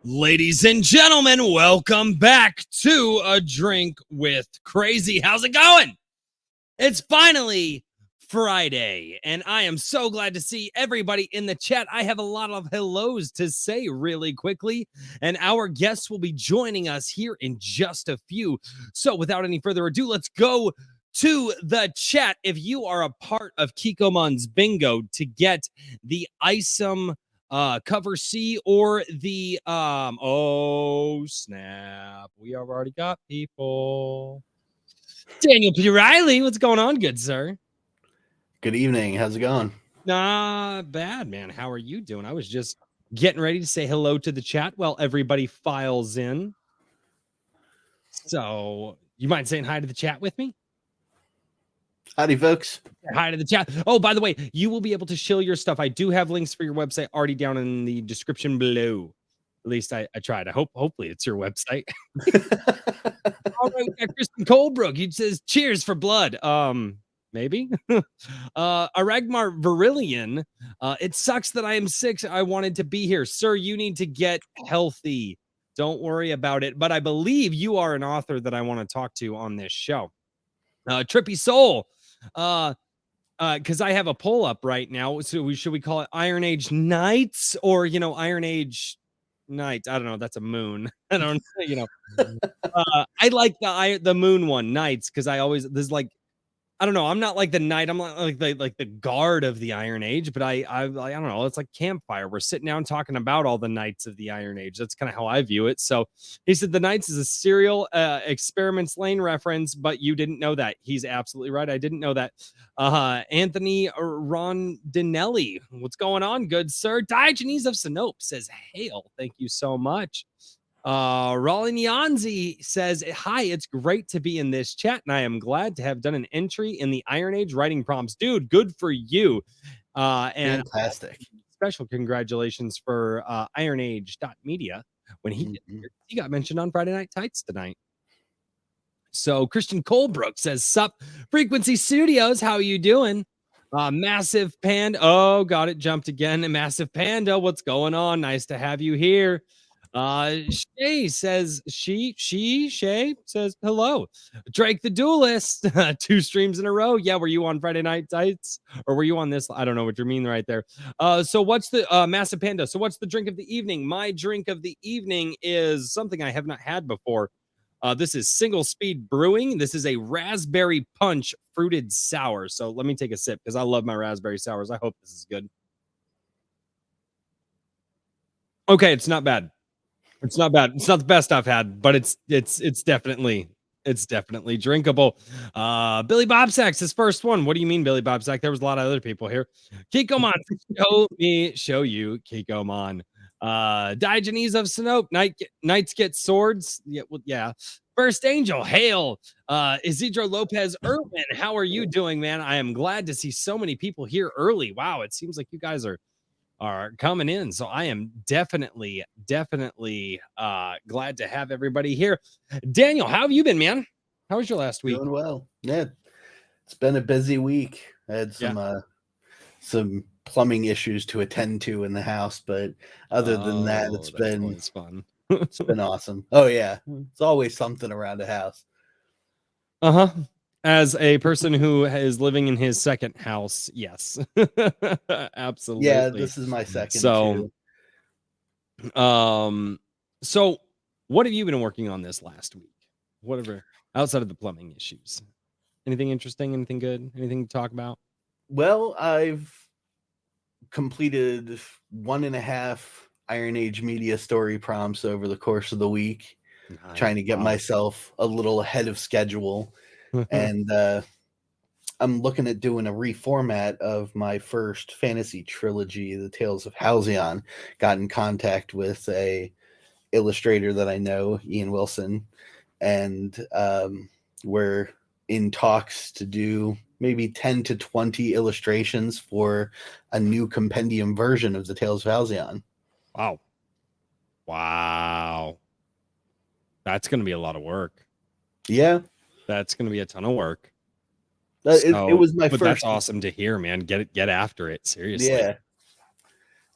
Ladies and gentlemen, welcome back to A Drink with Crazy. How's it going? It's finally Friday, and I am so glad to see everybody in the chat. I have a lot of hellos to say really quickly, and our guests will be joining us here in just a few. So without any further ado, let's go to the chat. If you are a part of Kikomon's bingo to get the Isom cover C or the oh snap, we have already got people. Daniel P. Riley, what's going on, good sir? Good evening. How's it going? Not bad, man. How are you doing? I was just getting ready to say hello to the chat while everybody files in. So you mind saying hi to the chat with me? Howdy, folks. Hi to the chat. Oh, by the way, you will be able to shill your stuff. I do have links for your website already down in the description below. At least I tried. Hopefully it's your website. All right, we got Kristen Colebrook. He says, cheers for blood. Maybe. Aragmar Virillion. It sucks that I am sick. I wanted to be here. Sir, you need to get healthy. Don't worry about it. But I believe you are an author that I want to talk to on this show. Trippy Soul. Because I have a poll up right now. So should we call it Iron Age Nights or, Iron Age Night? I don't know. That's a moon. I don't I like the moon one, Nights, because there's like, I don't know. I'm not like the knight. I'm not like the guard of the Iron Age, but I don't know. It's like campfire. We're sitting down talking about all the knights of the Iron Age. That's kind of how I view it. So he said the Knights is a serial Experiments Lane reference, but you didn't know that. He's absolutely right. I didn't know that. Anthony Rondinelli, what's going on, good sir? Diogenes of Sinope says, hail. Thank you so much. Rollin Yanzi says, hi, it's great to be in this chat, and I am glad to have done an entry in the Iron Age writing prompts. Dude, good for you. And fantastic. Special congratulations for ironage.media when he got mentioned on Friday Night Tights tonight. So Christian Colebrook says, sup, Frequency Studios, how are you doing? Massive Panda. Oh, got it. Jumped again. Massive Panda, what's going on? Nice to have you here. Shay says Shay says hello. Drake the Duelist, 2 streams in a row. Yeah, were you on Friday Night Tights or were you on this? I don't know what you mean right there. So what's the Massive Panda? So what's the drink of the evening? My drink of the evening is something I have not had before. This is Single Speed Brewing. This is a raspberry punch fruited sour. So let me take a sip because I love my raspberry sours. I hope this is good. Okay, it's not bad. It's not bad. It's not the best I've had, but it's definitely drinkable. Billy Bobsack's his first one. What do you mean, Billy Bobsack? There was a lot of other people here. Kikomon, show you Kikomon. Diogenes of Sinope, Knights get swords. Yeah, well, yeah. First Angel, hail. Isidro Lopez Irwin, how are you doing, man? I am glad to see so many people here early. Wow, it seems like you guys are coming in. So I am definitely glad to have everybody here. Daniel, how have you been, man? How was your last week? Doing well. Yeah, it's been a busy week. I had some plumbing issues to attend to in the house, but other than that, it's been fun. It's been awesome. Oh yeah, it's always something around the house. As a person who is living in his second house, yes. Absolutely. Yeah, this is my second too. So what have you been working on this last week? Whatever, outside of the plumbing issues. Anything interesting? Anything good? Anything to talk about? Well, I've completed 1.5 Iron Age media story prompts over the course of the week, trying to get myself a little ahead of schedule. And I'm looking at doing a reformat of my first fantasy trilogy, The Tales of Halcyon. Got in contact with a illustrator that I know, Ian Wilson, and we're in talks to do maybe 10 to 20 illustrations for a new compendium version of The Tales of Halcyon. Wow. Wow. That's going to be a lot of work. Yeah. That's going to be a ton of work. It was my but first. That's awesome to hear, man. Get after it. Seriously. Yeah.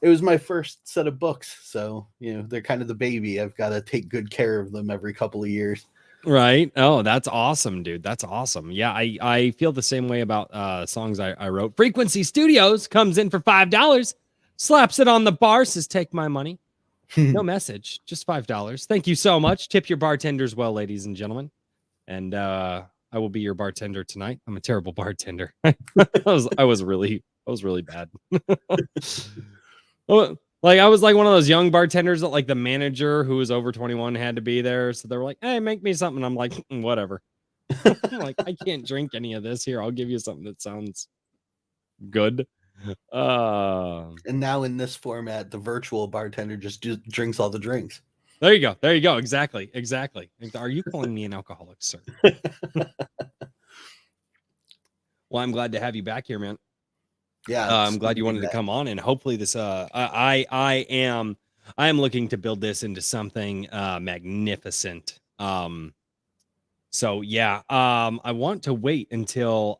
It was my first set of books. So, they're kind of the baby. I've got to take good care of them every couple of years. Right. Oh, that's awesome, dude. That's awesome. Yeah, I feel the same way about songs I wrote. Frequency Studios comes in for $5, slaps it on the bar, says take my money. No message, just $5. Thank you so much. Tip your bartenders well, ladies and gentlemen. And I will be your bartender tonight. I'm a terrible bartender. I was really bad. Like I was like one of those young bartenders that like the manager who was over 21 had to be there. So they were like, hey, make me something. I'm like, whatever. I'm like, I can't drink any of this here. I'll give you something that sounds good. And now in this format, the virtual bartender just drinks all the drinks. There you go. There you go. Exactly. Exactly. Are you calling me an alcoholic, sir? Well, I'm glad to have you back here, man. Yeah, I'm glad you wanted to come on, and hopefully this I am looking to build this into something magnificent. So yeah, I want to wait until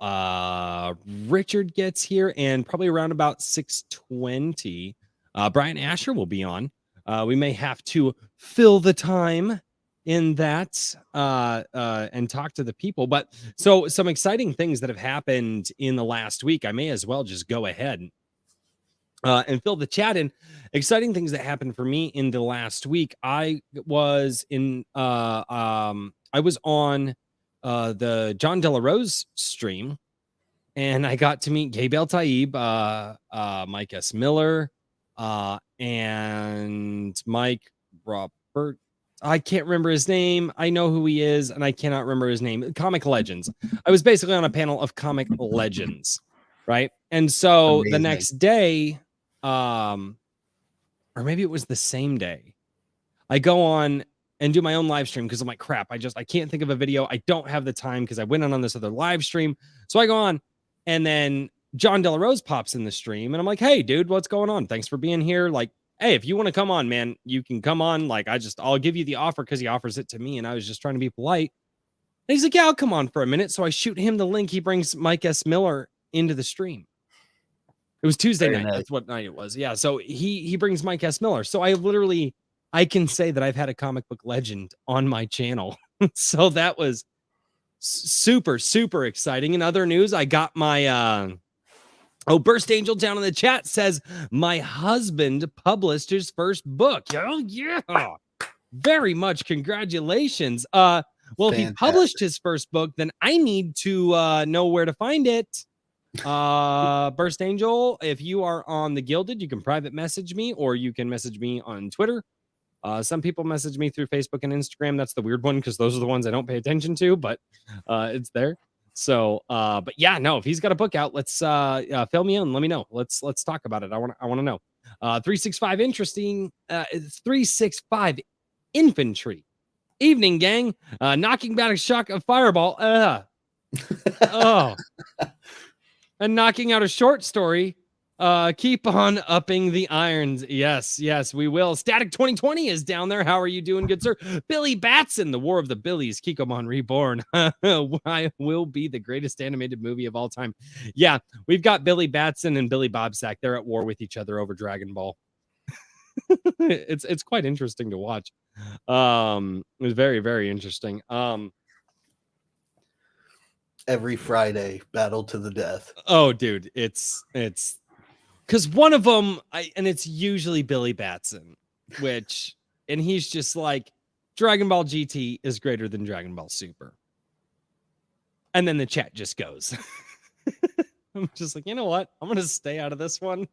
Richard gets here, and probably around about 6:20 Bryan Asher will be on. We may have to fill the time in that and talk to the people, but so some exciting things that have happened in the last week. I may as well just go ahead and fill the chat in. Exciting things that happened for me in the last week. I was on the John De La Rose stream, and I got to meet Gabe El Taib, Mike S. Miller, and Mike Robert. I can't remember his name. I know who he is, and I cannot remember his name. Comic Legends. I was basically on a panel of comic legends, right? And so amazing. The next day, or maybe it was the same day, I go on and do my own live stream because I'm like, crap, I can't think of a video. I don't have the time because I went on this other live stream. So I go on, and then John De La Rose pops in the stream, and I'm like, hey, dude, what's going on? Thanks for being here. Like, hey, if you want to come on, man, you can come on. Like, I'll give you the offer because he offers it to me, and I was just trying to be polite. And he's like, yeah, I'll come on for a minute. So I shoot him the link. He brings Mike S. Miller into the stream. It was Tuesday night. That's what night it was. Yeah. So he brings Mike S. Miller. So I can say that I've had a comic book legend on my channel. So that was super, super exciting. In other news, I got my Burst Angel down in the chat says my husband published his first book. Oh yeah. Very much congratulations. Well, Fantastic. If he published his first book, then I need to know where to find it. Burst Angel, if you are on the Gilded, you can private message me, or you can message me on Twitter. Some people message me through Facebook and Instagram. That's the weird one because those are the ones I don't pay attention to, but it's there. So, but yeah, no, if he's got a book out, let's fill me in. Let me know. Let's talk about it. I want to know. 365 interesting. 365 infantry. Evening, gang. Knocking back a shock of fireball. Oh. And knocking out a short story. Keep on upping the irons. Yes, we will. Static 2020 is down there. How are you doing, good sir? Billy Batson, The War of the Billies, Kikomon Reborn. Why will be the greatest animated movie of all time. Yeah, we've got Billy Batson and Billy Bobsack. They're at war with each other over Dragon Ball. It's quite interesting to watch. It was very, very interesting. Every Friday, battle to the death. Oh, dude, it's because one of them, and it's usually Billy Batson, and he's just like, Dragon Ball GT is greater than Dragon Ball Super. And then the chat just goes. I'm just like, you know what? I'm going to stay out of this one.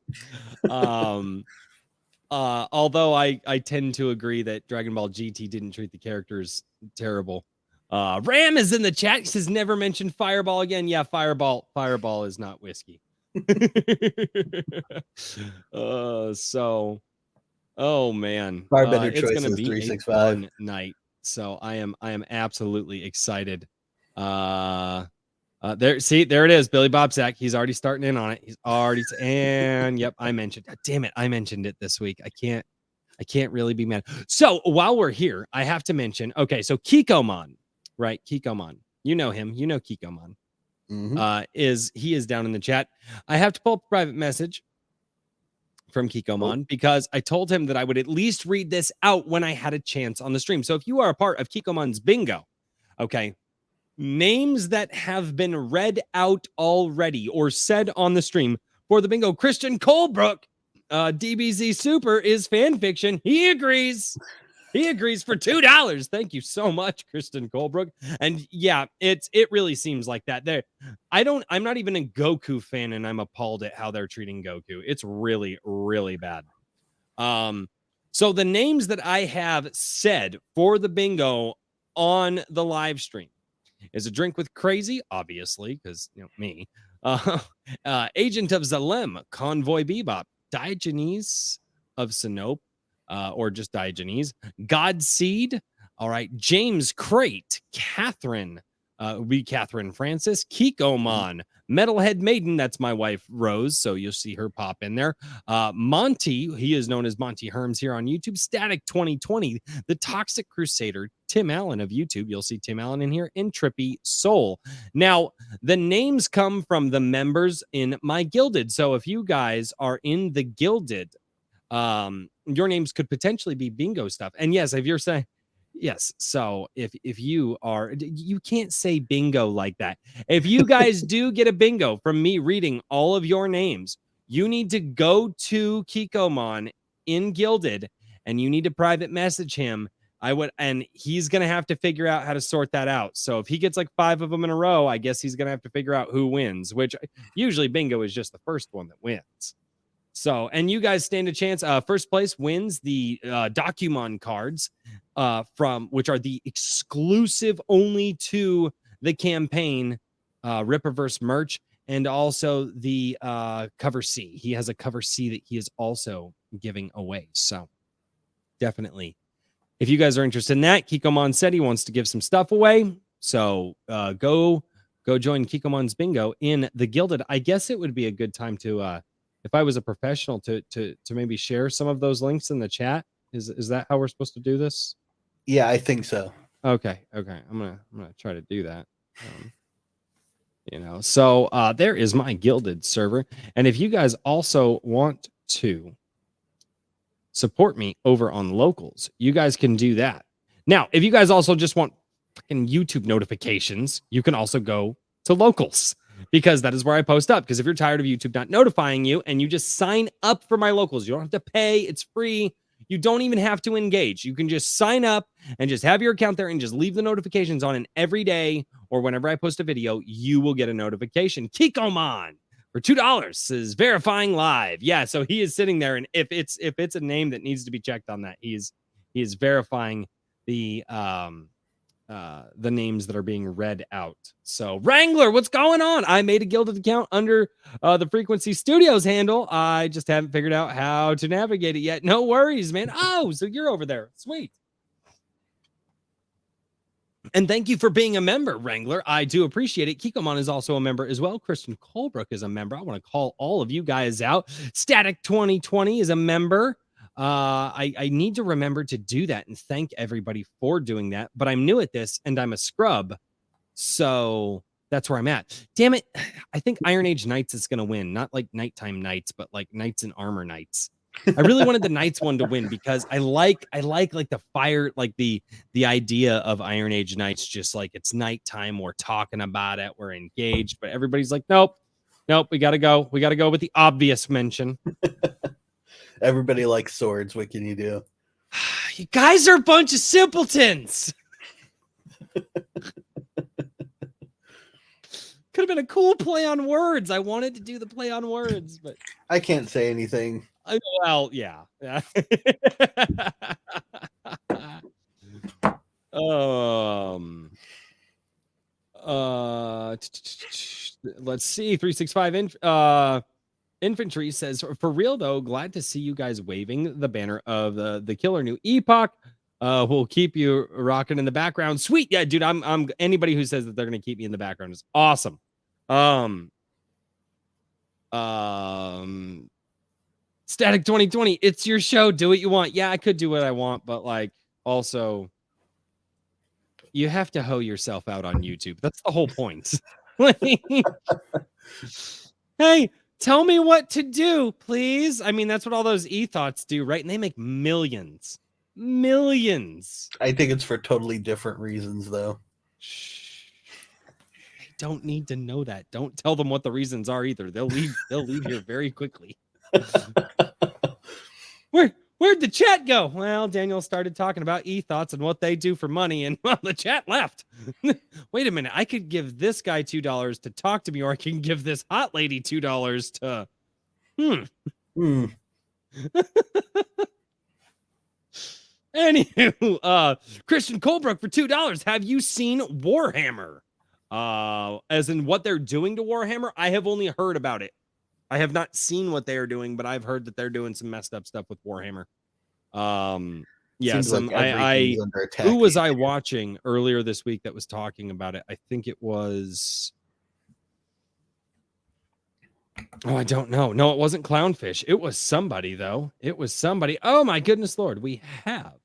Although I tend to agree that Dragon Ball GT didn't treat the characters terrible. Ram is in the chat. He says never mention Fireball again. Yeah, Fireball is not whiskey. Oh man, Far better it's gonna choices, be a 365. fun night. So I am absolutely excited. There it is, Billy Bobsack. He's already starting in on it. He's already and yep, I mentioned. Damn it, I mentioned it this week. I can't really be mad. So while we're here, I have to mention. Okay, so Kikomon, right? Kikomon, you know him. You know Kikomon. He is down in the chat. I have to pull up a private message from Kikomon because I told him that I would at least read this out when I had a chance on the stream. So if you are a part of Kikomon's bingo, okay, names that have been read out already or said on the stream for the bingo. Christian Colebrook, DBZ Super is fan fiction. He agrees. He agrees for $2. Thank you so much, Kristen Colebrook. And yeah, it really seems like that. I'm not even a Goku fan, and I'm appalled at how they're treating Goku. It's really, really bad. So the names that I have said for the bingo on the live stream is a drink with crazy, obviously, because me. Agent of Zalem, Convoy Bebop, Diogenes of Sinope, or just Diogenes, Godseed, all right, James Crate, Catherine, Catherine Francis, Kikomon, Metalhead Maiden, that's my wife Rose, so you'll see her pop in there. Monty, he is known as Monty Herms here on YouTube. Static 2020, the Toxic Crusader, Tim Allen of YouTube. You'll see Tim Allen in here, and Trippy Soul. Now, the names come from the members in my Gilded. So if you guys are in the Gilded, your names could potentially be bingo stuff. And yes, if you're saying yes, so if you are, you can't say bingo like that. If you guys do get a bingo from me reading all of your names, you need to go to Kikomon in Gilded and you need to private message him. And he's gonna have to figure out how to sort that out. So if he gets like 5 of them in a row, I guess he's gonna have to figure out who wins, which usually bingo is just the first one that wins. So, and you guys stand a chance. First place wins the Documon cards from which are the exclusive only to the campaign Ripperverse merch, and also the cover C. He has a cover C that he is also giving away. So definitely, if you guys are interested in that, Kikomon said he wants to give some stuff away. So go join Kikomon's bingo in the Gilded. I guess it would be a good time to if I was a professional to maybe share some of those links in the chat. Is that how we're supposed to do this? Yeah, I think so. Okay. I'm gonna try to do that. So there is my Gilded server, and if you guys also want to support me over on Locals, you guys can do that. Now, if you guys also just want fucking YouTube notifications, you can also go to Locals, because that is where I post up. Because if you're tired of YouTube not notifying you and you just sign up for my Locals, you don't have to pay. It's free. You don't even have to engage. You can just sign up and just have your account there and just leave the notifications on. And every day or whenever I post a video, you will get a notification. Kikomon for $2 is verifying live. Yeah, so he is sitting there, and if it's a name that needs to be checked on that, he is verifying the names that are being read out. So Wrangler, what's going on? I made a Gilded account under the Frequency Studios handle. I just haven't figured out how to navigate it yet. No worries, man. Oh, so you're over there. Sweet. And thank you for being a member, Wrangler. I do appreciate it. Kikomon is also a member as well. Kristen Colebrook is a member. I want to call all of you guys out. Static 2020 is a member. I need to remember to do that and thank everybody for doing that. But I'm new at this and I'm a scrub. So that's where I'm at. Damn it. I think Iron Age Knights is going to win. Not like nighttime knights, but like Knights in Armor Knights. I really wanted the Knights one to win because I like the fire, like the idea of Iron Age Knights, just like it's nighttime, we're talking about it, we're engaged, but everybody's like, nope, we gotta go with the obvious mention. Everybody likes swords. What can you do? You guys are a bunch of simpletons. Could have been a cool play on words. I wanted to do the play on words, but I can't say anything. Well, yeah. Let's see. 365 Infantry says, for real though, glad to see you guys waving the banner of the killer new epoch. We'll keep you rocking in the background. Sweet. Yeah, dude. I'm anybody who says that they're gonna keep me in the background is awesome. Static 2020, it's your show. Do what you want. Yeah, I could do what I want, but like also you have to hoe yourself out on YouTube. That's the whole point. Hey, tell me what to do, please. I mean, that's what all those e-thoughts do, right? And they make millions. Millions. I think it's for totally different reasons, though. I don't need to know that. Don't tell them what the reasons are either. They'll leave here very quickly. Where'd the chat go? Well, Daniel started talking about e-thoughts and what they do for money, and well, the chat left. Wait a minute. I could give this guy $2 to talk to me, or I can give this hot lady $2 to Anywho, Christian Colebrook for $2. Have you seen Warhammer? As in what they're doing to Warhammer? I have only heard about it. I have not seen what they are doing, but I've heard that they're doing some messed up stuff with Warhammer. Yeah, some like under attack. Who was I watching earlier this week that was talking about it? I think it was I don't know. No, it wasn't Clownfish. It was somebody though. It was somebody. Oh my goodness Lord, we have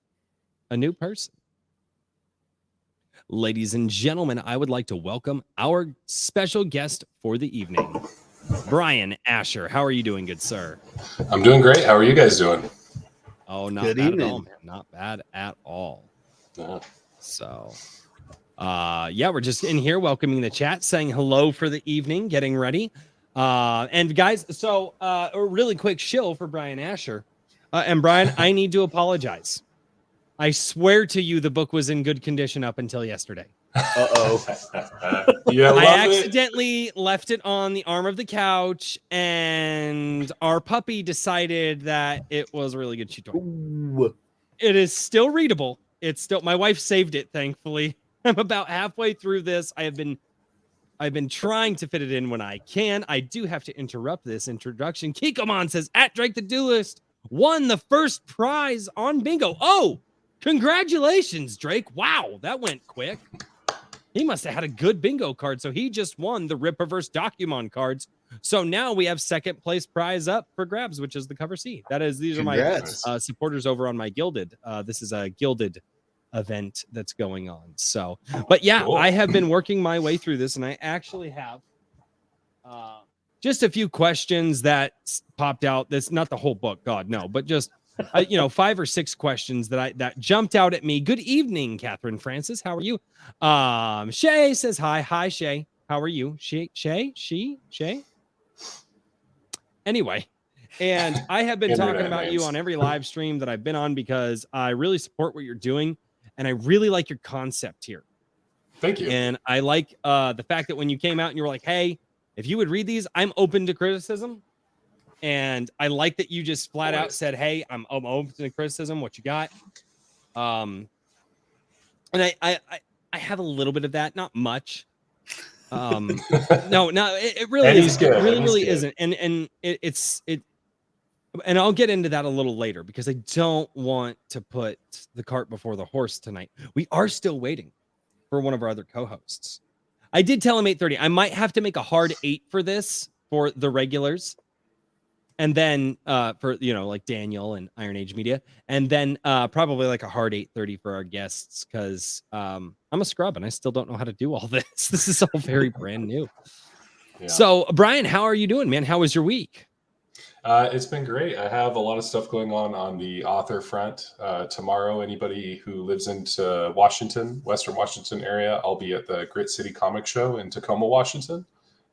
a new person. Ladies and gentlemen, I would like to welcome our special guest for the evening, Bryan Asher. How are you doing, good sir? I'm doing great. How are you guys doing? Oh, not bad at all, man. Not bad at all. Yeah. So, yeah, we're just in here welcoming the chat, saying hello for the evening, getting ready. And guys, so a really quick shill for Bryan Asher. And Bryan, I need to apologize. I swear to you, the book was in good condition up until yesterday. I accidentally left it on the arm of the couch, and our puppy decided that it was a really good chew toy. It is still readable. It's still, my wife saved it, thankfully. I'm about halfway through this. I've been trying to fit it in when I can. I do have to interrupt this introduction. Kikomon says, at Drake the Duelist won the first prize on bingo. Oh, congratulations, Drake. Wow, that went quick. He must have had a good bingo card, so he just won the Rip Reverse Documon cards. So now we have second place prize up for grabs, which is the cover C. That is, these Congrats. are my supporters over on my Gilded. This is a Gilded event that's going on. So, but yeah, cool. I have been working my way through this, and I actually have just a few questions that popped out. That's not the whole book, God, no, but just 5 or 6 questions that jumped out at me. Good evening, Catherine Francis. How are you? Shay says hi. Hi, Shay. How are you? Shay. Anyway, and I have been talking about you on every live stream that I've been on because I really support what you're doing, and I really like your concept here. Thank you. And I like the fact that when you came out and you were like, "Hey, if you would read these, I'm open to criticism." And I like that you just flat out said, "Hey, I'm open to criticism. What you got?" And I have a little bit of that, not much. No, it really isn't. It really isn't. And it's and I'll get into that a little later because I don't want to put the cart before the horse tonight. We are still waiting for one of our other co-hosts. I did tell him 8:30. I might have to make a hard 8 for this for the regulars. And then for, like Daniel and Iron Age Media. And then probably like a hard 8:30 for our guests because I'm a scrub and I still don't know how to do all this. This is all very brand new. Yeah. So, Bryan, how are you doing, man? How was your week? It's been great. I have a lot of stuff going on the author front. Tomorrow, anybody who lives into Washington, Western Washington area, I'll be at the Grit City Comic Show in Tacoma, Washington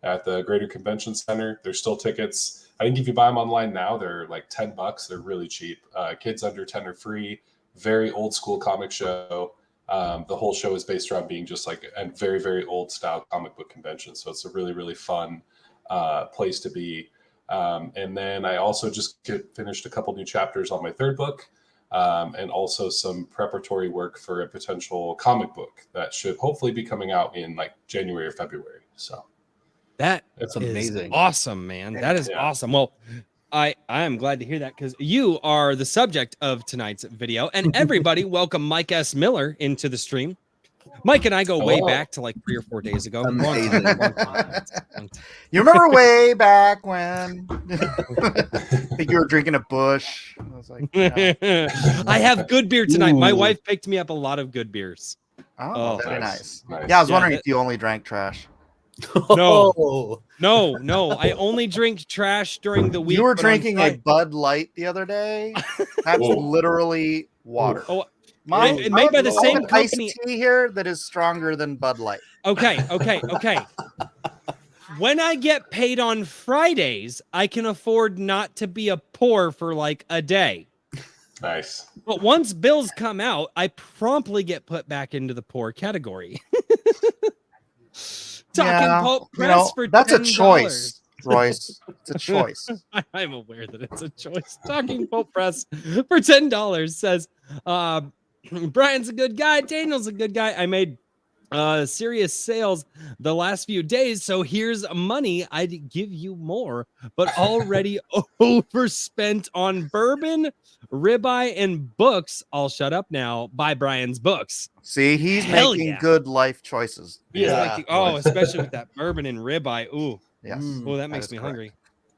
at the Greater Convention Center. There's still tickets. I think if you buy them online now, they're like $10. They're really cheap. Kids under 10 are free. Very old school comic show. The whole show is based around being just like a very, very old style comic book convention. So it's a really, really fun place to be. And then I also just finished a couple new chapters on my third book. and also some preparatory work for a potential comic book that should hopefully be coming out in like January or February. So That it's is amazing. awesome, man. That is awesome. Well, I am glad to hear that because you are the subject of tonight's video. And everybody, welcome Mike S. Miller into the stream. Mike and I go way back to like 3 or 4 days ago. Amazing. Long time. You remember way back when I think you were drinking a Bush? I was like, I have good beer tonight. My Ooh. wife picked me up a lot of good beers. oh, Oh, very nice. nice. Nice. Yeah, I was Yeah, wondering that- if you only drank trash. Oh, No. I only drink trash during the week. You were but on drinking a Fri- Bud Light the other day. That's Whoa. literally water. Oh, Mine, it made by the I have same an iced company. tea here that is stronger than Bud Light. Okay. When I get paid on Fridays, I can afford not to be a poor for like a day. Nice. But once bills come out, I promptly get put back into the poor category. Talking Pulp Press for that's a $10. choice, Royce. It's a choice. I'm aware that it's a choice. Talking Pulp Press for $10 says, Brian's a good guy. Daniel's a good guy. I made serious sales the last few days, so here's money. I'd give you more, but already overspent on bourbon, ribeye, and books. I'll shut up now. Buy Brian's books. See, he's Hell making yeah. good life choices. Yeah. Especially with that bourbon and ribeye. Ooh, Yes. oh, that makes is me correct. hungry.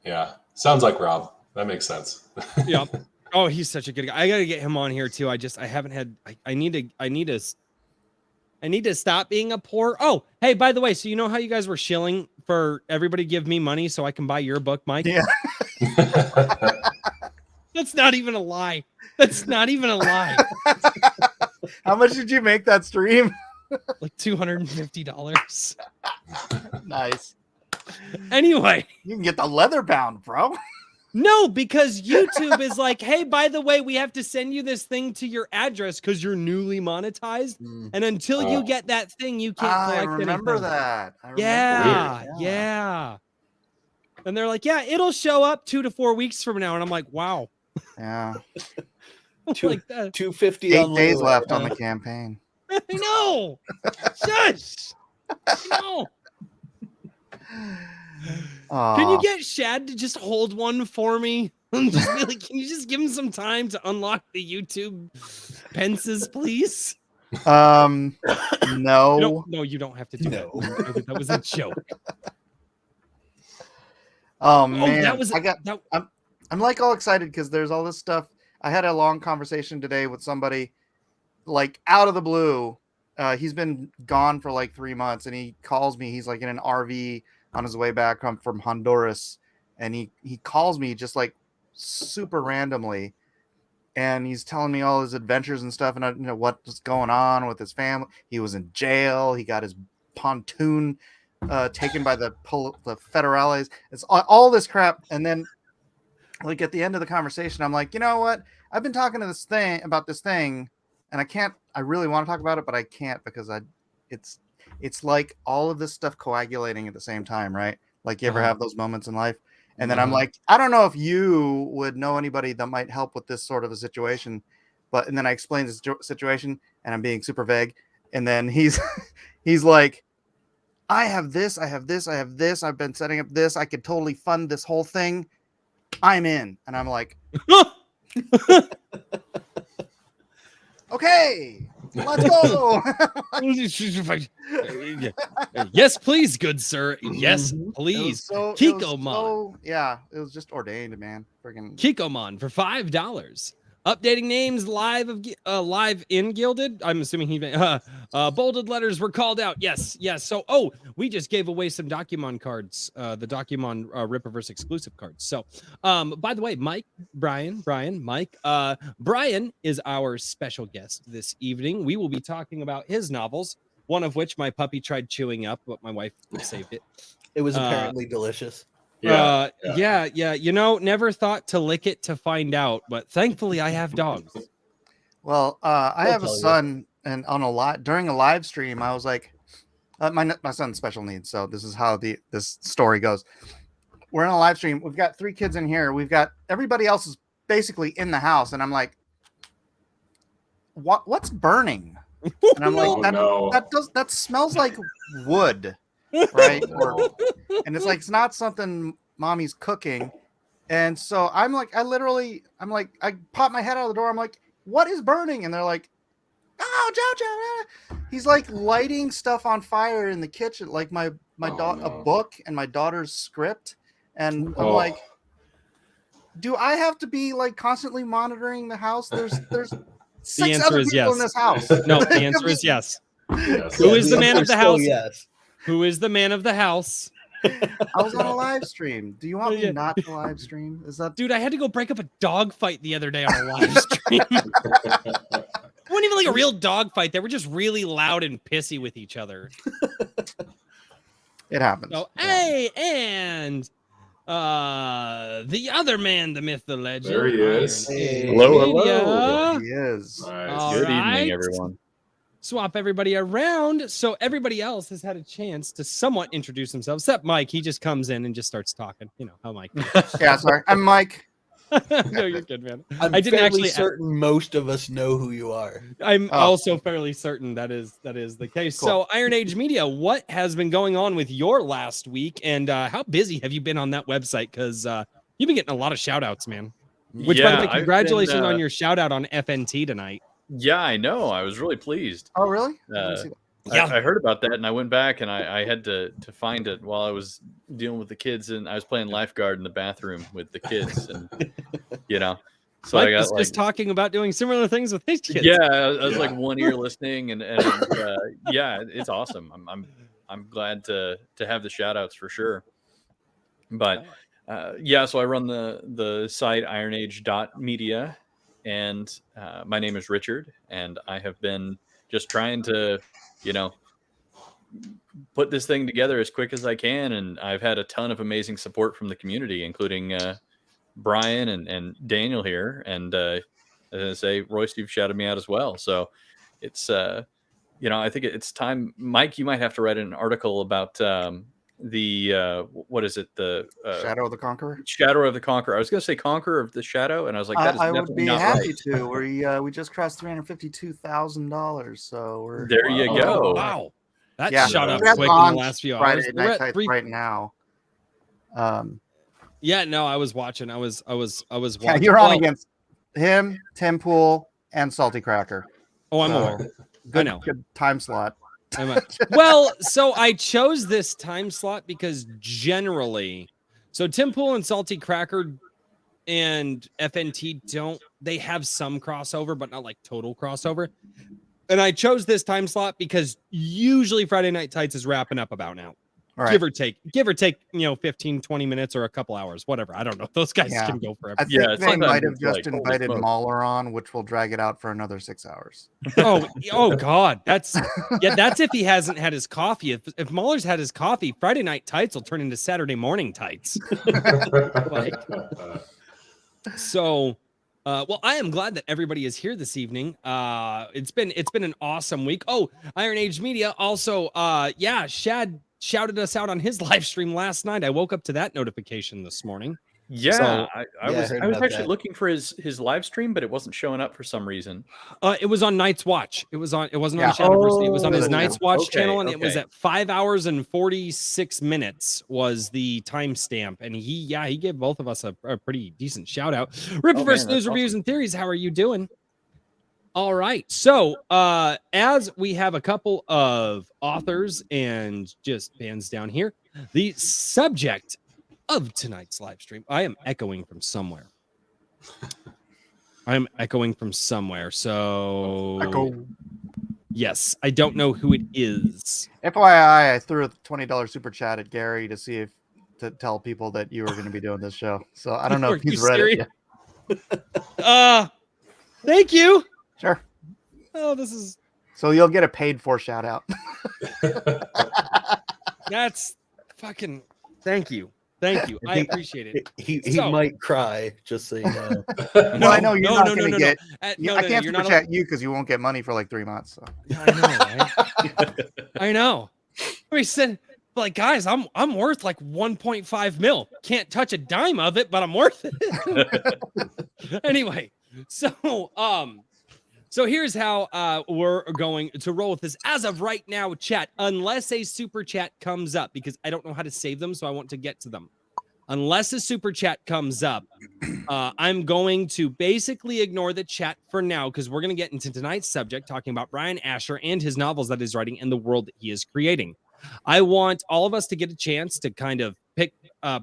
Yeah. Sounds like Rob. That makes sense. Yeah. Oh, he's such a good guy. I gotta get him on here too. I haven't had. I need to stop being a poor. Oh, hey, by the way, so you know how you guys were shilling for everybody give me money so I can buy your book, Mike? Yeah. That's not even a lie. That's not even a lie. How much did you make that stream? Like $250. Nice. Anyway, You can get the leather bound, bro. no, because YouTube is like, hey, by the way, we have to send you this thing to your address because you're newly monetized. And until you get that thing, you can't I collect remember anything. that. Yeah. And they're like, yeah, it'll show up 2 to 4 weeks from now. And I'm like, wow. Yeah. Like that. 250 on 8 days Lulu. left on the campaign. I know. Shush. No. Can you get Shad to just hold one for me? Just be like, can you just give him some time to unlock the YouTube pences, please? No. No, you don't have to do that. That was a joke. Oh man, that was I'm like all excited because there's all this stuff. I had a long conversation today with somebody, like out of the blue. He's been gone for like 3 months, and he calls me. He's like in an RV on his way back from Honduras, and he calls me just like super randomly, and he's telling me all his adventures and stuff, and I, what's going on with his family. He was in jail. He got his pontoon taken by the federales. It's all this crap, and then like at the end of the conversation, I'm like, you know what? I've been talking to this thing about this thing, and I really want to talk about it, but I can't because it's like all of this stuff coagulating at the same time, right? Like you ever have those moments in life? And then I'm like, I don't know if you would know anybody that might help with this sort of a situation, and then I explain this situation, and I'm being super vague, and then he's like, I have this, I've been setting up this, I could totally fund this whole thing. I'm in. And I'm like, okay, let's go. Yes, please, good sir. Yes, please. Kikomon. It was just ordained, man. Friggin' Kikomon for $5. Updating names live in Gilded. I'm assuming he bolded letters were called out. Yes. So, we just gave away some Documon cards, the Documon Rippaverse exclusive cards. So, by the way, Bryan is our special guest this evening. We will be talking about his novels, one of which my puppy tried chewing up, but my wife saved it. It was apparently delicious. Yeah. Never thought to lick it to find out, but thankfully I have dogs. Well, I have a son, and during a live stream, I was like, my son's special needs, so this is how this story goes. We're in a live stream. We've got 3 kids in here. We've got everybody else is basically in the house, and I'm like, what's burning? And I'm No. like, that smells like wood, right? And it's like, it's not something mommy's cooking. And so I'm like, I pop my head out of the door. I'm like, what is burning? And they're like, oh, Jojo. He's like lighting stuff on fire in the kitchen, like a book and my daughter's script. And I'm like, do I have to be like constantly monitoring the house? There's six other people in this house. No, the answer is yes. Yes. Who is the man of the house? Yes. Who is the man of the house? I was on a live stream. Do you want me not to live stream? Is that Dude, I had to go break up a dog fight the other day on a live stream. It wasn't even like a real dog fight. They were just really loud and pissy with each other. It happens. So, hey, and the other man, the myth, the legend. There he is. Hello. There he is. Nice. All Good right. evening, everyone. Swap everybody around so everybody else has had a chance to somewhat introduce themselves, except Mike. He just comes in and just starts talking. You know how Mike is. Yeah, sorry. I'm Mike. No, you're good, man. I'm I didn't fairly actually. certain most of us know who you are. I'm Oh. also fairly certain that is the case. Cool. So, Iron Age Media, what has been going on with your last week, and how busy have you been on that website? Because you've been getting a lot of shout outs, man. Which, by the way, I've congratulations been, on your shout out on FNT tonight. Yeah, I know. I was really pleased. Oh, really? I didn't Uh, see that. Yeah. I heard about that, and I went back and I had to find it while I was dealing with the kids, and I was playing lifeguard in the bathroom with the kids, and so Mike I got was just talking about doing similar things with his kids. yeah, I was like one ear listening, and yeah, it's awesome. I'm glad to have the shout outs for sure. But yeah, so I run the site ironage.media, and my name is Richard, and I have been just trying to put this thing together as quick as I can, and I've had a ton of amazing support from the community, including Bryan and Daniel here, and as I say, Royce, you've shouted me out as well. So it's I think it's time. Mike, you might have to write an article about the what is it, the Shadow of the Conqueror. Shadow of the Conqueror. I was going to say Conqueror of the Shadow, and I was like, that is I would definitely be not happy right. to. We just crossed $352,000, so we're There you go. Wow. That Yeah. shot up That's quick in on the last few Friday hours. Night We're at Tights three- right now. Yeah, no, I was watching. I was watching. Yeah, you're on Well, against him, Tim Pool, and Salty Cracker. Oh, I'm So, aware. Good, know. good time slot. Well, so I chose this time slot because generally, so Tim Pool and Salty Cracker and FNT they have some crossover, but not like total crossover. And I chose this time slot because usually Friday Night Tights is wrapping up about now. All right. Give or take, 15, 20 minutes or a couple hours, whatever. I don't know. Those guys Yeah. can go forever. I think Yeah, they sometimes might have it's just like, holy invited smoke. Mahler on, which will drag it out for another 6 hours. Oh God. That's if he hasn't had his coffee. If Mahler's had his coffee, Friday Night Tights will turn into Saturday morning tights. So well, I am glad that everybody is here this evening. It's been an awesome week. Oh, Iron Age Media also Shad shouted us out on his live stream last night. I woke up to that notification this morning. Yeah, So- I Yeah, I was heard actually about that. looking for his live stream, but it wasn't showing up for some reason. It was on Night's Watch. It wasn't Yeah. on Shadowversity. It was on his Oh, Night's Watch okay, channel, and it was okay. at 5 hours and 46 minutes was the timestamp. And he gave both of us a pretty decent shout out. Rip Oh, versus man, News that's Reviews and Theories. How are you doing? All right. So as we have a couple of authors and just fans down here, the subject of tonight's live stream, I am echoing from somewhere. So Echo. yes, I don't know who it is. FYI, I threw a $20 super chat at Gary to tell people that you were going to be doing this show. So I don't know Are if he's you read serious? it yet. Thank you. Sure. Oh, this is So you'll get a paid for shout out. that's fucking thank you. Thank you. I appreciate it. He So- might cry, just so you know. Well, I know you're not going to get. No, I can't you're super not. chat you because you won't get money for like 3 months. So. I know, right? I know. We said, like, guys, I'm worth like 1.5 mil. Can't touch a dime of it, but I'm worth it. Anyway, so So here's how we're going to roll with this. As of right now, chat, unless a super chat comes up, because I don't know how to save them, so I want to get to them. Unless a super chat comes up, I'm going to basically ignore the chat for now, because we're going to get into tonight's subject, talking about Bryan Asher and his novels that he's writing and the world that he is creating. I want all of us to get a chance to kind of pick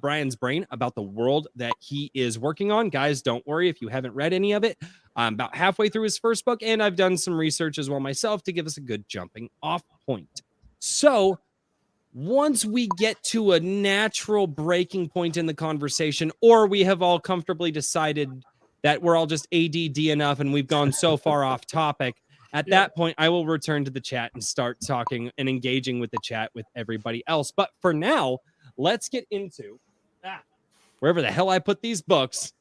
Bryan's brain about the world that he is working on. Guys, don't worry if you haven't read any of it. I'm about halfway through his first book, and I've done some research as well myself to give us a good jumping off point. So once we get to a natural breaking point in the conversation, or we have all comfortably decided that we're all just ADD enough and we've gone so far off topic, at that point, I will return to the chat and start talking and engaging with the chat with everybody else. But for now, let's get into wherever the hell I put these books.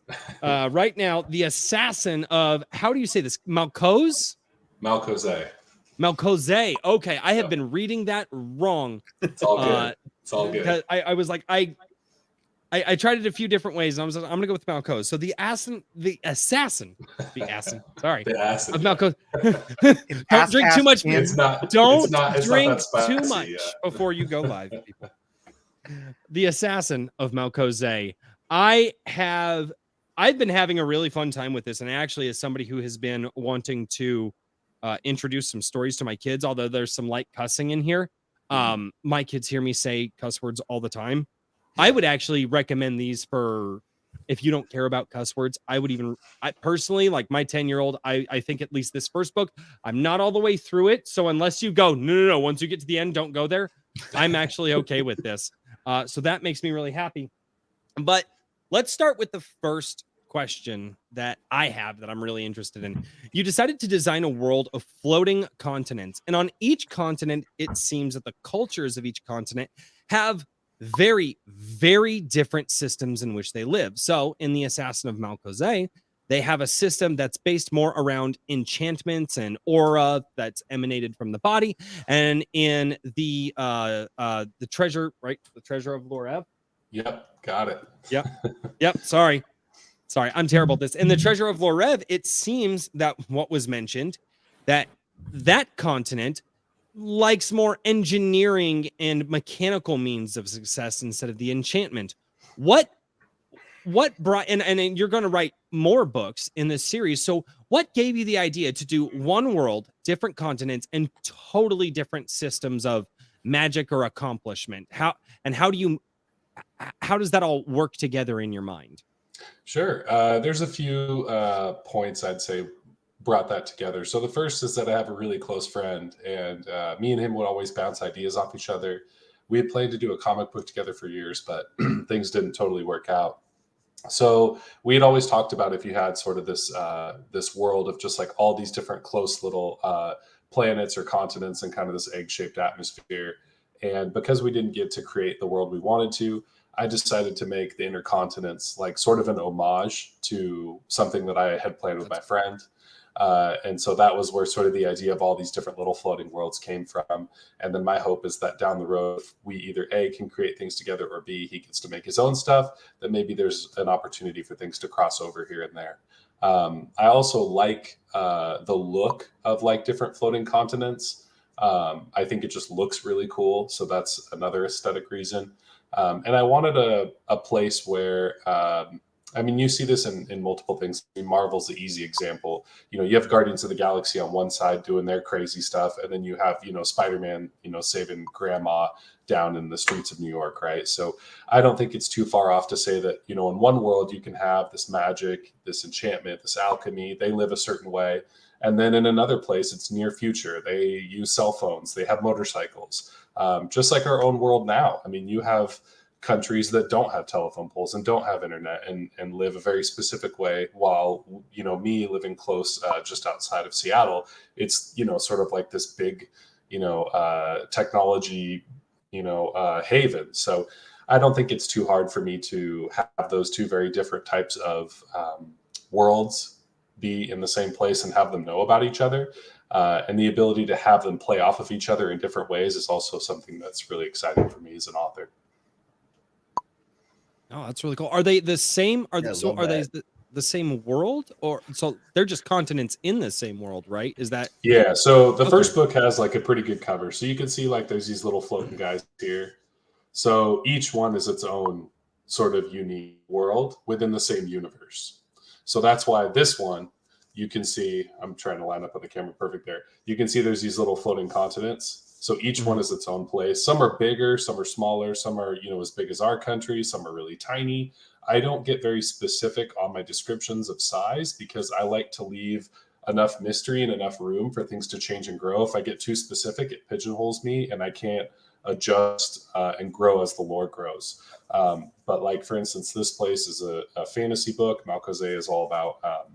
Right now, the assassin of, how do you say this? Malkoze? Malkoze. Okay, I have been reading that wrong. It's all good. It's all good. I was like, I tried it a few different ways, and I was like, I'm gonna go with Malkoze. So the assassin of Malkoze. Don't drink too much. Don't drink too much before you go live, people. The assassin of Malkoze. I've been having a really fun time with this, and actually, as somebody who has been wanting to introduce some stories to my kids, although there's some light cussing in here. My kids hear me say cuss words all the time. I would actually recommend these for if you don't care about cuss words. I personally, like my 10-year-old, I think at least this first book, I'm not all the way through it. So unless you go, no, once you get to the end, don't go there. I'm actually okay with this. So that makes me really happy. But let's start with the first question that I have that I'm really interested in. You decided to design a world of floating continents, and on each continent, it seems that the cultures of each continent have very, very different systems in which they live. So in the Assassin of Malkoze, they have a system that's based more around enchantments and aura that's emanated from the body. And in the treasure, right? The treasure of Lorev. Yep, got it. Yep. Sorry, I'm terrible at this. In the treasure of Lorev, it seems that what was mentioned, that continent likes more engineering and mechanical means of success instead of the enchantment. What Bryan, and you're going to write more books in this series. So what gave you the idea to do one world, different continents, and totally different systems of magic or accomplishment? How does that all work together in your mind? Sure. There's a few points I'd say brought that together. So the first is that I have a really close friend, and me and him would always bounce ideas off each other. We had planned to do a comic book together for years, but things didn't totally work out. So we had always talked about if you had sort of this this world of just like all these different close little planets or continents and kind of this egg-shaped atmosphere. And because we didn't get to create the world we wanted to, I decided to make the intercontinents like sort of an homage to something that I had planned with my friend. And so that was where sort of the idea of all these different little floating worlds came from. And then my hope is that down the road, we either A, can create things together, or B, he gets to make his own stuff, that maybe there's an opportunity for things to cross over here and there. I also like the look of like different floating continents. I think it just looks really cool. So that's another aesthetic reason. And I wanted a place where, I mean, you see this in multiple things. I mean, Marvel's the easy example. You know, you have Guardians of the Galaxy on one side doing their crazy stuff, and then you have, you know, Spider-Man, you know, saving grandma down in the streets of New York, right? So I don't think it's too far off to say that, you know, in one world you can have this magic, this enchantment, this alchemy. They live a certain way. And then in another place, it's near future. They use cell phones. They have motorcycles. Just like our own world now. I mean, you have countries that don't have telephone poles and don't have internet and live a very specific way, while, you know, me living close just outside of Seattle, it's, you know, sort of like this big, you know, technology, you know, haven. So I don't think it's too hard for me to have those two very different types of worlds be in the same place and have them know about each other. And the ability to have them play off of each other in different ways is also something that's really exciting for me as an author. Oh, that's really cool. Are they the same? Are they the same world, or so they're just continents in the same world, right? Is that Yeah, so the Okay. first book has like a pretty good cover. So you can see like there's these little floating guys here. So each one is its own sort of unique world within the same universe. So that's why this one, you can see, I'm trying to line up on the camera perfect there. You can see there's these little floating continents. So each one is its own place. Some are bigger, some are smaller, some are, as big as our country, some are really tiny. I don't get very specific on my descriptions of size because I like to leave enough mystery and enough room for things to change and grow. If I get too specific, it pigeonholes me and I can't adjust and grow as the lore grows. But like, for instance, this place is a fantasy book. Malkozeh is all about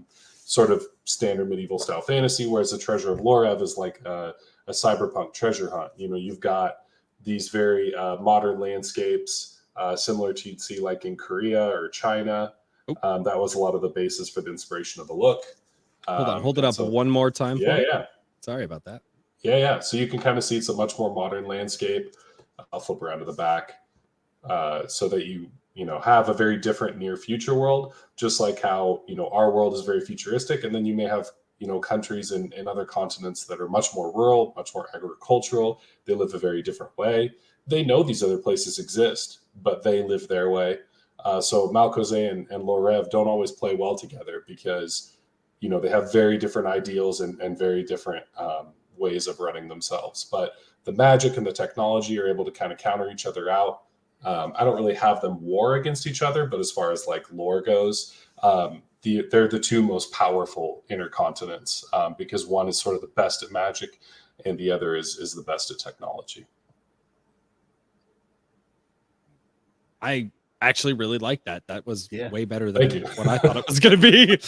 sort of standard medieval style fantasy, whereas the Treasure of Lorev is like a cyberpunk treasure hunt. You've got these very modern landscapes, similar to you'd see like in Korea or China. That was a lot of the basis for the inspiration of the look. Hold on, hold it up one more time for me. Yeah. Sorry about that. Yeah. So you can kind of see it's a much more modern landscape. I'll flip around to the back so that you have a very different near future world, just like how our world is very futuristic, and then you may have countries in other continents that are much more rural, much more agricultural. They live a very different way. They know these other places exist, but they live their way. So Malkozeh and Lorev don't always play well together because they have very different ideals and very different ways of running themselves. But the magic and the technology are able to kind of counter each other out. I don't really have them war against each other, but as far as like lore goes, they're the two most powerful intercontinents because one is sort of the best at magic and the other is the best at technology. I actually really like that. That was way better Thank than you. what I thought it was going to be.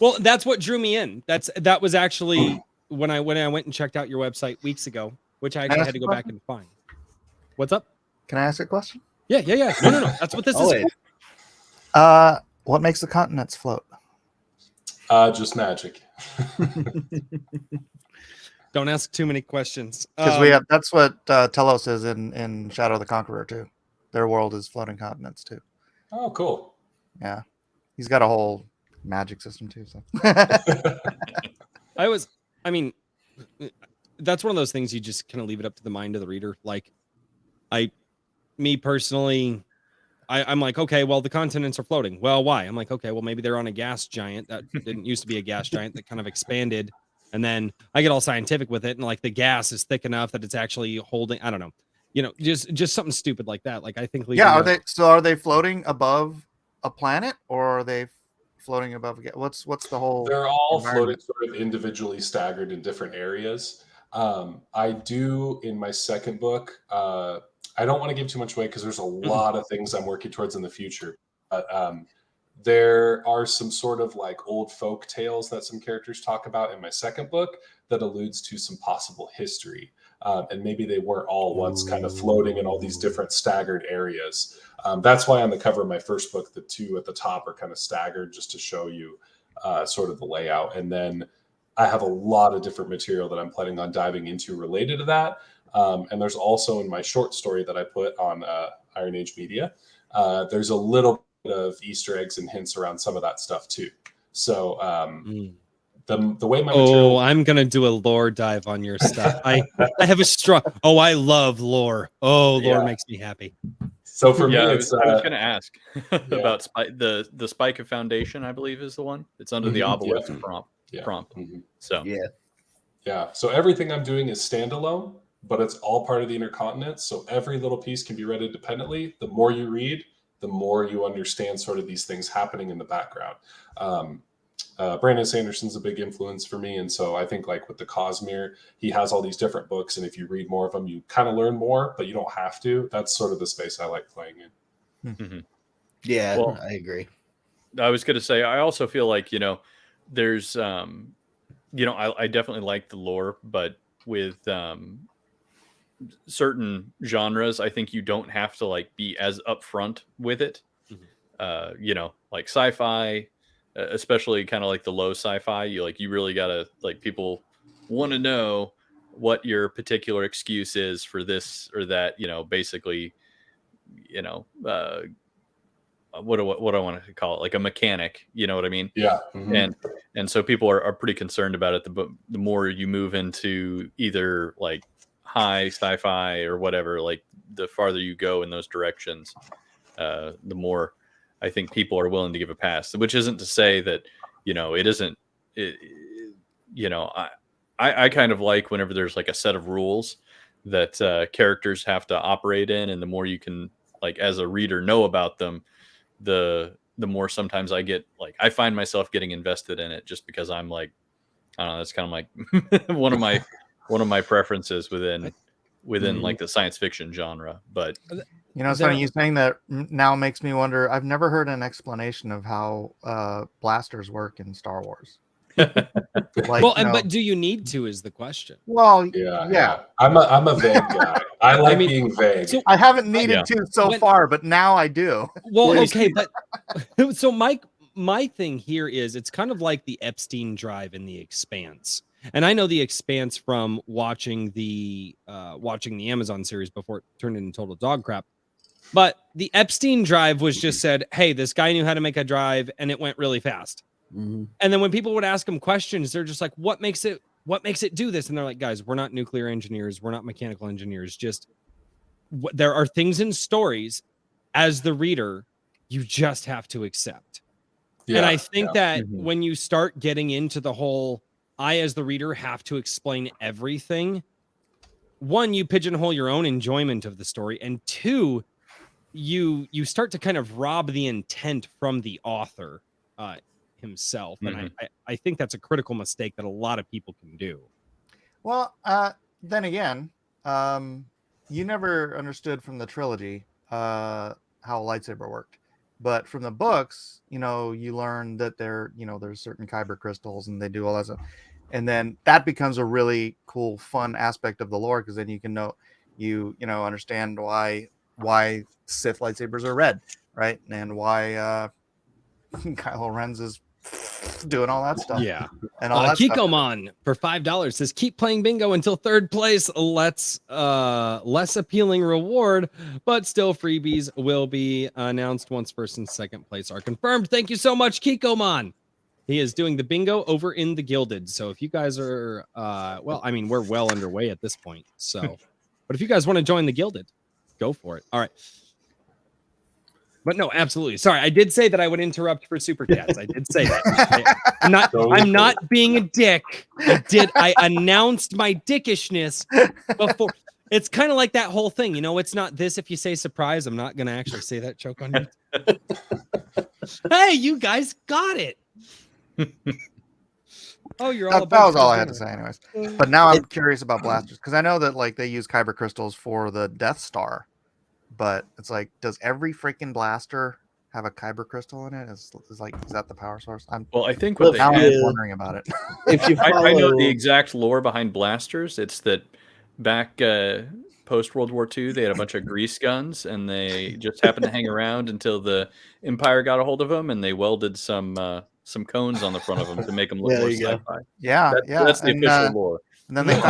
Well, that's what drew me in. That was actually when I went and checked out your website weeks ago, which I actually had to go back and find. What's up? Can I ask a question? Yeah. No. That's what this is for. What makes the continents float? Just magic. Don't ask too many questions. Because that's what Telos is in Shadow of the Conqueror too. Their world is floating continents too. Oh, cool. Yeah, he's got a whole magic system too. So that's one of those things you just kind of leave it up to the mind of the reader. Like, me personally, I'm like, okay, well, the continents are floating. Well, why? I'm like, okay, well, maybe they're on a gas giant that didn't used to be a gas giant that kind of expanded. And then I get all scientific with it. And like the gas is thick enough that it's actually holding, I don't know, just something stupid like that. Like I think, are they floating above a planet or are they floating above? What's the whole? They're all floating sort of individually staggered in different areas. I do in my second book, I don't want to give too much away because there's a lot of things I'm working towards in the future. But there are some sort of like old folk tales that some characters talk about in my second book that alludes to some possible history. And maybe they weren't all once kind of floating in all these different staggered areas. That's why on the cover of my first book, the two at the top are kind of staggered just to show you sort of the layout. And then I have a lot of different material that I'm planning on diving into related to that. And there's also in my short story that I put on Iron Age Media, there's a little bit of Easter eggs and hints around some of that stuff too. So the way my material... I'm gonna do a lore dive on your stuff. I have a strong... I love lore. Lore makes me happy. So for me, I was going to ask about the Spike of Foundation, I believe is the one. It's under the obelisk prompt. So so everything I'm doing is standalone, but it's all part of the intercontinent. So every little piece can be read independently. The more you read, the more you understand sort of these things happening in the background. Brandon Sanderson's a big influence for me. And so I think like with the Cosmere, he has all these different books. And if you read more of them, you kind of learn more, but you don't have to. That's sort of the space I like playing in. Mm-hmm. Yeah, well, I agree. I was going to say, I also feel like, there's, I definitely like the lore, but with certain genres, I think you don't have to like be as upfront with it. Like sci-fi, especially kind of like the low sci-fi, you really gotta like people want to know what your particular excuse is for this or that, basically, what do I want to call it, like a mechanic, you know what I mean? Yeah. Mhm. And so people are pretty concerned about it. The more you move into either like high sci-fi or whatever, like the farther you go in those directions, the more I think people are willing to give a pass. Which isn't to say that it isn't. I kind of like whenever there's like a set of rules that characters have to operate in, and the more you can, like, as a reader, know about them, the more sometimes I find myself getting invested in it, just because I'm like, I don't know, that's kind of like one of my preferences within like the science fiction genre. But It's funny you saying that now makes me wonder. I've never heard an explanation of how blasters work in Star Wars. But do you need to is the question. Well, yeah. I'm a vague guy. I like being vague. So I haven't needed to so far, but now I do. Well, okay, but so my thing here is it's kind of like the Epstein drive in The Expanse. And I know The Expanse from watching the Amazon series before it turned into total dog crap. But the Epstein drive was just said, hey, this guy knew how to make a drive and it went really fast. Mm-hmm. And then when people would ask him questions, they're just like, what makes it do this? And they're like, guys, we're not nuclear engineers. We're not mechanical engineers. Just there are things in stories as the reader, you just have to accept. And I think that when you start getting into the whole, I, as the reader, have to explain everything, one, you pigeonhole your own enjoyment of the story. And two, you start to kind of rob the intent from the author himself. And I think that's a critical mistake that a lot of people can do. Well, then again, you never understood from the trilogy how a lightsaber worked. But from the books, you learn that there's certain kyber crystals and they do all that stuff. And then that becomes a really cool, fun aspect of the lore, because then you can understand why Sith lightsabers are red, right? And why Kylo Ren's is doing all that stuff. Yeah. And all that Kikomon for $5 says, keep playing bingo until third place. Less appealing reward, but still freebies will be announced once first and second place are confirmed. Thank you so much, Kikomon. He is doing the bingo over in the Gilded. So if you guys are, we're well underway at this point. So, but if you guys want to join the Gilded, go for it. All right. But no, absolutely. Sorry, I did say that I would interrupt for super chats. I did say that. I'm not being a dick. I announced my dickishness before. It's kind of like that whole thing. It's not this if you say surprise. I'm not going to actually say that joke on you. Hey, you guys got it. Oh, you're all that was all I had to say anyways. But now I'm curious about blasters, because I know that they use kyber crystals for the Death Star, but it's like, does every freaking blaster have a kyber crystal in it? Is that the power source? I think what now I'm wondering about it. If you I know the exact lore behind blasters. It's that back post World War II, they had a bunch of grease guns, and they just happened to hang around until the Empire got a hold of them, and they welded some cones on the front of them to make them look more sci-fi. Yeah, that's the official lore. And then they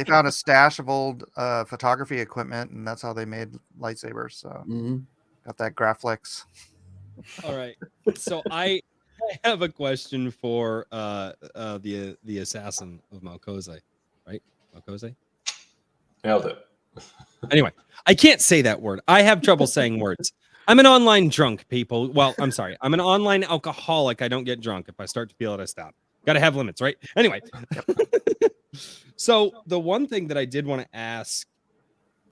found a stash of old photography equipment, and that's how they made lightsabers. So got that Graflex. All right. So I have a question for the assassin of Malkozai, right? Malkozai? Nailed it. Anyway, I can't say that word. I have trouble saying words. I'm an online drunk, people. Well, I'm sorry. I'm an online alcoholic. I don't get drunk. If I start to feel it, I stop. Got to have limits, right? Anyway. So the one thing that I did want to ask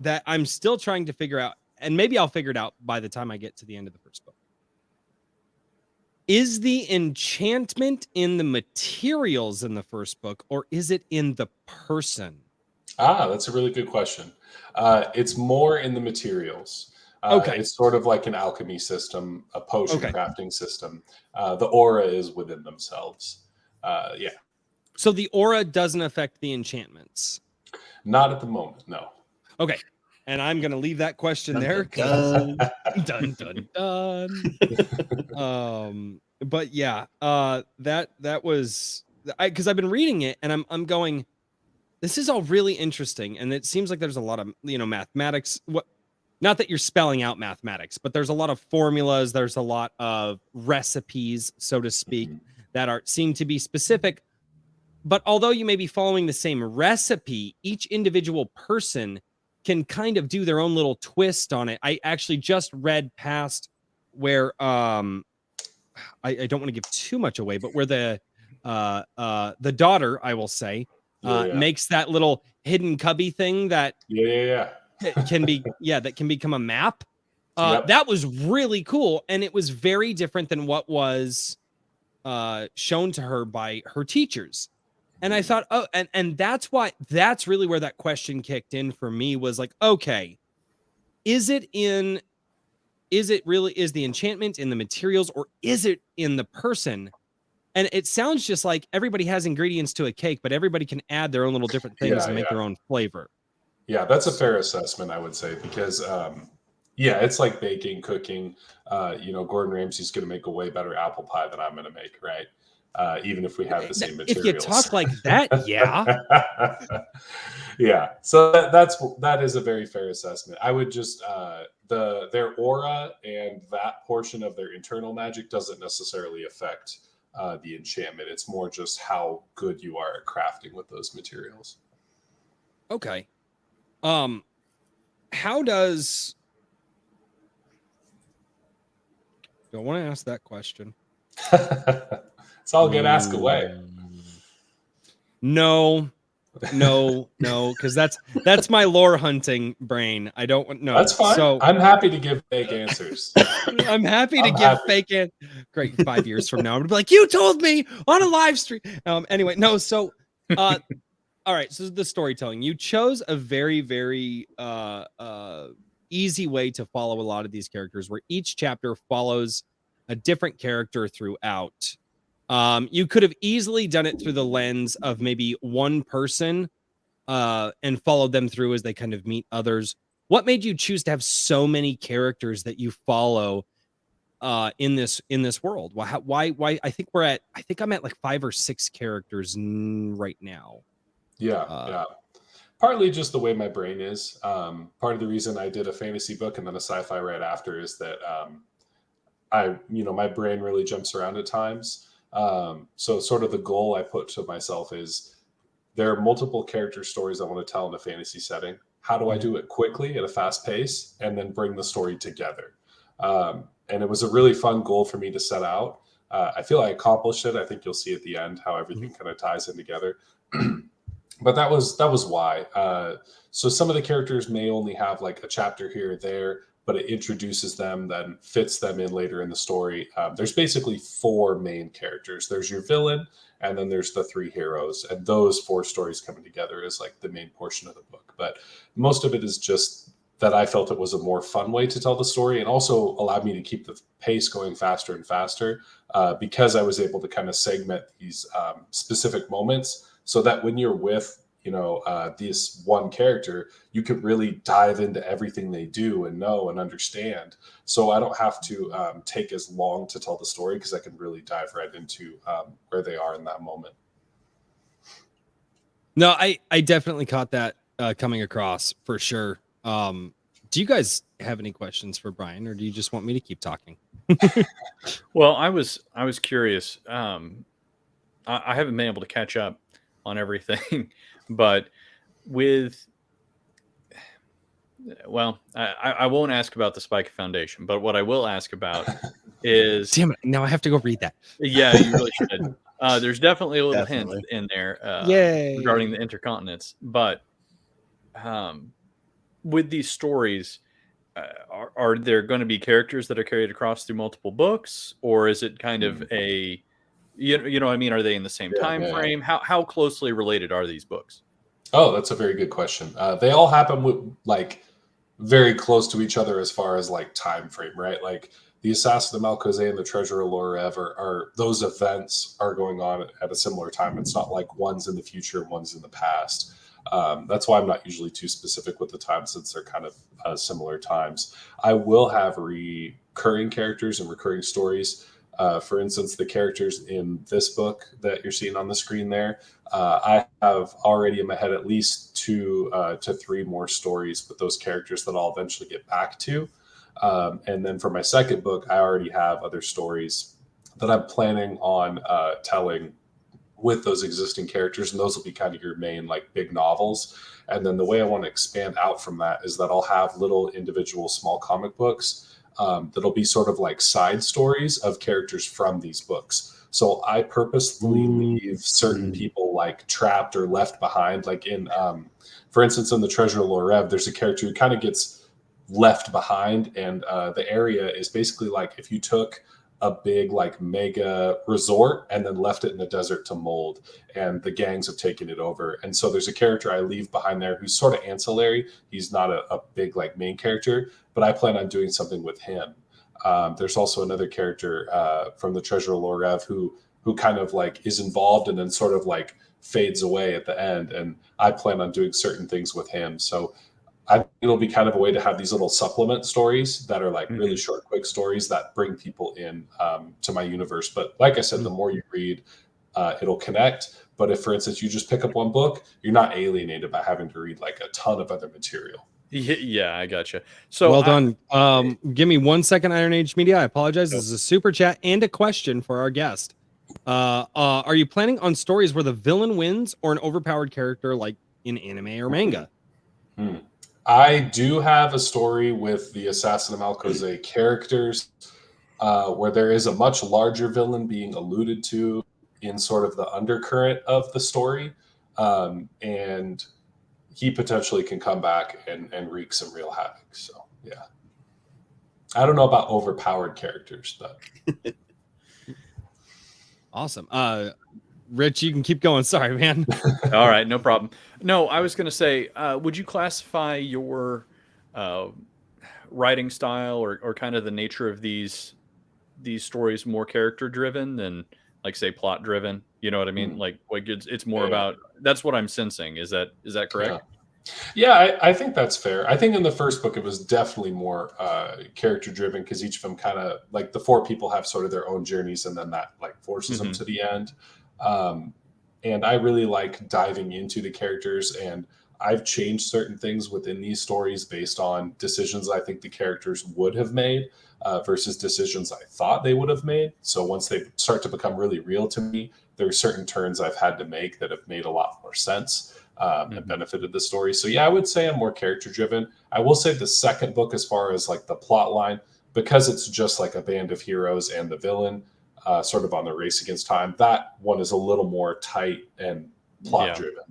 that I'm still trying to figure out, and maybe I'll figure it out by the time I get to the end of the first book. Is the enchantment in the materials in the first book, or is it in the person? That's a really good question. It's more in the materials. Okay. It's sort of like an alchemy system, a potion crafting system. The aura is within themselves. Yeah. So the aura doesn't affect the enchantments? Not at the moment, no. Okay. And I'm going to leave that question there. Dun, dun, dun, dun. But yeah, that was, because I've been reading it and I'm going, this is all really interesting. And it seems like there's a lot of, mathematics. not that you're spelling out mathematics, but there's a lot of formulas, there's a lot of recipes, so to speak, that seem to be specific. But although you may be following the same recipe, each individual person can kind of do their own little twist on it. I actually just read past where I don't want to give too much away, but where the daughter, I will say, makes that little hidden cubby thing that can be that can become a map. That was really cool, and it was very different than what was shown to her by her teachers. And I thought, oh, and that's really where that question kicked in for me, was like, okay, is it really the enchantment in the materials, or is it in the person? And it sounds just like everybody has ingredients to a cake, but everybody can add their own little different things and make their own flavor. Yeah, that's a fair assessment, I would say, because it's like baking, cooking. Gordon Ramsay's going to make a way better apple pie than I'm going to make, right? Even if we have the same materials. If you talk like that, yeah. Yeah. So that is a very fair assessment. I would just their aura and that portion of their internal magic doesn't necessarily affect the enchantment. It's more just how good you are at crafting with those materials. Okay. How does... Do I want to ask that question? It's all good. Ask away. No, because that's my lore hunting brain. I don't want no. That's fine. So I'm happy to give fake answers. I'm happy to give fake answers. Great. 5 years from now, I'm gonna be like, you told me on a live stream. Anyway, no. So, all right. So the storytelling. You chose a very, very easy way to follow a lot of these characters, where each chapter follows a different character throughout. You could have easily done it through the lens of maybe one person and followed them through as they kind of meet others. What made you choose to have so many characters that you follow in this world? Why? I think I'm at like 5 or 6 characters right now. Yeah. Partly just the way my brain is. Part of the reason I did a fantasy book and then a sci-fi right after is that my brain really jumps around at times. So sort of the goal I put to myself is there are multiple character stories I want to tell in a fantasy setting. How do I do it quickly at a fast pace and then bring the story together? And it was a really fun goal for me to set out. I feel I accomplished it. I think you'll see at the end how everything kind of ties in together. But that was why. So some of the characters may only have like a chapter here or there, but it introduces them, then fits them in later in the story. There's basically 4 main characters. There's your villain, and then there's the 3 heroes. And those 4 stories coming together is like the main portion of the book. But most of it is just that I felt it was a more fun way to tell the story, and also allowed me to keep the pace going faster and faster because I was able to kind of segment these specific moments so that when you're with this one character, you could really dive into everything they do and know and understand. So I don't have to take as long to tell the story because I can really dive right into where they are in that moment. No, I definitely caught that coming across for sure. Do you guys have any questions for Bryan, or do you just want me to keep talking? Well, I was curious. I haven't been able to catch up on everything, but I won't ask about the Spike Foundation, but what I will ask about is... Damn it, now I have to go read that. Yeah, you really should. There's definitely a little hint in there regarding the intercontinents, but with these stories, are there going to be characters that are carried across through multiple books, or is it kind of a... You know what I mean? Are they in the same time frame? How closely related are these books? Oh, that's a very good question. They all happen with like very close to each other as far as like time frame, right? Like the Assassin of Malcozé and the Treasure of Lorev are those events are going on at a similar time. It's not like one's in the future and one's in the past. That's why I'm not usually too specific with the time, since they're kind of similar times. I will have recurring characters and recurring stories. For instance, the characters in this book that you're seeing on the screen there, I have already in my head at least 2 to 3 more stories with those characters that I'll eventually get back to. And then for my second book, I already have other stories that I'm planning on telling with those existing characters, and those will be kind of your main like big novels. And then the way I want to expand out from that is that I'll have little individual small comic books that'll be sort of like side stories of characters from these books. So I purposefully leave certain people like trapped or left behind. Like in, for instance, in the Treasure of Lorev, there's a character who kind of gets left behind, and the area is basically like if you took a big like mega resort and then left it in the desert to mold, and the gangs have taken it over. And so there's a character I leave behind there who's sort of ancillary. He's not a big like main character, but I plan on doing something with him. There's also another character from the Treasure of Lorev who kind of like is involved and then sort of like fades away at the end, and I plan on doing certain things with him. So I think it'll be kind of a way to have these little supplement stories that are like really short, quick stories that bring people in to my universe. But like I said, the more you read, it'll connect. But if, for instance, you just pick up one book, you're not alienated by having to read like a ton of other material. Yeah, I gotcha. So well done. Give me 1 second, Iron Age Media. I apologize. This is a super chat and a question for our guest. Are you planning on stories where the villain wins or an overpowered character like in anime or manga? I do have a story with the Assassin of Malkozeh characters where there is a much larger villain being alluded to in sort of the undercurrent of the story. And he potentially can come back and wreak some real havoc. So, yeah. I don't know about overpowered characters, but. Awesome. Rich, you can keep going. Sorry, man. All right, no problem. No, I was going to say, would you classify your writing style or kind of the nature of these stories more character driven than like say plot driven? You know what I mean? Like it's more about, that's what I'm sensing. Is that correct? Yeah, I think that's fair. I think in the first book, it was definitely more character driven because each of them kind of like the 4 people have sort of their own journeys, and then that like forces them to the end. And I really like diving into the characters, and I've changed certain things within these stories based on decisions I think the characters would have made versus decisions I thought they would have made. So once they start to become really real to me, there are certain turns I've had to make that have made a lot more sense and benefited the story. So yeah, I would say I'm more character driven. I will say the second book, as far as like the plot line, because it's just like a band of heroes and the villain sort of on the race against time, that one is a little more tight and plot driven.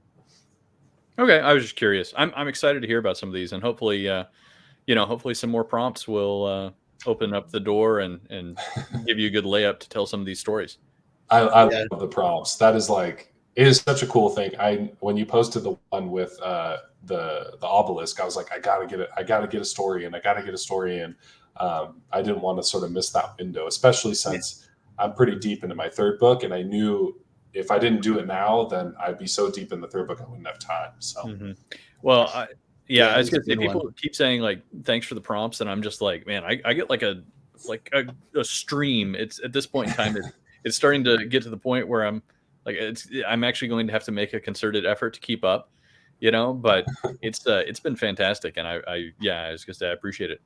Okay, I was just curious. I'm excited to hear about some of these, and hopefully, hopefully some more prompts will open up the door and give you a good layup to tell some of these stories. I love the prompts. That is like, it is such a cool thing. When you posted the one with the obelisk, I was like, I gotta get a story in. I didn't want to sort of miss that window, especially since I'm pretty deep into my third book, and I knew if I didn't do it now, then I'd be so deep in the third book I wouldn't have time. So, well, I was gonna say, people keep saying like thanks for the prompts, and I'm just like, man, I get like a stream. It's at this point in time, it's starting to get to the point where I'm actually going to have to make a concerted effort to keep up, But it's been fantastic, and I was gonna say I appreciate it.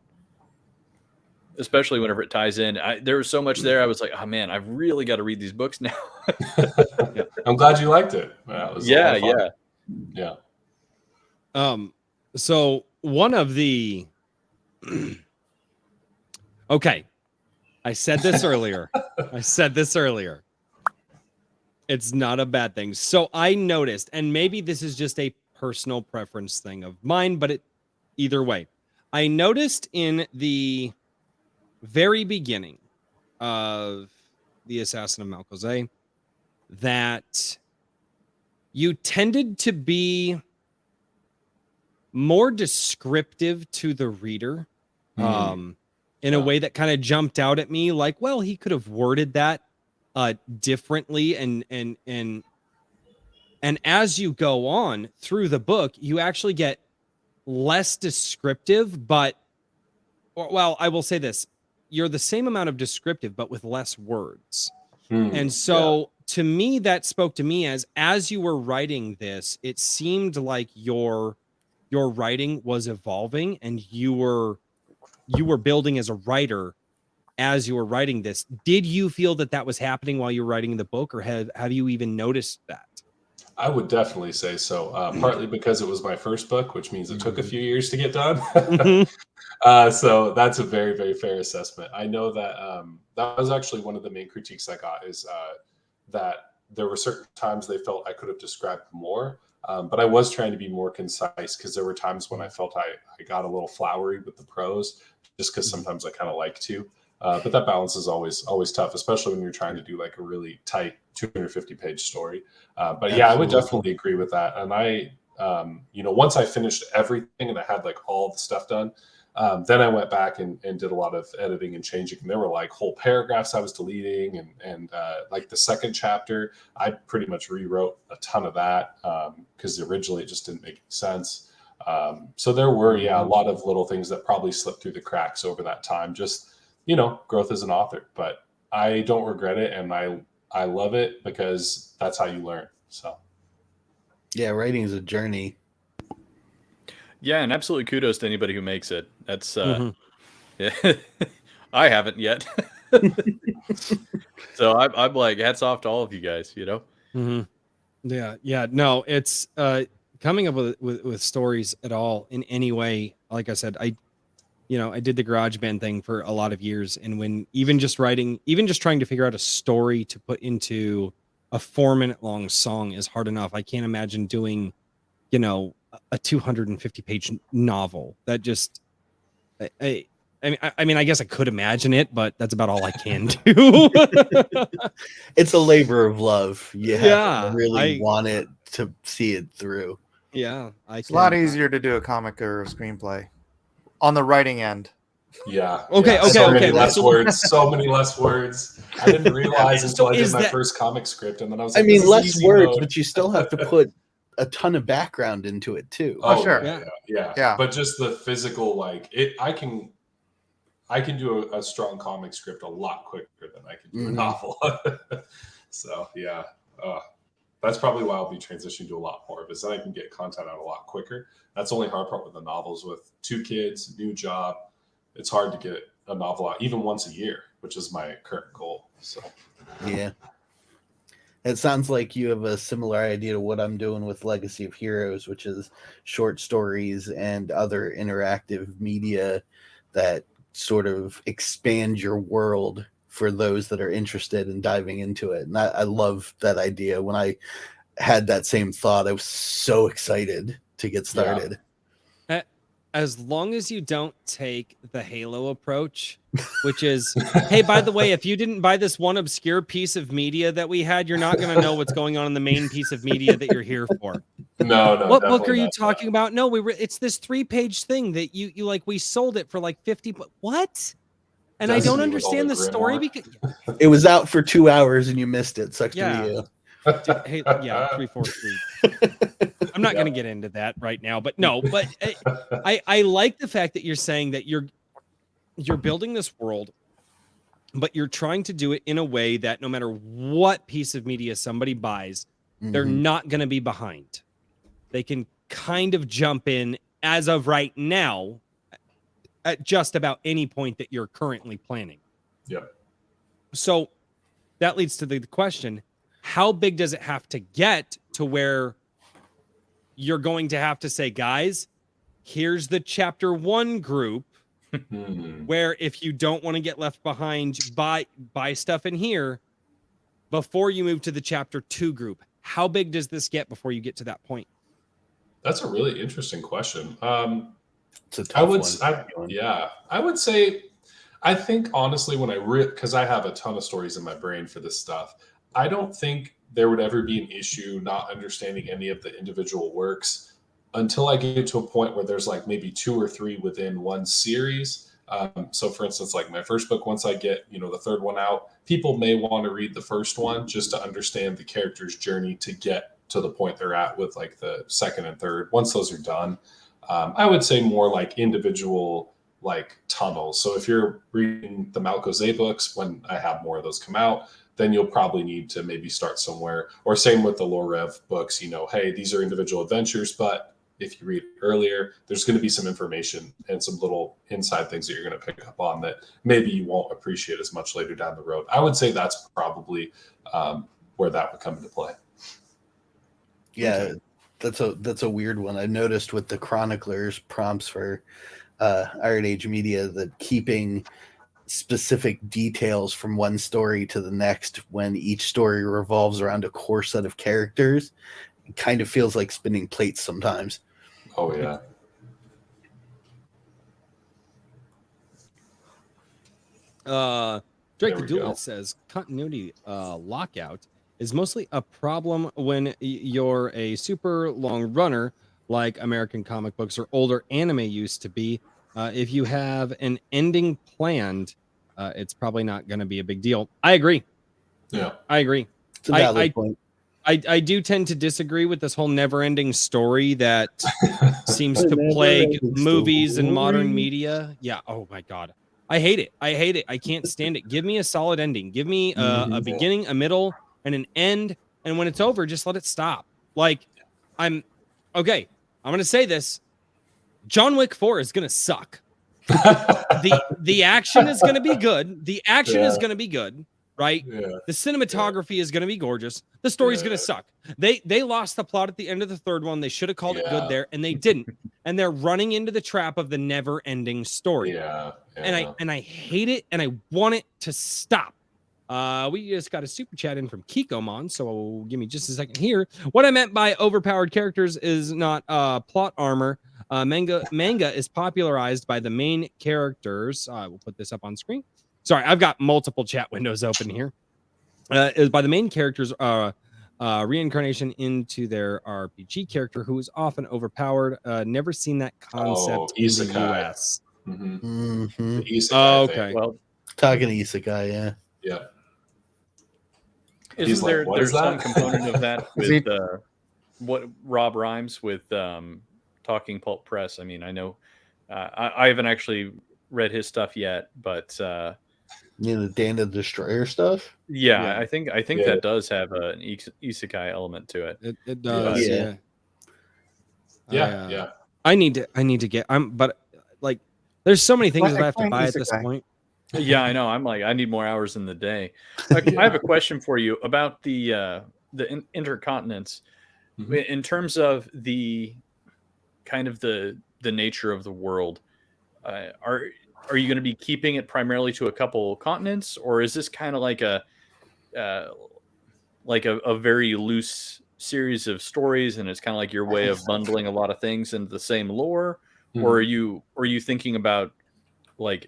Especially whenever it ties in. There was so much there. I was like, oh man, I've really got to read these books now. I'm glad you liked it. Yeah. So one of the okay, I said this earlier. It's not a bad thing. So I noticed, and maybe this is just a personal preference thing of mine, but either way, I noticed in the very beginning of the Assassin of Malkozeh that you tended to be more descriptive to the reader in a way that kind of jumped out at me, like, well, he could have worded that differently, and as you go on through the book, you actually get less descriptive, but I will say this. you're the same amount of descriptive, but with less words. Hmm, And so to me, that spoke to me as you were writing this, it seemed like your writing was evolving and you were building as a writer as you were writing this. Did you feel that was happening while you were writing the book, or have you even noticed that? I would definitely say so. Partly because it was my first book, which means it took a few years to get done. Mhm. So that's a very, very fair assessment. I know that that was actually one of the main critiques I got, is that there were certain times they felt I could have described more. But I was trying to be more concise, because there were times when I felt I got a little flowery with the prose, just because sometimes I kind of like to. But that balance is always tough, especially when you're trying to do like a really tight 250-page story. But yeah, I would Absolutely. definitely agree with that. And I, once I finished everything and I had like all the stuff done, then I went back and did a lot of editing and changing. And there were like whole paragraphs I was deleting, and like the second chapter, I pretty much rewrote a ton of that, because originally it just didn't make sense. So there were, a lot of little things that probably slipped through the cracks over that time. Just, growth as an author. But I don't regret it, and I love it, because that's how you learn. So Yeah, writing is a journey. Yeah, and absolutely kudos to anybody who makes it. That's Mhm. yeah. I haven't yet. So I'm like, hats off to all of you guys, Mhm. Yeah. No, it's coming up with stories at all in any way. Like I said, I did the garage band thing for a lot of years, and when even just trying to figure out a story to put into a 4-minute long song is hard enough. I can't imagine doing, a 250-page novel. That just I mean, I guess I could imagine it, but that's about all I can do. It's a labor of love. You have to Yeah, really want it to see it through. I It's a lot can. easier to do a comic or a screenplay on the writing end. yeah. Okay, So many okay. less words. So many less words. I didn't realize until So I did is my that first comic script, and then I was I like, "This mean, is less easy words, mode." but you still have to put a ton of background into it too. Oh, sure. Yeah. But just the physical, like I can do a strong comic script a lot quicker than I can do a novel. So yeah, that's probably why I'll be transitioning to a lot more of it. So I can get content out a lot quicker. That's the only hard part with the novels. With 2 kids, new job, it's hard to get a novel out even once a year, which is my current goal. So Yeah. It sounds like you have a similar idea to what I'm doing with Legacy of Heroes, which is short stories and other interactive media that sort of expand your world for those that are interested in diving into it. And I love that idea. When I had that same thought, I was so excited to get started. As long as you don't take the Halo approach, which is, hey, by the way, if you didn't buy this one obscure piece of media that we had, you're not going to know what's going on in the main piece of media that you're here for. no, What book are definitely you not talking about? No, it's this 3-page thing that you like. We sold it for like 50. But what? And I don't Destiny with all understand the the story grimoire. because It was out for 2 hours and you missed it. Sucks to be yeah, you. hey, yeah, 343. I'm not going to get into that right now, but no, but I like the fact that you're saying that you're building this world, but you're trying to do it in a way that no matter what piece of media somebody buys, they're not going to be behind. They can kind of jump in as of right now at just about any point that you're currently planning. Yep. So that leads to the question, how big does it have to get to where you're going to have to say, guys, here's the chapter 1 group where if you don't want to get left behind, buy stuff in here before you move to the chapter 2 group. How big does this get before you get to that point? That's a really interesting question. It's a tough one. I would say, I think honestly, when because I have a ton of stories in my brain for this stuff, I don't think there would ever be an issue not understanding any of the individual works until I get to a point where there's like maybe 2 or 3 within one series. So for instance, like my first book, once I get, the 3rd one out, people may want to read the first one just to understand the character's journey to get to the point they're at with like the 2nd and 3rd. Once those are done, I would say more like individual like tunnels. So if you're reading the Malcozé books, when I have more of those come out, then you'll probably need to maybe start somewhere. Or same with the Lore Rev books, hey, these are individual adventures, but if you read earlier, there's going to be some information and some little inside things that you're going to pick up on that maybe you won't appreciate as much later down the road. I would say that's probably where that would come into play. Yeah, that's a weird one. I noticed with the chroniclers prompts for Iron Age Media that keeping specific details from one story to the next when each story revolves around a core set of characters, it kind of feels like spinning plates sometimes. Oh yeah. Drake the Duelist says continuity lockout is mostly a problem when you're a super long runner like American comic books or older anime used to be. If you have an ending planned, it's probably not going to be a big deal. I agree. Yeah, I agree. It's a valid point. I do tend to disagree with this whole never-ending story that seems to plague movies and modern media. Yeah. Oh my God. I hate it. I hate it. I can't stand it. Give me a solid ending. Give me a beginning, a middle, and an end. And when it's over, just let it stop. Like, I'm okay. I'm gonna say this. John Wick 4 is gonna suck. The action is gonna be good. The action is gonna be good. Right? Yeah. The cinematography is going to be gorgeous. The story's going to suck. They lost the plot at the end of the third one. They should have called it good there, and they didn't. And they're running into the trap of the never-ending story. Yeah. And I hate it, and I want it to stop. We just got a super chat in from Kikomon, so give me just a second here. What I meant by overpowered characters is not plot armor. Manga is popularized by the main characters. I will put this up on screen. Sorry, I've got multiple chat windows open here. Is by the main characters reincarnation into their RPG character who is often overpowered. Never seen that concept in the US. Mm-hmm. The isekai okay. thing. Well, talking to isekai, yeah. Yeah. Isn't there's some component of that with what Rob Rhymes with Talking Pulp Press? I mean, I know I haven't actually read his stuff yet, but the Dana the Destroyer stuff. Yeah, I think that does have an isekai element to it. It does. Yeah. I need to get. But like, there's so many things that I have to buy at this point. Yeah, I know. I'm like, I need more hours in the day. I have a question for you about the intercontinents. Mm-hmm. In terms of the kind of the nature of the world. Are you going to be keeping it primarily to a couple continents, or is this kind of like a very loose series of stories, and it's kind of like your way of bundling a lot of things into the same lore? Mm-hmm. Or are you thinking about like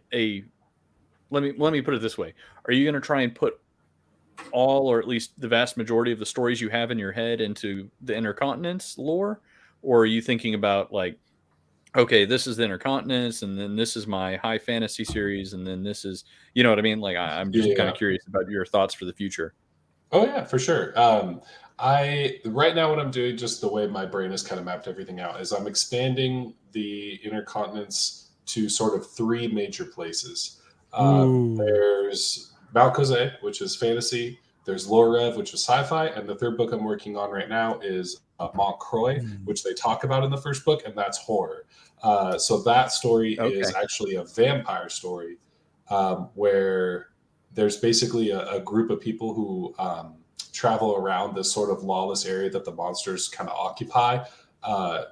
let me put it this way: are you going to try and put all, or at least the vast majority of the stories you have in your head into the intercontinents lore, or are you thinking about like, okay, this is the intercontinents, and then this is my high fantasy series, and then this is, you know what I mean? Like, I'm just kind of curious about your thoughts for the future. Oh yeah, for sure. Right now what I'm doing, just the way my brain has kind of mapped everything out, is I'm expanding the intercontinents to sort of three major places. There's Malcozé, which is fantasy. There's Lore Rev, which is sci-fi, and the third book I'm working on right now is Montcroix, which they talk about in the first book, and that's horror. So that story is actually a vampire story where there's basically a group of people who travel around this sort of lawless area that the monsters kind of occupy.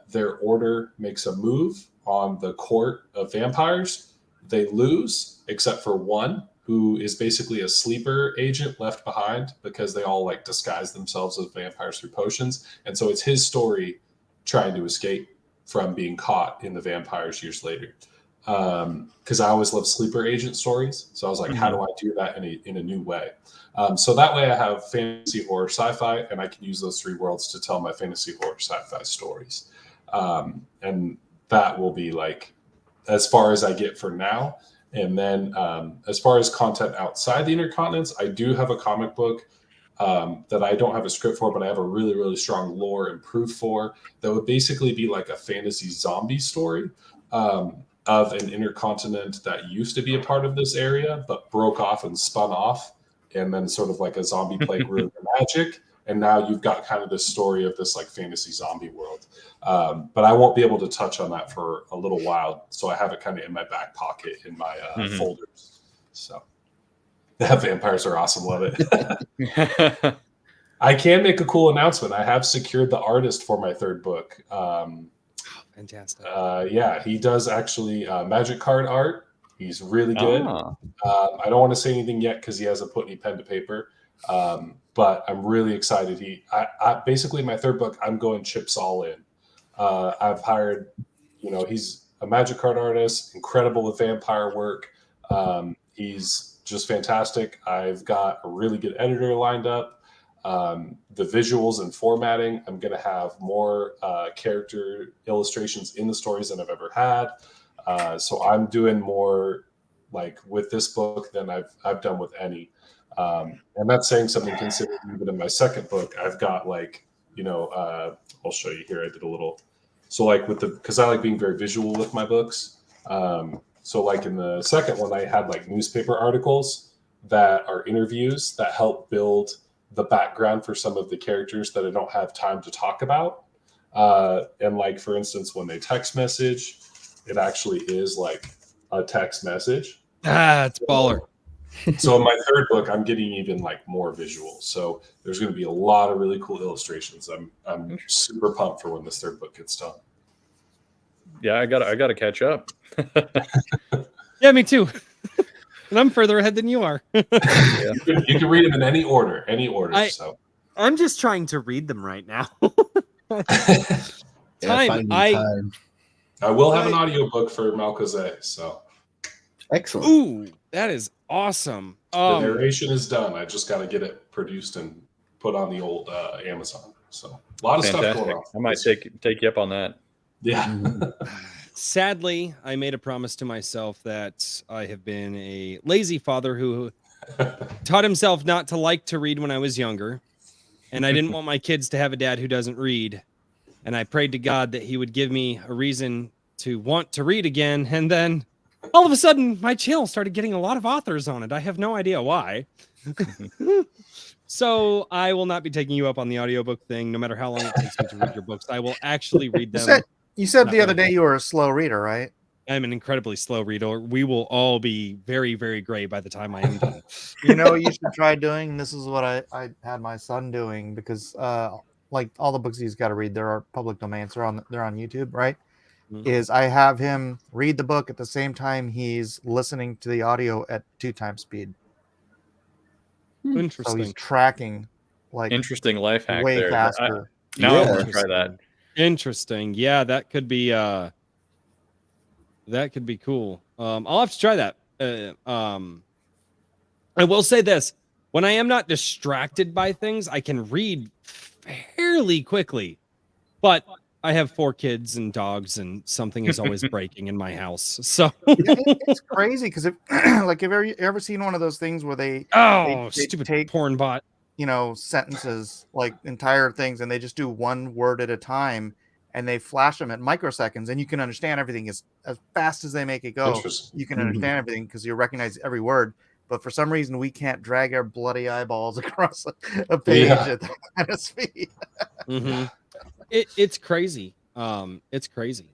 Their order makes a move on the court of vampires. They lose, except for one, who is basically a sleeper agent left behind because they all like disguise themselves as vampires through potions. And so it's his story trying to escape from being caught in the vampires years later. Because I always love sleeper agent stories. So I was like, how do I do that in a new way? So that way I have fantasy, horror, sci-fi, and I can use those three worlds to tell my fantasy, horror, sci-fi stories. And that will be like as far as I get for now. And then as far as content outside the intercontinents, I do have a comic book that I don't have a script for, but I have a really, really strong lore and proof for that would basically be like a fantasy zombie story. of an intercontinent that used to be a part of this area, but broke off and spun off, and then sort of like a zombie plague ruined the magic. And now you've got kind of this story of this like fantasy zombie world. But I won't be able to touch on that for a little while. So I have it kind of in my back pocket in my folders. So yeah, vampires are awesome. Love it. I can make a cool announcement. I have secured the artist for my third book. Fantastic. Yeah, he does actually magic card art. He's really good. I don't want to say anything yet because he hasn't put any pen to paper. But I'm really excited. I basically my third book, I'm going chips all in. I've hired, he's a magic card artist, incredible with vampire work. He's just fantastic. I've got a really good editor lined up. The visuals and formatting, I'm going to have more character illustrations in the stories than I've ever had. So I'm doing more like with this book than I've done with any. And that's saying something considering even in my second book, I've got like, I'll show you here. I did a little, so like because I like being very visual with my books. So like in the second one, I had like newspaper articles that are interviews that help build the background for some of the characters that I don't have time to talk about. And like, for instance, when they text message, it actually is like a text message. It's baller. So in my third book, I'm getting even like more visual. So there's going to be a lot of really cool illustrations. I'm super pumped for when this third book gets done. Yeah, I gotta catch up. Yeah, me too. And I'm further ahead than you are. Yeah. You can read them in any order. So I'm just trying to read them right now. Time. I will have an audiobook for Malcazet. So Excellent. Ooh, that is awesome. The narration is done. I just got to get it produced and put on the old Amazon. So a lot of stuff going on. I might take you up on that. Yeah. Sadly, I made a promise to myself that I have been a lazy father who taught himself not to like to read when I was younger. And I didn't want my kids to have a dad who doesn't read. And I prayed to God that he would give me a reason to want to read again. And then all of a sudden, my channel started getting a lot of authors on it. I have no idea why. So I will not be taking you up on the audiobook thing, no matter how long it takes me to read your books. I will actually read them. You said the other day you were a slow reader, right? I'm an incredibly slow reader. We will all be very, very gray by the time I am done. You know what you should try doing? This is what I had my son doing because like all the books he's got to read, there are public domains. They're on YouTube, right? Mhm. Is I have him read the book at the same time he's listening to the audio at 2 times speed. So Interesting. he's tracking like Interesting life hack way there. faster. Now I Yeah. want to try that. Interesting. Yeah, that could be cool. I'll have to try that. I will say this. When I am not distracted by things, I can read fairly quickly. But I have 4 kids and dogs, and something is always breaking in my house. So It's crazy because if like have you ever seen one of those things where they stupid take porn bot. sentences, like entire things, and they just do one word at a time and they flash them at microseconds, and you can understand everything as fast as they make it go. Interesting. You can understand everything because you recognize every word. But for some reason, we can't drag our bloody eyeballs across a page at that kind of speed. Mm-hmm. It's crazy. It's crazy.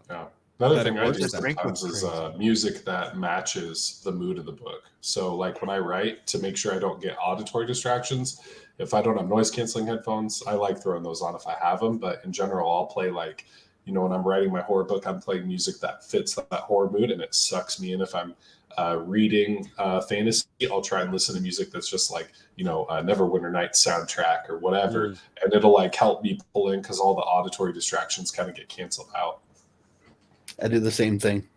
Yeah. Another That thing it I works do that sometimes is music that matches the mood of the book. So like when I write, to make sure I don't get auditory distractions, if I don't have noise canceling headphones, I like throwing those on if I have them. But in general, I'll play like, when I'm writing my horror book, I'm playing music that fits that horror mood and it sucks me in. If I'm reading fantasy, I'll try and listen to music that's just like, Neverwinter Nights soundtrack or whatever. And it'll like help me pull in because all the auditory distractions kind of get canceled out. I do the same thing.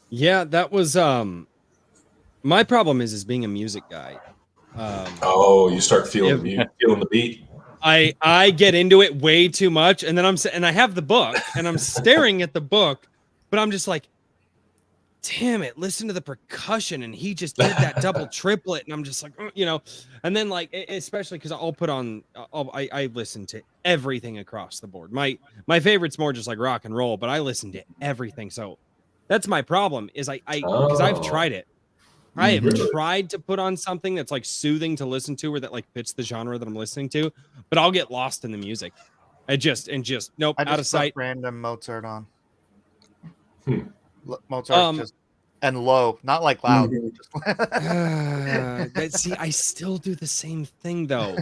Yeah, that was my problem is being a music guy. You start feeling the beat. I get into it way too much, and then and I have the book and I'm staring at the book, but I'm just like, damn it, listen to the percussion. And he just did that double triplet. And I'm just like, you know, and then like, especially because I'll put on, I listen to everything across the board. My favorite's more just like rock and roll, but I listen to everything. So that's my problem is because I've tried it. I have tried to put on something that's like soothing to listen to or that like fits the genre that I'm listening to, but I'll get lost in the music. Nope, I out of just sight. put random Mozart on. Mozart just and low, not like loud. See, I still do the same thing though.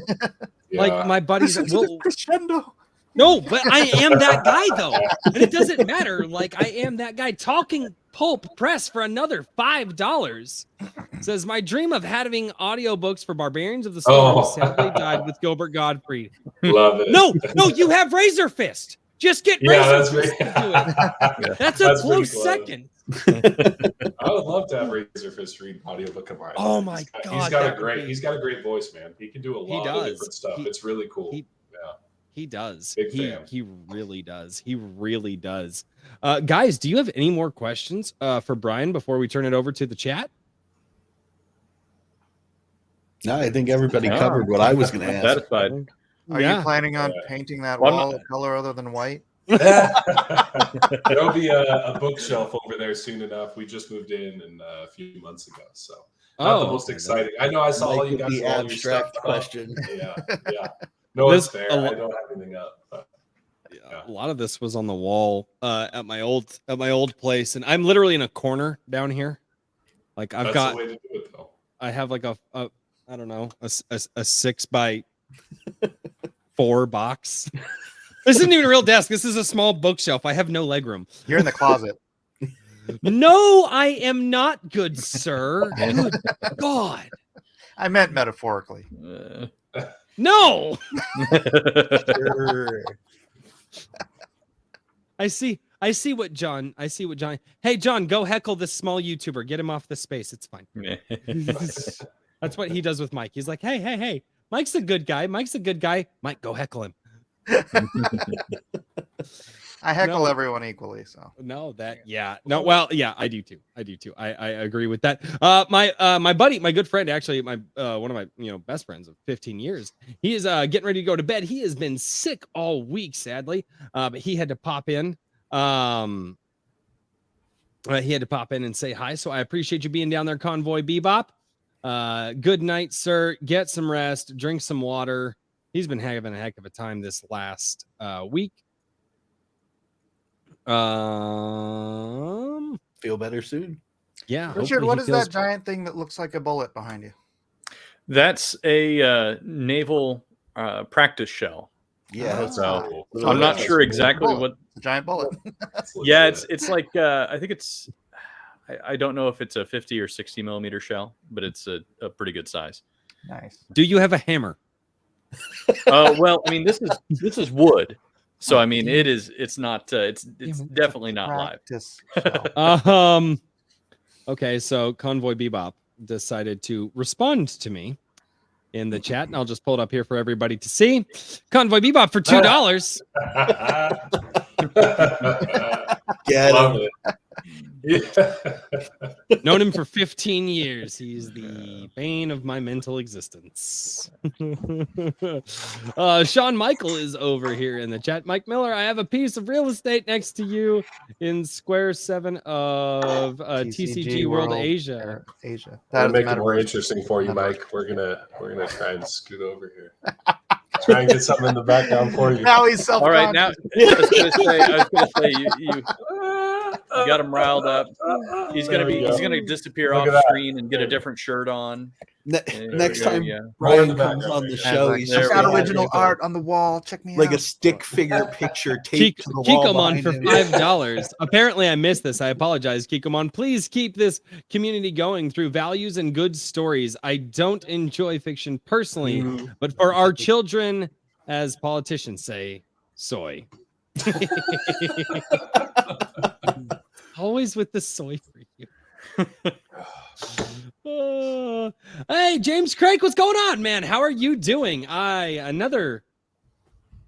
Yeah. Like my buddies will crescendo. No, but I am that guy though. And it doesn't matter. Like I am that guy. Talking Pulp Press for another $5 says my dream of having audiobooks for Barbarians of the Storm sadly died with Gilbert Gottfried. Love it. No, you have Razor Fist. Just get Razor Fist to do it. That's a close second. I would love to have Razor Fist read audiobook of mine. Oh my god. He's got a great voice, man. He can do a lot of different stuff. It's really cool. He does. Big fan. He really does. He really does. Guys, do you have any more questions for Bryan before we turn it over to the chat? No, I think everybody covered what I was going to ask. Satisfied. Are you planning on painting that Well, wall a color other than white? There'll be a bookshelf over there soon enough. We just moved in a few months ago, so not the most exciting. I know I saw all you guys the abstract question. Yeah. No, it's fair. I don't have anything up. But, a lot of this was on the wall at my old place, and I'm literally in a corner down here. Like I've got, the way to do it, though. I have like a I don't know, a 6x4 box. This isn't even a real desk. This is a small bookshelf. I have no legroom. You're in the closet. No, I am not, good sir. Good God. I meant metaphorically. No. Sure. I see what John. Hey, John, go heckle this small YouTuber. Get him off the space. It's fine. That's what he does with Mike. He's like, hey. Mike's a good guy. Mike, go heckle him. I heckle everyone equally, so I do too. I agree with that. My buddy, my good friend, actually, my one of my best friends of 15 years. He is getting ready to go to bed. He has been sick all week, sadly, but he had to pop in. He had to pop in and say hi. So I appreciate you being down there, Convoy Bebop. Good night, sir. Get some rest. Drink some water. He's been having a heck of a time this last week. Feel better soon. Yeah. Richard, what is that giant thing that looks like a bullet behind you? That's a naval practice shell. Yeah. So I'm not sure exactly what the giant bullet. Yeah, it's like I think it's I don't know if it's a 50 or 60 millimeter shell, but it's a pretty good size. Nice. Do you have a hammer? Well, I mean, this is wood, so I mean, it's not it's definitely not live. Okay, so Convoy Bebop decided to respond to me in the chat, and I'll just pull it up here for everybody to see. Convoy Bebop for $2. Get Love him. it. Yeah. Known him for 15 years. He's the bane of my mental existence. Sean Michael is over here in the chat. Mike Miller, I have a piece of real estate next to you in Square 7 of TCG World Asia. That'll make it more interesting for you, Mike. We're gonna try and scoot over here. Try and get something in the background for you. Now he's self-conscious. All right, now I was gonna say you got him riled up. He's gonna disappear off screen and get a different shirt on. Next time Bryan comes on the show, he's just got original art on the wall. Check me out. Like a stick figure picture taped to the wall. Kikomon for $5. Apparently, I missed this. I apologize, Kikomon. Please keep this community going through values and good stories. I don't enjoy fiction personally, but for our children, as politicians say, soy. Always with the soy for you. Hey, James Craig, what's going on, man? How are you doing? Another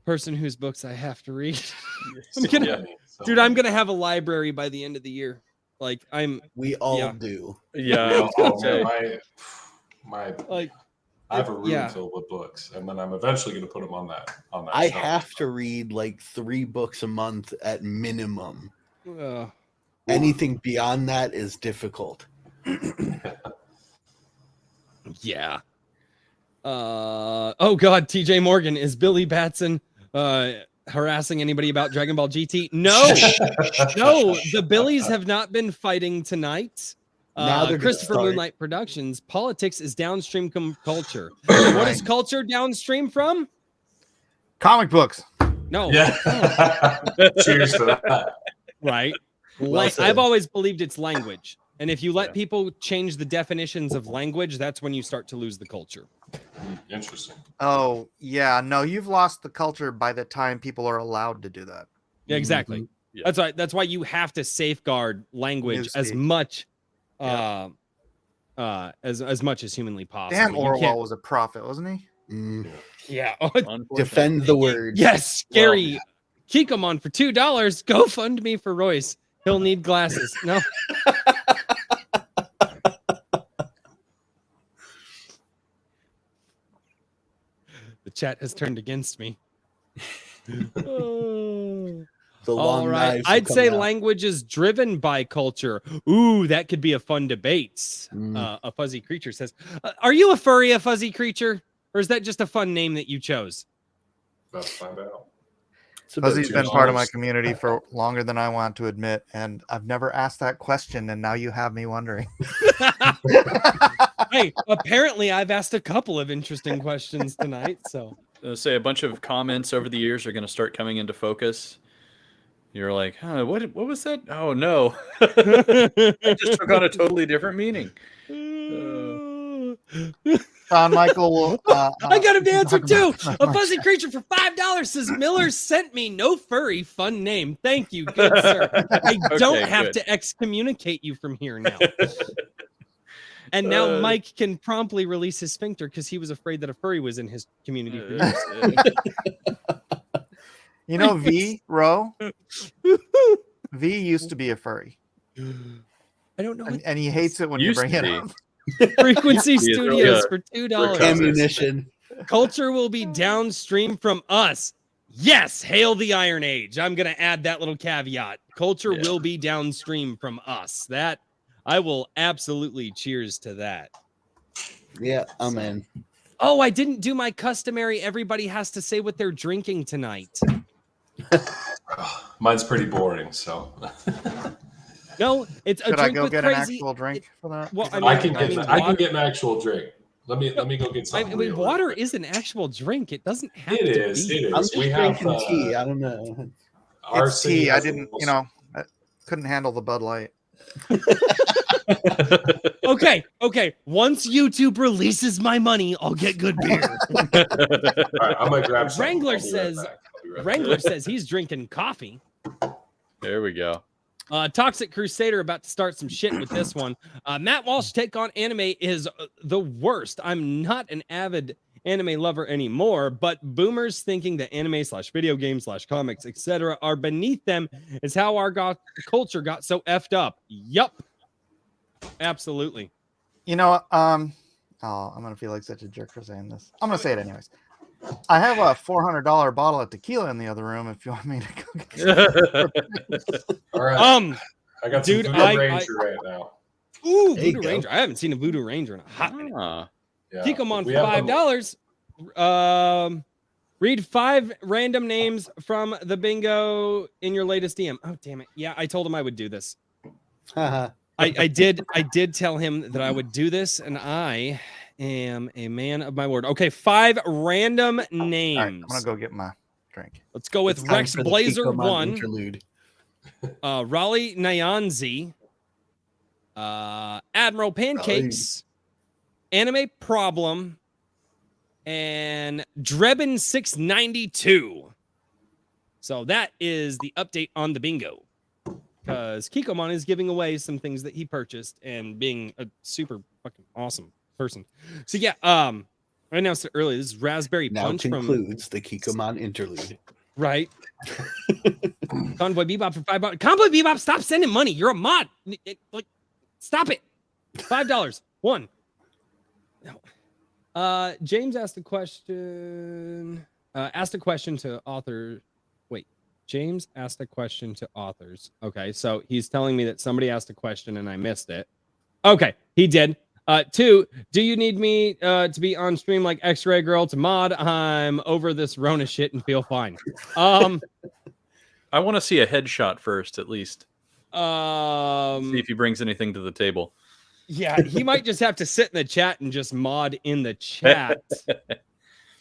person whose books I have to read. I'm gonna have a library by the end of the year. Like We all Yeah. do. Yeah, I was gonna Oh, say. man, my like I have a room yeah. filled with books, and then I'm eventually going to put them on that I shelf. have to read like 3 books a month at minimum. Uh, Anything beyond that is difficult. yeah. Oh God, TJ Morgan, is Billy Batson harassing anybody about Dragon Ball GT? No, no, the Billies have not been fighting tonight. Now they're gonna Christopher start. Moonlight Productions, politics is downstream culture. And what is Right. culture downstream from? Comic books. No. Yeah. Cheers to that. Right. Well said. I've always believed it's language. And if you let Yeah. people change the definitions of language, that's when you start to lose the culture. Interesting. Oh, yeah. No, you've lost the culture by the time people are allowed to do that. Yeah, exactly. Mhm. Yeah. That's why you have to safeguard language as Newspeak. much Yeah. as much as humanly possible. Damn, You Orwell can't- was a prophet, wasn't he? Mm. Yeah. Unfortunately. Defend the words. Yes, scary. Kikomon for $2. Go fund me for Royce. He'll need glasses. No. The chat has turned against me. Oh. The All long right. knives will I'd come say out. language is driven by culture. Ooh, that could be a fun debate. Mm. A fuzzy creature says, "Are you a furry, a fuzzy creature, or is that just a fun name that you chose?" About to find out. It's about Fuzzy's $2. been part of my community for longer than I want to admit, and I've never asked that question, and now you have me wondering. Hey, apparently I've asked a couple of interesting questions tonight. So Say a bunch of comments over the years are going to start coming into focus. You're like, huh, what was that? Oh no, that just took on a totally different meaning. Sean Michael will. I got him to answer talk too. about- A fuzzy creature for $5 says Miller sent me no furry. Fun name. Thank you, good sir. I don't Okay, have good. to excommunicate you from here now. And now Mike can promptly release his sphincter because he was afraid that a furry was in his community. For years. You know, V Row. V used to be a furry, I don't know. and he hates it when you Used bring to it be. up. Frequency He is really Studios a for $2. Ammunition. Culture will be downstream from us. Yes, hail the Iron Age. I'm going to add that little caveat. Culture Yeah. will be downstream from us. That I will absolutely cheers to that. Yeah, I'm in. Oh, I didn't do my customary everybody has to say what they're drinking tonight. Mine's pretty boring, so No, it's a Should I drink go with get an crazy. actual drink for that? Well, I I mean, can get water- an actual drink. Let me go get I something. mean, real water quick. is an actual drink. It doesn't have It to is. be. It I'm is. just We have drinking tea. I don't know. our It's city tea. I has the didn't, most- I couldn't handle the Bud Light. Okay. Once YouTube releases my money, I'll get good beer. All right, I'm gonna grab some. Wrangler I'll be right says- back. I'll be right back. Wrangler says he's drinking coffee. There we go. Toxic Crusader about to start some shit with this one. Matt Walsh take on anime is the worst. I'm not an avid anime lover anymore, but boomers thinking that anime / video games / comics, etc. are beneath them is how our culture got so effed up. Yup. Absolutely. You know, I'm gonna feel like such a jerk for saying this. I'm gonna say it anyways. I have a $400 bottle of tequila in the other room. If you want me to go get some. All right. I got dude, some Voodoo Ranger right now. Ooh, There you Voodoo go. Ranger. I haven't seen a Voodoo Ranger in a hot minute. Ah, Yeah. Kikomon We for have them- $5. Read 5 random names from the bingo in your latest DM. Oh, damn it. Yeah, I told him I would do this. Haha. I did tell him that I would do this, and I am a man of my word. Okay, 5 random names. All right, I'm gonna go get my drink. Let's go with It's time Rex for the Blazer Kikomon 1, interlude. Raleigh Nyanzi, Admiral Pancakes, Anime Problem, and Drebin 692. So that is the update on the bingo. Because Kikomon is giving away some things that he purchased and being a super fucking awesome person. So yeah, I announced it earlier. This is Raspberry Now Punch from concludes the Kikomon interlude. right. Convoy Bebop for $5. Convoy Bebop, stop sending money. You're a mod. Like, stop it. $5. One. No. James asked a question. Asked a question to author. Wait, James asked a question to authors. Okay, so he's telling me that somebody asked a question and I missed it. Okay, he did. 2, do you need me to be on stream like X-Ray Girl to mod? I'm over this Rona shit and feel fine. I want to see a headshot first, at least. See if he brings anything to the table. Yeah, he might just have to sit in the chat and just mod in the chat.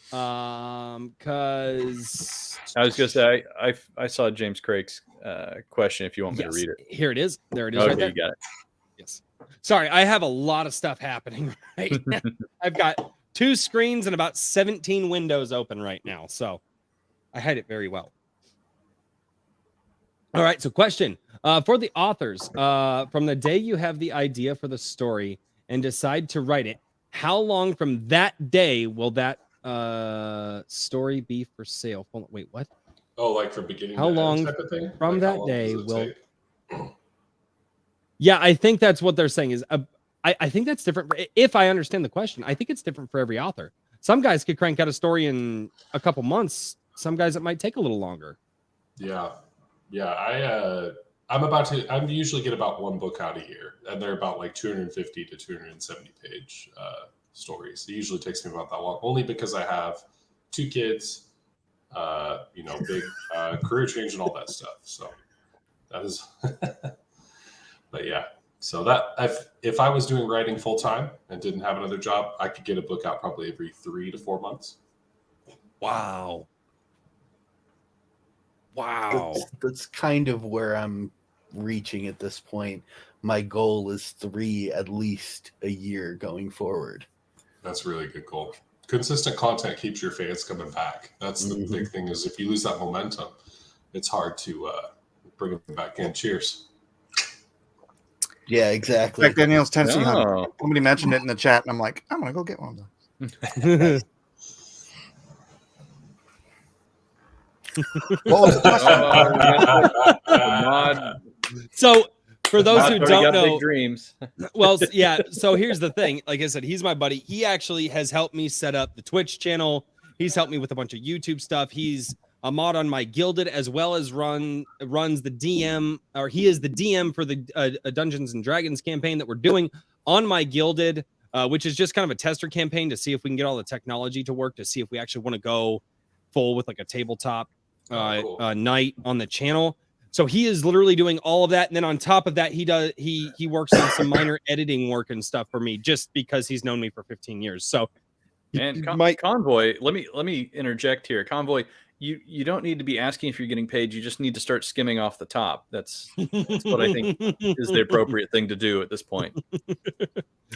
Cause I was gonna say I saw James Craig's question. If you want me to read it, here it is. There it is. Okay, right there. you got it. Yes. Sorry, I have a lot of stuff happening right now. I've got 2 screens and about 17 windows open right now, so I hide it very well. All right, so question for the authors. From the day you have the idea for the story and decide to write it, how long from that day will that story be for sale? Hold on, wait, what? Oh, like from beginning How to long end type of thing? from Like, how that long day does it will... take? Yeah, I think that's what they're saying is I think that's different. If I understand the question, I think it's different for every author. Some guys could crank out a story in a couple months. Some guys, it might take a little longer. Yeah. I usually get about 1 book out a year, and they're about like 250 to 270 page stories. It usually takes me about that long, only because I have 2 kids, big career change and all that stuff. So that is, but yeah. So that if I was doing writing full time and didn't have another job, I could get a book out probably every 3 to 4 months. Wow. That's kind of where I'm reaching at this point. My goal is 3 at least a year going forward. That's a really good goal. Consistent content keeps your fans coming back. That's the big thing, is if you lose that momentum, it's hard to bring them back in. Cheers. Yeah, exactly. Like Daniel's Tennessee Hunt. Oh. Somebody mentioned it in the chat, and I'm like, I'm gonna go get one of So those. What was the question? for those who Mod's already don't got know, big dreams. well, yeah. So here's the thing. Like I said, he's my buddy. He actually has helped me set up the Twitch channel. He's helped me with a bunch of YouTube stuff. He's a mod on my Gilded, as well as runs the DM, or he is the DM for the Dungeons and Dragons campaign that we're doing on my Gilded, which is just kind of a tester campaign to see if we can get all the technology to work, to see if we actually want to go full with like a tabletop night on the channel. So he is literally doing all of that, and then on top of that, he works on some minor editing work and stuff for me, just because he's known me for 15 years. So, And Convoy, let me interject here. Convoy, you don't need to be asking if you're getting paid. You just need to start skimming off the top. That's what I think is the appropriate thing to do at this point.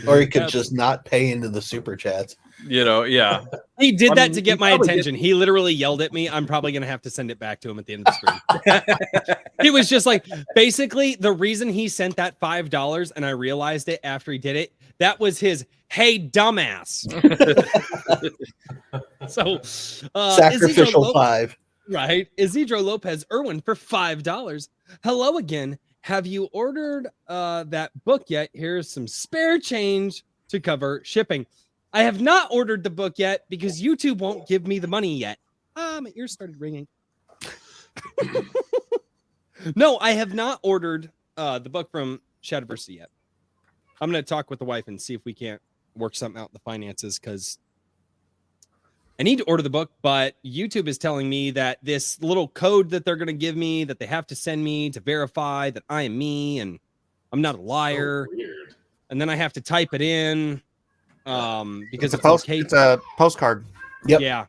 Or he could just not pay into the super chats. Yeah. He did that to get my attention. He literally yelled at me. I'm probably going to have to send it back to him at the end of the stream. He was just like, basically, the reason he sent that $5, and I realized it after he did it, that was his, hey, dumbass. So, sacrificial 5. Right. Isidro Lopez Irwin for $5. Hello again. Have you ordered that book yet? Here's some spare change to cover shipping. I have not ordered the book yet because YouTube won't give me the money yet. My ears started ringing. No, I have not ordered the book from Shadowversity yet. I'm going to talk with the wife and see if we can't work something out in the finances, because I need to order the book, but YouTube is telling me that this little code that they're going to give me, that they have to send me to verify that I am me and I'm not a liar. So weird. And then I have to type it in because it's a postcard. Yep. Yeah.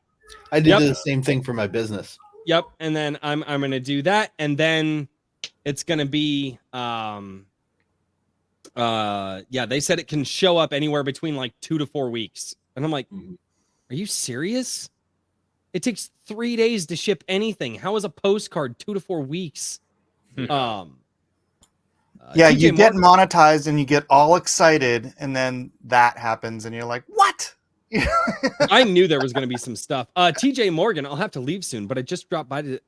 I did the same thing for my business. Yep. And then I'm going to do that. And then it's going to be, they said it can show up anywhere between like 2 to 4 weeks. And I'm like, are you serious? It takes 3 days to ship anything. How is a postcard 2 to 4 weeks? Yeah, you get monetized and you get all excited, and then that happens, and you're like, what? I knew there was going to be some stuff. TJ Morgan, I'll have to leave soon, but I just dropped by to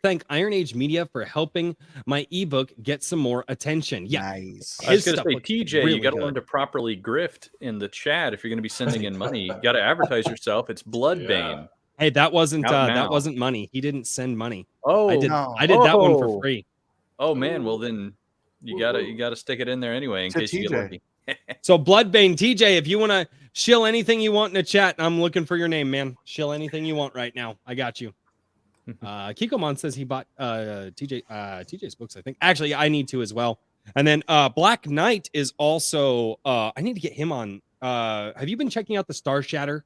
thank Iron Age Media for helping my ebook get some more attention. Yeah, Nice. I was his going to stuff say, looks TJ, really you got to learn good. to properly grift in the chat if you're going to be sending in money. You got to advertise yourself. It's Bloodbane. Yeah. Hey, that wasn't Out now. that wasn't money. He didn't send money. Oh, I did No. that one for free. Oh man, well then you gotta stick it in there anyway in To case you get TJ. lucky. So Bloodbane, TJ, if you want to shill anything you want in the chat, I'm looking for your name, man. Shill anything you want right now. I got you. Kikomon says he bought TJ's books, I think. Actually, I need to as well. And then Black Knight is also I need to get him on. Have you been checking out the Star Shatter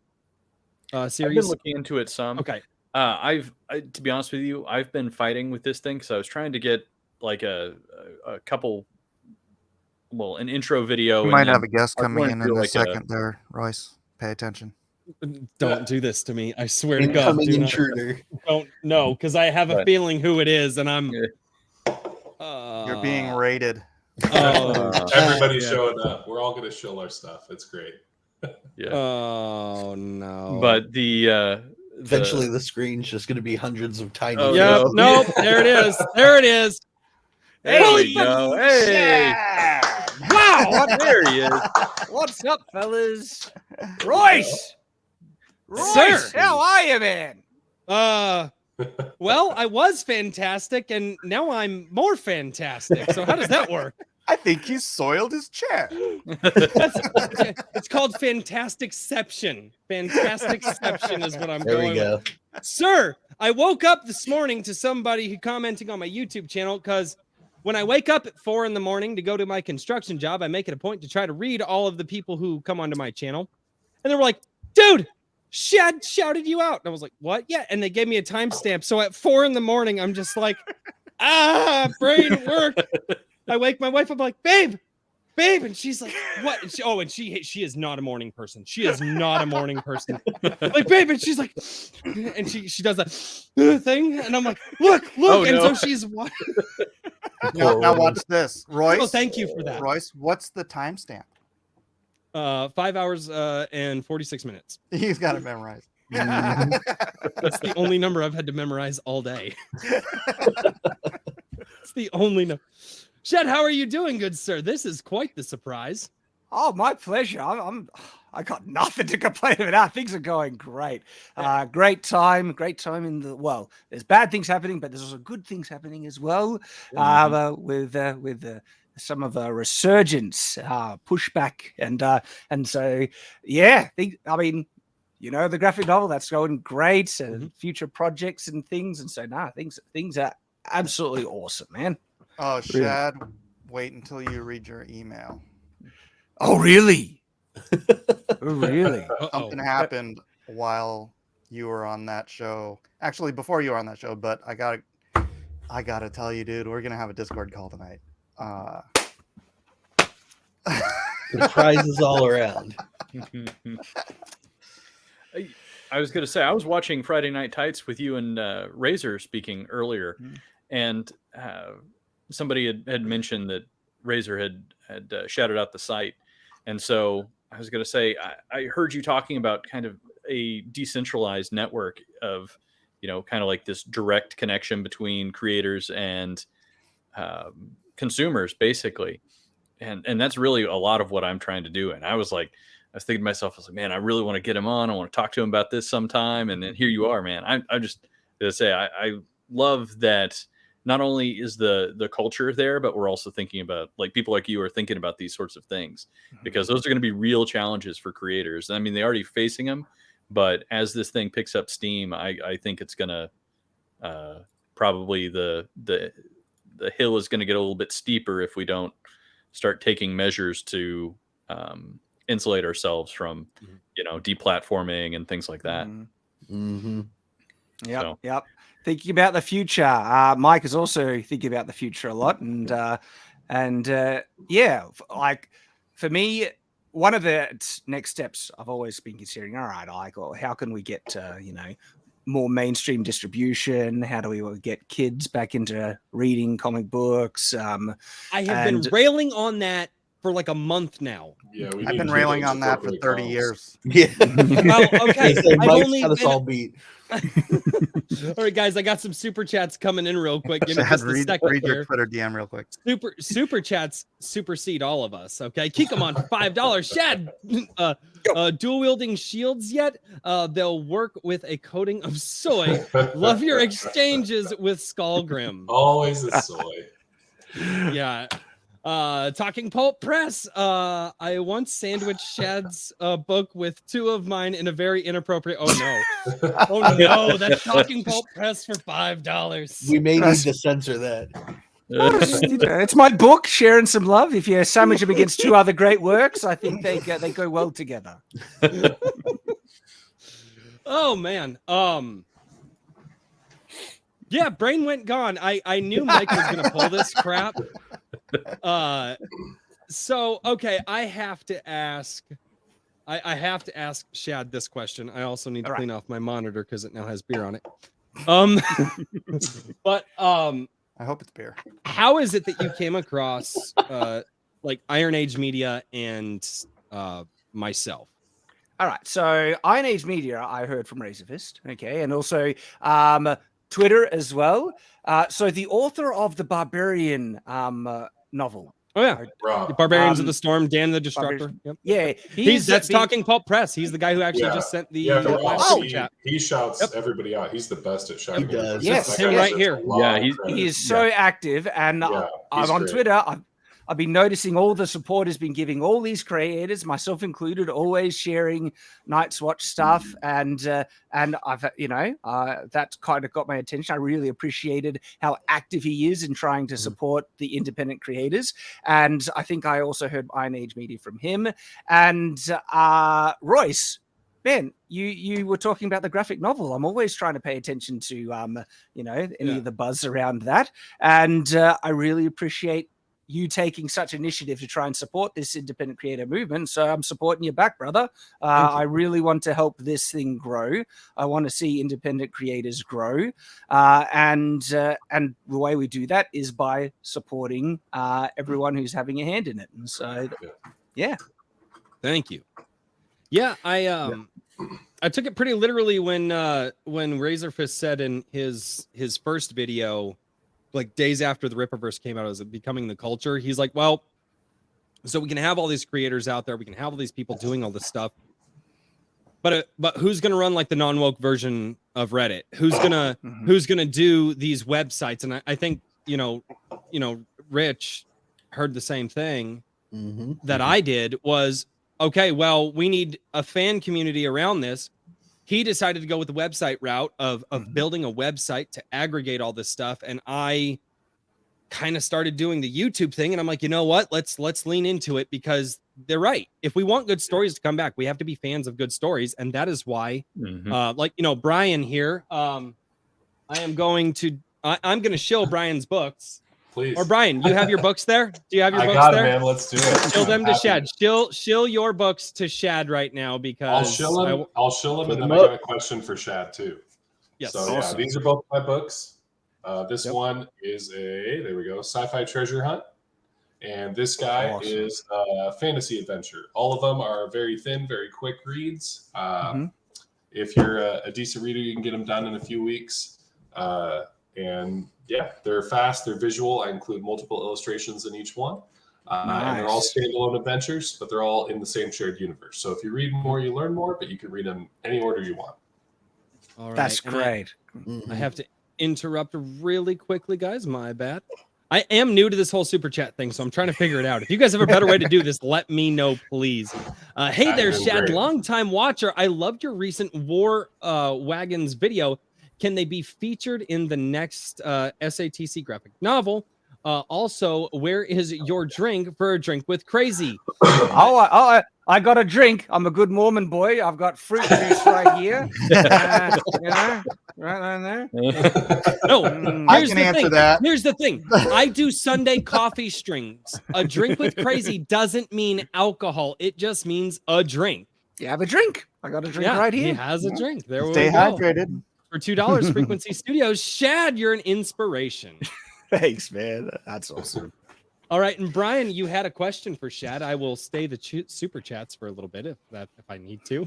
series? I've been looking into it some. Okay. To be honest with you, I've been fighting with this thing because I was trying to get like a couple, an intro video. We and might then have a guest I was coming going in through a like second there, Royce. Pay attention. Don't do this to me. I swear to God. Incoming Do not. intruder. Don't know, because I have a Right. feeling who it is, and I'm. You're being raided. Oh, Everybody's yeah. showing up. We're all going to shill our stuff. It's great. Yeah. Oh no. But Eventually, the screen's just going to be hundreds of tiny. Oh, Yep. no. Nope. There it is. There it is. There we go. Hey. Wow. There he is. What's up, fellas? Royce! Sir. How are you, man? Well, I was fantastic, and now I'm more fantastic. So how does that work? I think he soiled his chair. It's called Fantasticception. Fantasticception is what I'm There going we go. with. Sir, I woke up this morning to somebody who commenting on my YouTube channel because when I wake up at 4 a.m. to go to my construction job, I make it a point to try to read all of the people who come onto my channel. And they were like, dude, Shad shouted you out. And I was like, what? Yeah. And they gave me a timestamp. So at 4 a.m, I'm just like, brain at work. I wake my wife up like, babe. And she's like, what? And she is not a morning person. She is not a morning person. Like, babe. And she's like, and she does that thing. And I'm like, look. Oh, and no. so she's what? Now watch this. Royce. Oh, thank you for that. Royce, what's the timestamp? 5 hours and 46 minutes. He's got it memorized. That's the only number I've had to memorize all day. It's the only number. Shed, how are you doing, good sir? This is quite the surprise. Oh, my pleasure. I got nothing to complain about. Things are going great. Great time in the, well, there's bad things happening, but there's also good things happening as well. With some of a resurgence, pushback, and so yeah. The graphic novel that's going great, and future projects and things, and so things are absolutely awesome, man. Oh, Shad, wait until you read your email. Oh, really? Really? Something happened while you were on that show. Actually, before you were on that show, but I gotta tell you, dude, we're gonna have a Discord call tonight. Surprises all around. I was going to say, I was watching Friday Night Tights with you and Razor speaking earlier, and somebody had mentioned that Razor had shouted out the site. And so I was going to say, I heard you talking about kind of a decentralized network of, kind of like this direct connection between creators and consumers, basically. And that's really a lot of what I'm trying to do. And I was thinking to myself, I was like, man, I really want to get him on. I want to talk to him about this sometime. And then here you are, man. I just going to say, I love that not only is the culture there, but we're also thinking about, like, people like you are thinking about these sorts of things, because those are going to be real challenges for creators. I mean, they're already facing them, but as this thing picks up steam, I think it's going to probably the hill is going to get a little bit steeper if we don't start taking measures to insulate ourselves from, deplatforming and things like that. Mm-hmm. Yep. Thinking about the future. Mike is also thinking about the future a lot, and like for me, one of the next steps I've always been considering. All right, how can we get more mainstream distribution? How do we get kids back into reading comic books? I have been railing on that for like a month now. Yeah, we I've need been Jake railing to on that for incorporate 30 comms. years. Yeah. Well, okay. They say I've Mike's only got us been- all beat. All right, guys, I got some super chats coming in real quick. Give me Chad, just a read second your here. Twitter DM real quick. Super chats supersede all of us. Okay, keep them on $5. Shad, dual wielding shields yet? They'll work with a coating of soy. Love your exchanges with Skullgrim. Always a soy. Yeah. Talking Pulp Press. I once sandwiched Shad's book with 2 of mine in a very inappropriate. Oh no! Oh no! That's Talking Pulp Press for $5. We may need to censor that. It's my book, sharing some love. If you sandwich them against 2 other great works, I think they go well together. Oh man. Yeah, brain went gone. I knew Mike was gonna pull this crap. So okay, I have to ask. I have to ask Shad this question. I also need to clean off my monitor because it now has beer on it. But I hope it's beer. how is it that you came across like Iron Age Media and myself? All right. So Iron Age Media, I heard from Razorfist. Okay. And also Twitter as well. So the author of the Barbarian novel. Oh yeah, Rob. Barbarians of the Storm, Dan the Destructor. Yep. Yeah. That's Talking Pulp Press. He's the guy who actually just sent the last super chat. He shouts everybody out. He's the best at shouting. He does. Yes, That him guy right deserves here. a lot of credit. He is so active. And Yeah, I'm he's on great. Twitter. I've been noticing all the support has been giving all these creators, myself included, always sharing Night's Watch stuff, and I've that kind of got my attention. I really appreciated how active he is in trying to support the independent creators, and I think I also heard Iron Age Media from him and Royce. Man, you were talking about the graphic novel. I'm always trying to pay attention to any of the buzz around that, and I really appreciate you taking such initiative to try and support this independent creator movement. So I'm supporting you back, brother. I really want to help this thing grow. I want to see independent creators grow. And the way we do that is by supporting everyone who's having a hand in it. And so, yeah. Thank you. Yeah, I took it pretty literally when Razorfist said in his first video, like days after the Rippaverse came out, as becoming the culture, he's like, well, so we can have all these creators out there, we can have all these people doing all this stuff, but who's gonna run like the non-woke version of Reddit? Who's gonna do these websites? And I think Rich heard the same thing that I did. Was okay, well, we need a fan community around this. He decided to go with the website route of building a website to aggregate all this stuff. And I kind of started doing the YouTube thing. And I'm like, you know what? Let's lean into it, because they're right. If we want good stories to come back, we have to be fans of good stories. And that is why, Bryan here, I'm going to show Bryan's books. Please. Or Bryan, you have your books there? Do you have your I books got there? it, man. Let's do it. Shill them to Shad. Shill your books to Shad right now, because I'll shill him, and then I got a question for Shad too. Yes. So Awesome. these are both my books. This one is there we go, sci-fi treasure hunt, and this guy is a fantasy adventure. All of them are very thin, very quick reads. If you're a decent reader, you can get them done in a few weeks. And yeah, they're fast, they're visual. I include multiple illustrations in each one. And they're all standalone adventures, but they're all in the same shared universe. So if you read more, you learn more, but you can read them any order you want. All right. That's great. I have to interrupt really quickly, guys. My bad. I am new to this whole super chat thing, so I'm trying to figure it out. If you guys have a better way to do this, let me know, please. Hey there, Shad, long-time watcher. I loved your recent War Wagons video. Can they be featured in the next SATC graphic novel? Also, where is your drink for a drink with Crazy? I got a drink. I'm a good Mormon boy. I've got fruit juice right here. Right there. No, I can answer that. Here's the thing. I do Sunday coffee strings. A drink with Crazy doesn't mean alcohol. It just means a drink. You have a drink. I got a drink right here. He has a drink. There we Stay go. hydrated. For $2, Frequency Studios. Shad, you're an inspiration. Thanks, man. That's awesome. All right, and Brian, you had a question for Shad. I will stay the super chats for a little bit if I need to.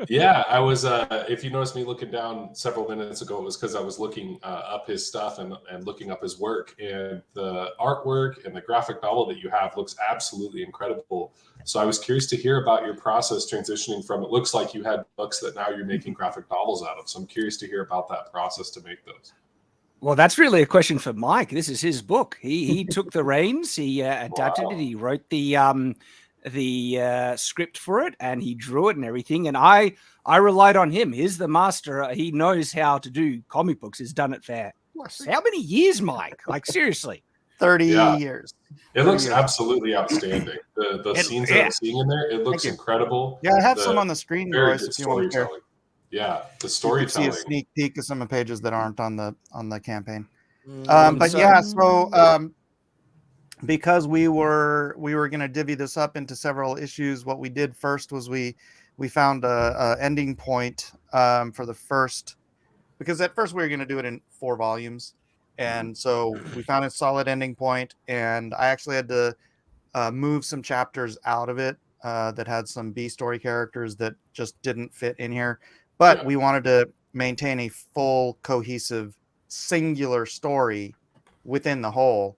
Yeah, I was. If you noticed me looking down several minutes ago, it was because I was looking up his stuff and looking up his work. And the artwork and the graphic novel that you have looks absolutely incredible. So I was curious to hear about your process transitioning from. It looks like you had books that now you're making graphic novels out of. So I'm curious to hear about that process to make those. Well, that's really a question for Mike. This is his book. He took the reins. He adapted it. He wrote the script for it, and he drew it and everything. And I relied on him. He's the master. He knows how to do comic books. He's done it for how many years, Mike? Like seriously, 30 years. It looks absolutely outstanding. The scenes that I'm seeing in there, it looks incredible. Yeah, I have some on the screen, Royce, if you want to share. Yeah, the storytelling. You can see a sneak peek of some of the pages that aren't on the campaign. So because we were going to divvy this up into several issues, what we did first was we found a ending point for the first, because at first we were going to do it in 4 volumes, and so we found a solid ending point, and I actually had to move some chapters out of it that had some B story characters that just didn't fit in here. But we wanted to maintain a full, cohesive, singular story within the whole.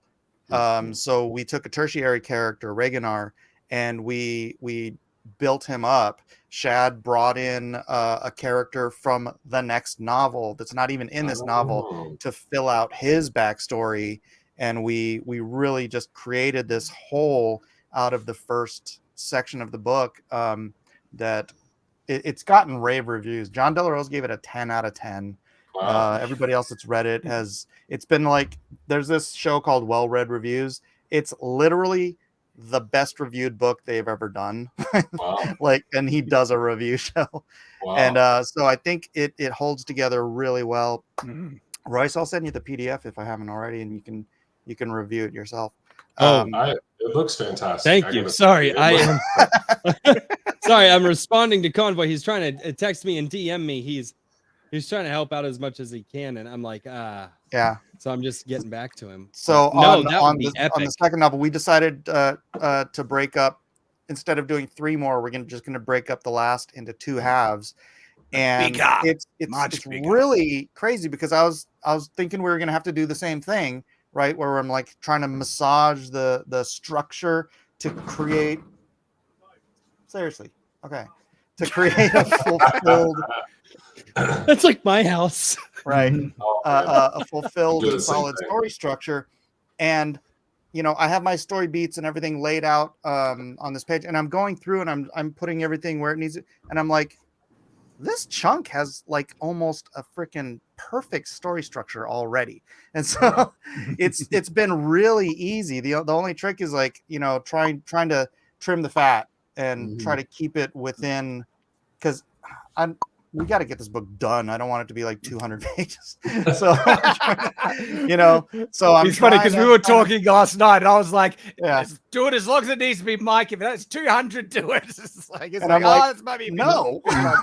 So we took a tertiary character, Reganar, and we built him up. Shad brought in a character from the next novel that's not even in this novel to fill out his backstory. And we really just created this whole out of the first section of the book that it's gotten rave reviews. John Del Rose gave it a 10 out of 10. Wow. Everybody else that's read it it's been like, there's this show called Well Read Reviews. It's literally the best reviewed book they've ever done. Wow. And he does a review show. Wow. And so I think it holds together really well. Royce, I'll send you the PDF if I haven't already, and you can review it yourself. It looks fantastic. Thank you. Sorry, sorry, I'm responding to Convoy. He's trying to text me and DM me. He's trying to help out as much as he can, and I'm like, yeah. So I'm just getting back to him. So on the second novel, we decided to break up. Instead of doing 3 more, we're just gonna break up the last into 2 halves. And it's really crazy because I was thinking we were gonna have to do the same thing, right? Where I'm like trying to massage the structure to create. Seriously, okay, to create a fulfilled. That's like my house, right? A fulfilled and solid story structure, and I have my story beats and everything laid out on this page, and I'm going through and I'm putting everything where it needs it, and I'm like, this chunk has like almost a freaking perfect story structure already, and so it's been really easy. The only trick is like trying to trim the fat and try to keep it within, because we got to get this book done. I don't want it to be like 200 pages. So, so I'm. It's funny because we were talking last night, and I was like, do it as long as it needs to be, Mike. If it's 200, do it. It's like, this might be no. I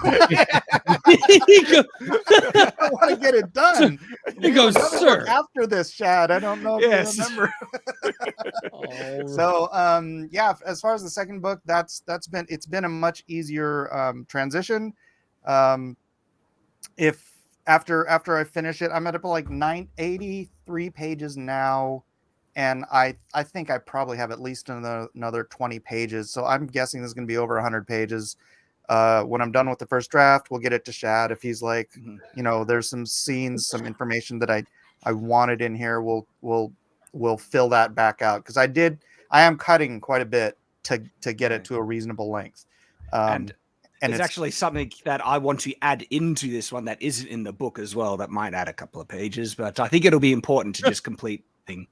want to get it done. He goes, sir. After this, Shad, I don't know if you remember. So, as far as the second book, it's been a much easier transition. If after I finish it, I'm at like 983 pages now, and I think I probably have at least another 20 pages. So I'm guessing this is going to be over 100 pages. When I'm done with the first draft, we'll get it to Shad. If he's like, there's some scenes, some information that I wanted in here, we'll fill that back out, because I am cutting quite a bit to get it to a reasonable length. And it's actually something that I want to add into this one that isn't in the book as well. That might add a couple of pages, but I think it'll be important to just complete thing.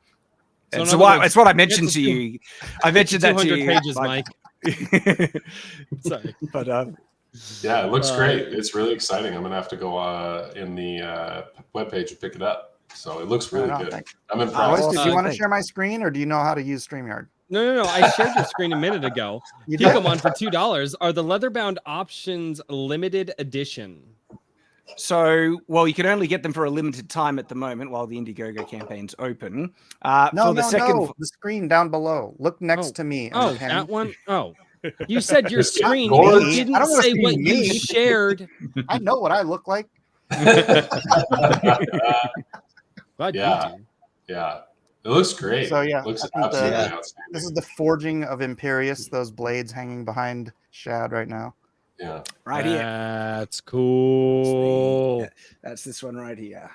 So it's what I mentioned to you. I mentioned that to you, pages, Mike. Sorry, but yeah, it looks great. It's really exciting. I'm gonna have to go in the webpage and pick it up. So it looks really good. I'm impressed. Do you want to share my screen, or do you know how to use StreamYard? No. I shared your screen a minute ago. You took them on for $2. Are the leather-bound options limited edition? So, well, you can only get them for a limited time at the moment while the Indiegogo campaign's open. No, for the second, no. The screen down below. Look next to me. And Oh, pen. that one? Oh. You said your It's not screen. yours. You I didn't don't wanna say see what you me. shared. I know what I look like. But Yeah. you do. Yeah. It looks great. So, yeah, Looks I think absolutely the- outstanding. This is the forging of Imperius. Those blades hanging behind Shad right now. Yeah. right here. That's cool. That's this one right here.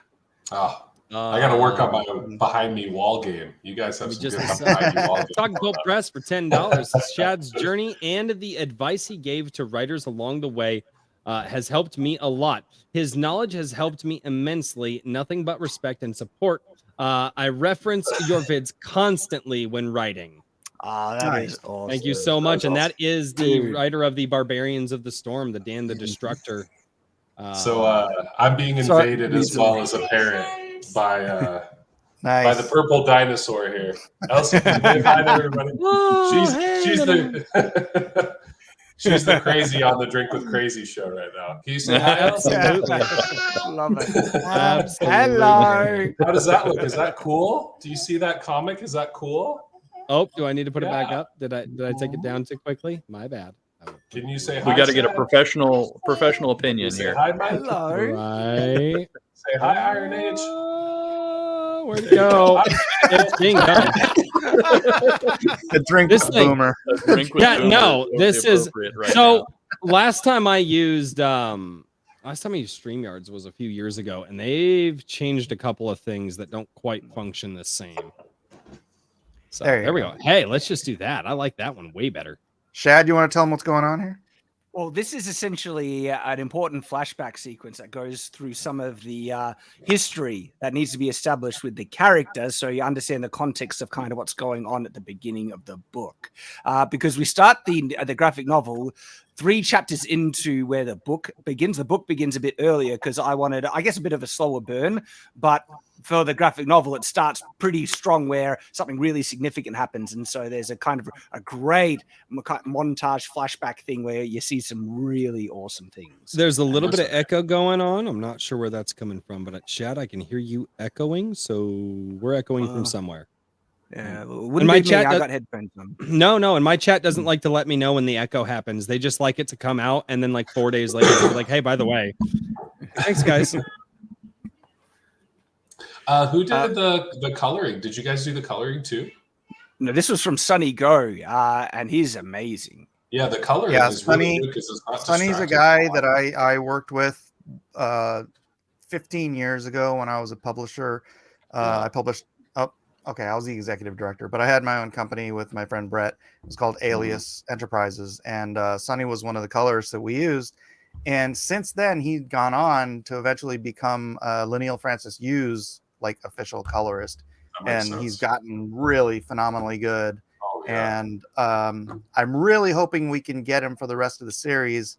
Oh, I got to work on my Um, behind me wall game. You guys have Let me some just good behind me wall game. Talking Pulp Press for $10. Shad's journey and the advice he gave to writers along the way has helped me a lot. His knowledge has helped me immensely. Nothing but respect and support. I reference your vids constantly when writing. That Nice. is awesome. Thank you so much. And that is the Dude. writer of the Barbarians of the Storm, the Dan the Destructor. So I'm being So- invaded as well as a parent by the Nice. purple dinosaur here. Elsie, say hi to everybody. She's the she's the crazy on the Drink with Crazy show right now. Can you say hi, Elsie? Absolutely. Love it. Absolutely. Hello. How does that look? Is that cool? Do you see that comic? Is that cool? Oh, do I need to put it back Yeah. up? Did I take it down too quickly? My bad. Can you say hi? We got to get a Sam? professional Can you opinion say here. hi, Mike? Hello. Right. Say hi, Iron Age. Where'd it go? It's being done. The drink This with thing- Boomer. A drink with Yeah, Boomer no, totally this is- appropriate right So now. last time I used StreamYards was a few years ago, and they've changed a couple of things that don't quite function the same. So There you there we go. go. Hey, let's just do that. I like that one way better. Shad, you want to tell them what's going on here? Well, this is essentially an important flashback sequence that goes through some of the history that needs to be established with the characters, so you understand the context of kind of what's going on at the beginning of the book. Because we start the graphic novel 3 chapters into where the book begins. The book begins a bit earlier because I wanted, I guess, a bit of a slower burn, but for the graphic novel, it starts pretty strong where something really significant happens. And so there's a kind of a great montage flashback thing where you see some really awesome things. There's a little bit of echo going on. I'm not sure where that's coming from, but at Chad, I can hear you echoing. So we're echoing from somewhere. Yeah, And my chat I does- got headphones on. No, and my chat doesn't like to let me know when the echo happens. They just like it to come out, and then like 4 days later, they're like, "Hey, by the way, thanks, guys." Who did the coloring? Did you guys do the coloring too? No, this was from Sonny Go, and he's amazing. Yeah, the coloring Yeah, is really Sonny- good because it's not Sonny's a distracting. guy that I worked with 15 years ago when I was a publisher. Yeah. I published. Oh, okay. I was the executive director, but I had my own company with my friend Brett. It was called Alias Enterprises, and Sonny was one of the colorists that we used. And since then, he'd gone on to eventually become Lineal Francis Yu's like official colorist, That makes and he's sense. gotten really phenomenally good. Oh, yeah. And I'm really hoping we can get him for the rest of the series.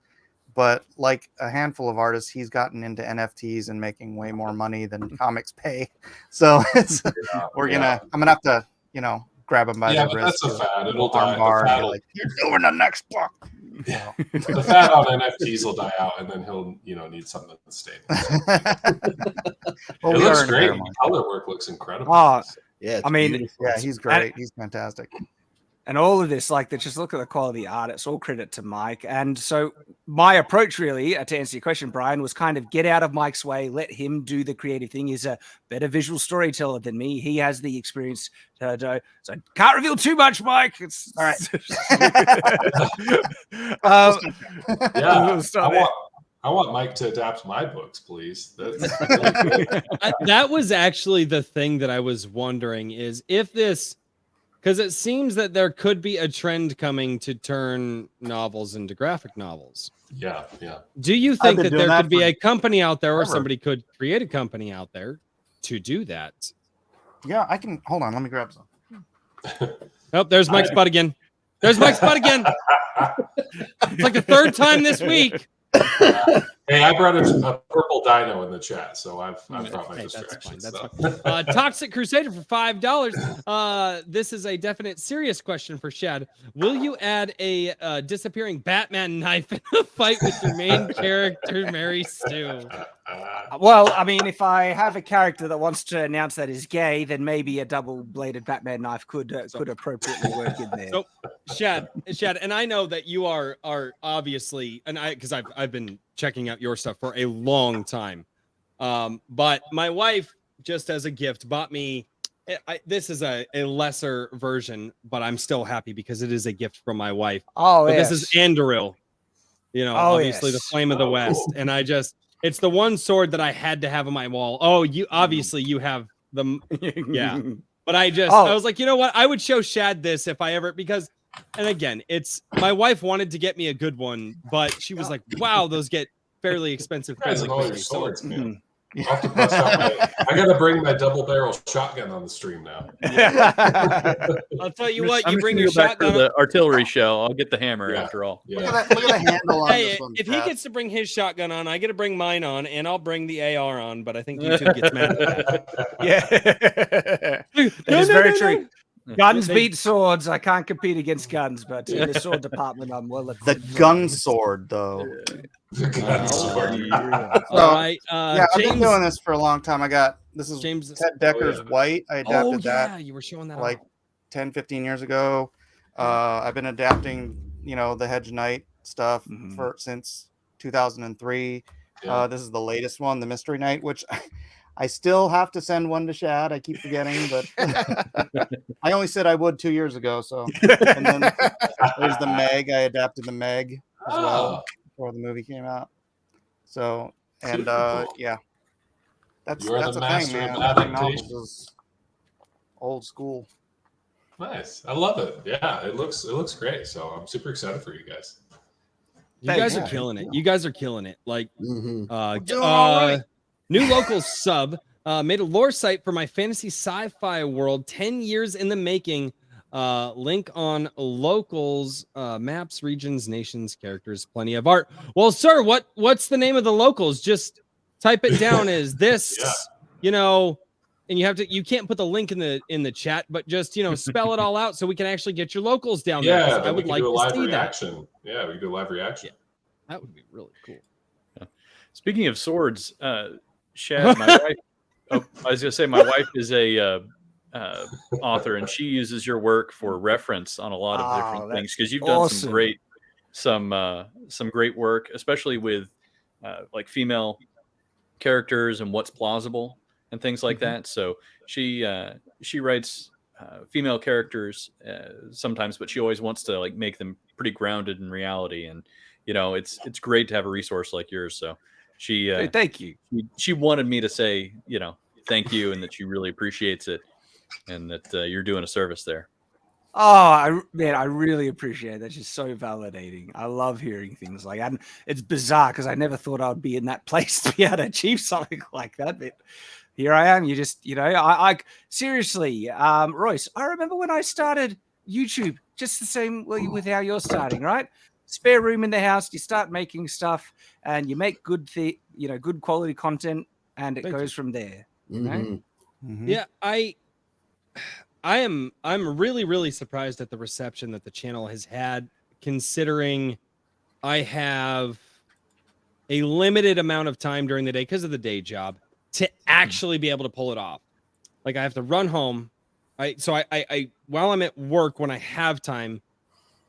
But like a handful of artists, he's gotten into NFTs and making way more money than comics pay. So it's, I'm gonna have to, grab him by Yeah, the but wrist. that's a fad. It'll arm die. bar The and be fad, like, "You're doing the next book." Yeah. The fad on NFTs will die out, and then he'll, need something that's stable. Well, It we looks are in a great. bear The market. color work looks incredible. Oh, Yeah, it's I mean, beautiful. Yeah, he's great. He's fantastic. and all of this, like, just look at the quality of art. It's all credit to Mike. And so my approach, really, to answer your question, Brian, was kind of get out of Mike's way, let him do the creative thing. He's a better visual storyteller than me. He has the experience to do. So can't reveal too much, Mike. It's All right. Yeah, we'll start there. I want Mike to adapt my books, please. That's really good. That was actually the thing that I was wondering is if this, because it seems that there could be a trend coming to turn novels into graphic novels. Yeah, yeah. Do you I've think been that doing there that could be for a company out there or forever. somebody could create a company out there to do that? Yeah, I can. Hold on. Let me grab some. Oh, there's Mike's butt again. There's Mike's butt again. It's like the third time this week. Hey, Hey, I brought a purple dino in the chat, so I've brought my Hey, that's distractions. fine. That's so. fine. Toxic Crusader for $5. This is a definite serious question for Shad. Will you add a disappearing Batman knife in a fight with your main character, Mary Stu? Well, I mean, if I have a character that wants to announce that is gay, then maybe a double-bladed Batman knife could appropriately work in there. So, Shad, and I know that you are obviously, and because I've been checking out your stuff for a long time, but my wife, just as a gift, bought me. This is a lesser version, but I'm still happy because it is a gift from my wife. Oh, but yes. This is Andoril, obviously the Flame of the West, and it's the one sword that I had to have on my wall. Oh, you obviously you have the yeah. But I was like, you know what? I would show Shad this if I ever, because, and again, it's my wife wanted to get me a good one, but she was like, wow, those get fairly expensive. You guys Fairly and all your quickly. swords, man. I'll have to bust out I gotta bring my double barrel shotgun on the stream now. I'll tell you what, I'm you just bring gonna your go back for shotgun. the artillery shell. I'll get the hammer after all. Yeah. Look at the handle on Hey, this one. if he Chad. gets to bring his shotgun on, I get to bring mine on, and I'll bring the AR on. But I think YouTube gets mad at that. Yeah, that is very true. Guns beat swords. I can't compete against guns, but in the sword department, I'm well equipped. The gun sword, though. The gun sword. All right, yeah, I've been doing this for a long time. This is James Ted Decker's White. I adapted that. You were showing that like off. 10, 15 years ago. I've been adapting, the Hedge Knight stuff since 2003. Yeah. This is the latest one, the Mystery Knight, which I still have to send one to Shad. I keep forgetting, but I only said I would 2 years ago. So, and then there's the Meg. I adapted the Meg as well before the movie came out. So, and Super cool. yeah, that's You are that's the a thing, master man. of Adapting adaptation. novels is old school. Nice. I love it. Yeah, it looks great. So I'm super excited for you guys. You guys are killing it. You guys are killing it. Like, Doing all right. New Locals sub made a lore site for my fantasy sci-fi world. 10 years in the making. Link on Locals, maps, regions, nations, characters, plenty of art. Well, sir, what's the name of the Locals? Just type it down as this. And you can't put the link in the chat, but just spell it all out so we can actually get your Locals down there. Yeah, I would like do a to live see reaction. Yeah, we can do a live reaction. Yeah, that would be really cool. Speaking of swords, Shad, my wife. Oh, I was gonna say my wife is a author, and she uses your work for reference on a lot of different things because you've done some great work, especially with like female characters and what's plausible and things like that. So she writes female characters sometimes, but she always wants to like make them pretty grounded in reality. And it's great to have a resource like yours. So she thank you. She wanted me to say thank you and that she really appreciates it and that you're doing a service there. Oh, I really appreciate it. That's just so validating. I love hearing things like that. And it's bizarre because I never thought I'd be in that place to be able to achieve something like that. But here I am. You just, I seriously, Royce, I remember when I started YouTube, just the same with how you're starting, right? Spare room in the house, you start making stuff and you make good quality content and it goes from there. Yeah, I'm really, really surprised at the reception that the channel has had, considering I have a limited amount of time during the day because of the day job to actually be able to pull it off. Like I have to run home. So I while I'm at work, when I have time,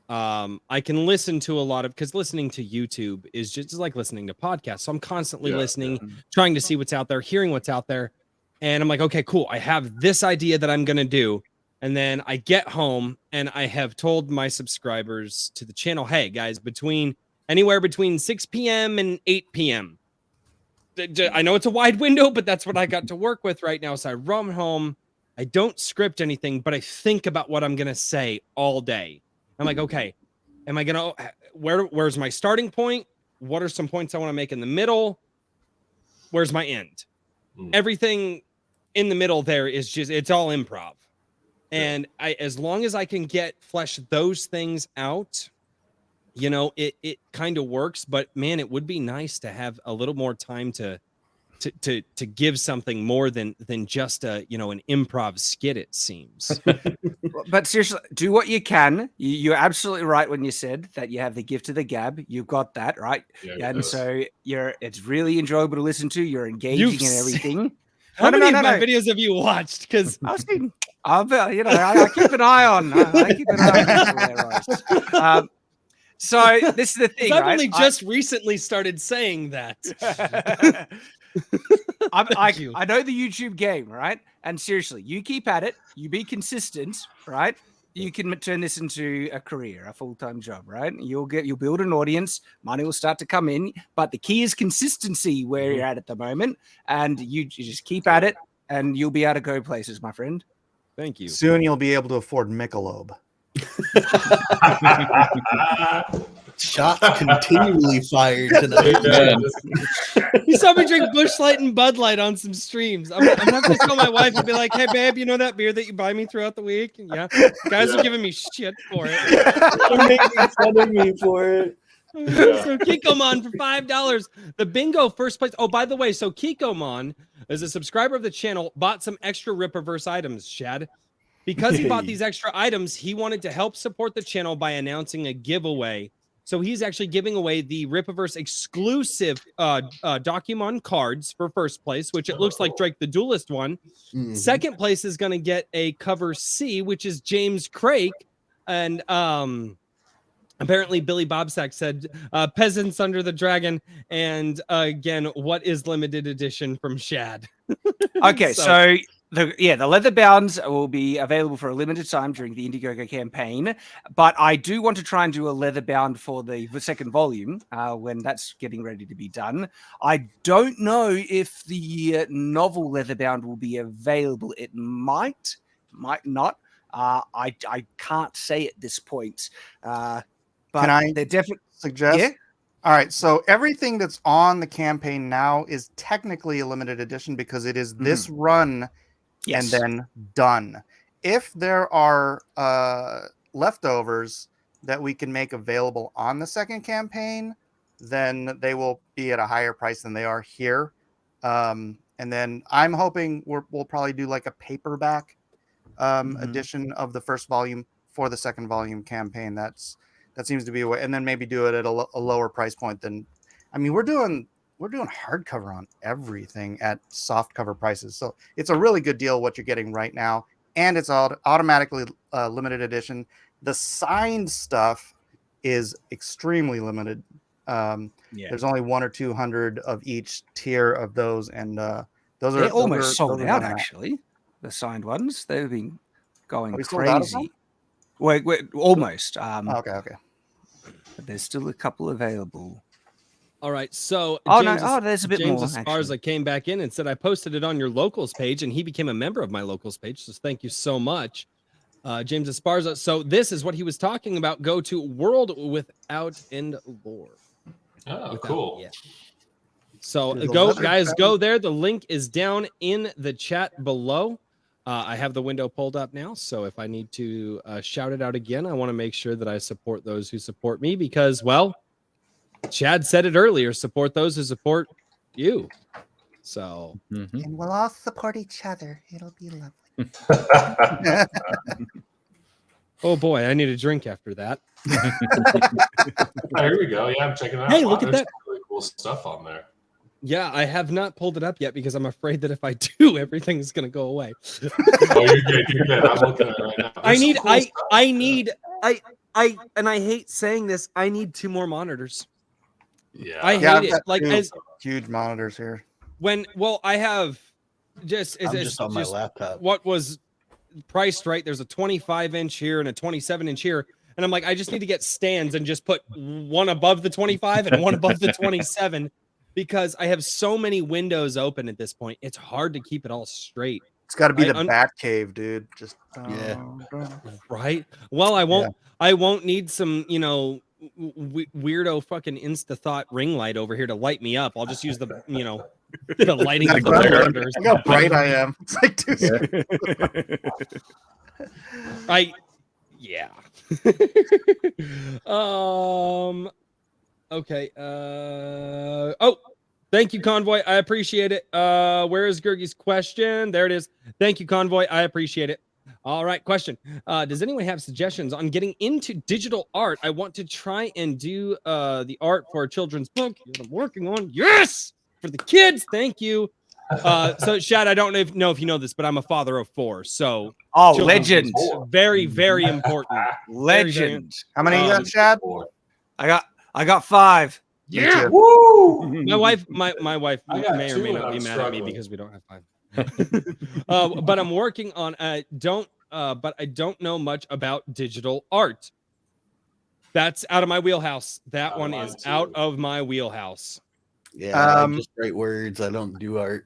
I can listen to a lot of, because listening to YouTube is just like listening to podcasts. So I'm constantly listening, trying to see what's out there, hearing what's out there. And I'm like, okay, cool. I have this idea that I'm going to do. And then I get home and I have told my subscribers to the channel, hey guys, anywhere between 6 p.m. and 8 p.m. I know it's a wide window, but that's what I got to work with right now. So I run home. I don't script anything, but I think about what I'm going to say all day. I'm like, okay, am I going to, where's my starting point? What are some points I want to make in the middle? Where's my end? Everything in the middle there is it's all improv. And as long as I can flesh those things out, you know, it kind of works, but man, it would be nice to have a little more time to give something more than just a, you know, an improv skit, it seems. But seriously, do what you can. You're absolutely right when you said that you have the gift of the gab. You've got that, right? Yeah, And so it's really enjoyable to listen to. You're engaging You've in everything. How many of my videos have you watched? Because I've seen, you know, I keep an eye on. I keep an eye on people there, Royce. So this is the thing, I've right? only just recently started saying that. I know the YouTube game, right? And seriously, you keep at it. You be consistent, right? You can turn this into a career, a full-time job, right? You'll build an audience, money will start to come in, but the key is consistency where you're at the moment, and you just keep at it, and you'll be able to go places, my friend. Thank you. Soon you'll be able to afford Michelob. Shots continually fired tonight. You saw me drink Busch Light and Bud Light on some streams. I'm not going to tell my wife and be like, hey, babe, you know that beer that you buy me throughout the week? And yeah, guys are giving me shit for it. They're making fun of me for it. So Kikomon for $5. The bingo first place. Oh, by the way, so Kikomon is a subscriber of the channel, bought some extra Rippaverse items, Shad. Because he bought these extra items, he wanted to help support the channel by announcing a giveaway. So he's actually giving away the Rippaverse exclusive Documon cards for first place, which it looks like Drake the Duelist won. Second place is going to get a cover C, which is James Craig. And apparently Billy Bobsack said Peasants Under the Dragon. And again, what is limited edition from Shad? Okay, so the leather bounds will be available for a limited time during the Indiegogo campaign, but I do want to try and do a leather bound for the second volume when that's getting ready to be done. I don't know if the novel leather bound will be available. It might not. I can't say at this point. But Can I they're definitely suggest? Yeah. All right, so everything that's on the campaign now is technically a limited edition because it is this run and then done. If there are leftovers that we can make available on the second campaign, then they will be at a higher price than they are here. And then I'm hoping we'll probably do like a paperback edition of the first volume for the second volume campaign. That seems to be a way, and then maybe do it at a lower price point than. I mean, we're doing hardcover on everything at soft cover prices, so it's a really good deal what you're getting right now, and it's automatically limited edition. The signed stuff is extremely limited. There's only 100 or 200 of each tier of those, and those are almost sold out. running Actually, the signed ones they've been going we sold out of them? crazy. Wait, almost. Okay. But there's still a couple available. All right, so there's a bit more. Esparza came back in and said, I posted it on your locals page, and he became a member of my locals page, so thank you so much, James Esparza. So this is what he was talking about. Go to World Without End Lore. Oh, cool. Yeah. So There's go, 11 guys, go there. The link is down in the chat below. I have the window pulled up now, so if I need to shout it out again, I want to make sure that I support those who support me because, well, Chad said it earlier, support those who support you. So, And we'll all support each other. It'll be lovely. oh boy, I need a drink after that. Here we go. Yeah, I'm checking it out. Hey, look at there's that. Really cool stuff on there. Yeah, I have not pulled it up yet because I'm afraid that if I do, everything's going to go away. Oh, you're good. You're good. I'm looking at it right now. I need, There's some cool stuff. and I hate saying this, I need 2 more monitors. Yeah. I Yeah, I've hate it. got Like 2 as huge monitors here. I have just on my laptop. What was priced right? There's a 25-inch here and a 27-inch here, and I'm like, I just need to get stands and just put one above the 25 and one above the 27 because I have so many windows open at this point. It's hard to keep it all straight. It's got to be the Bat Cave, dude. Just right. Well, I won't need some, weirdo fucking Insta-Thought ring light over here to light me up. I'll just use the, the lighting of the monitors. Look how bright I am. It's like Yeah. Okay. Oh, thank you, Convoy. I appreciate it. Where is Gergie's question? There it is. Thank you, Convoy. I appreciate it. All right. Question. Does anyone have suggestions on getting into digital art? I want to try and do the art for a children's book that I'm working on. Yes! For the kids. Thank you. So Shad, I don't know if you know this, but I'm a father of 4. So Legend. very, very important. Legend. How many you got, Shad? I got 5. Yeah. Woo! My wife may or may 2 not and be I'm mad at struggling. me because we don't have 5. But I'm working on but I don't know much about digital art. That's out of my wheelhouse. That Out of one mine is too. out of my wheelhouse. Yeah, I just write words. I don't do art.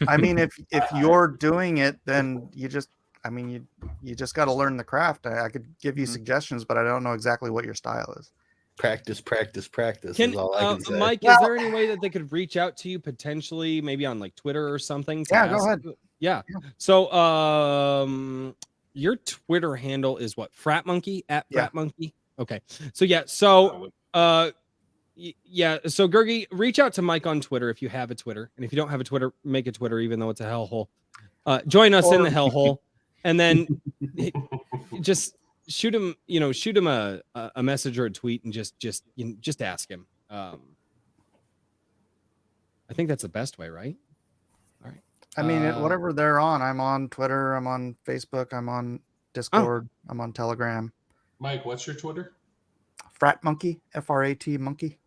I mean, if you're doing it, then you just got to learn the craft. I could give you suggestions, but I don't know exactly what your style is. Practice is all I can say. Mike, is there any way that they could reach out to you potentially, maybe on like Twitter or something? Yeah, go ahead. Yeah. So, your Twitter handle is what? Frat Monkey at Frat Monkey. Okay. So yeah. So, yeah. So Gergie, reach out to Mike on Twitter if you have a Twitter, and if you don't have a Twitter, make a Twitter, even though it's a hellhole. Join us in the hellhole, and then just shoot him a message or a tweet and just ask him. I think that's the best way, right? All right. I mean, whatever they're on. I'm on Twitter. I'm on Facebook. I'm on Discord. I'm on Telegram. Mike, what's your Twitter? Frat Monkey, FRAT Monkey.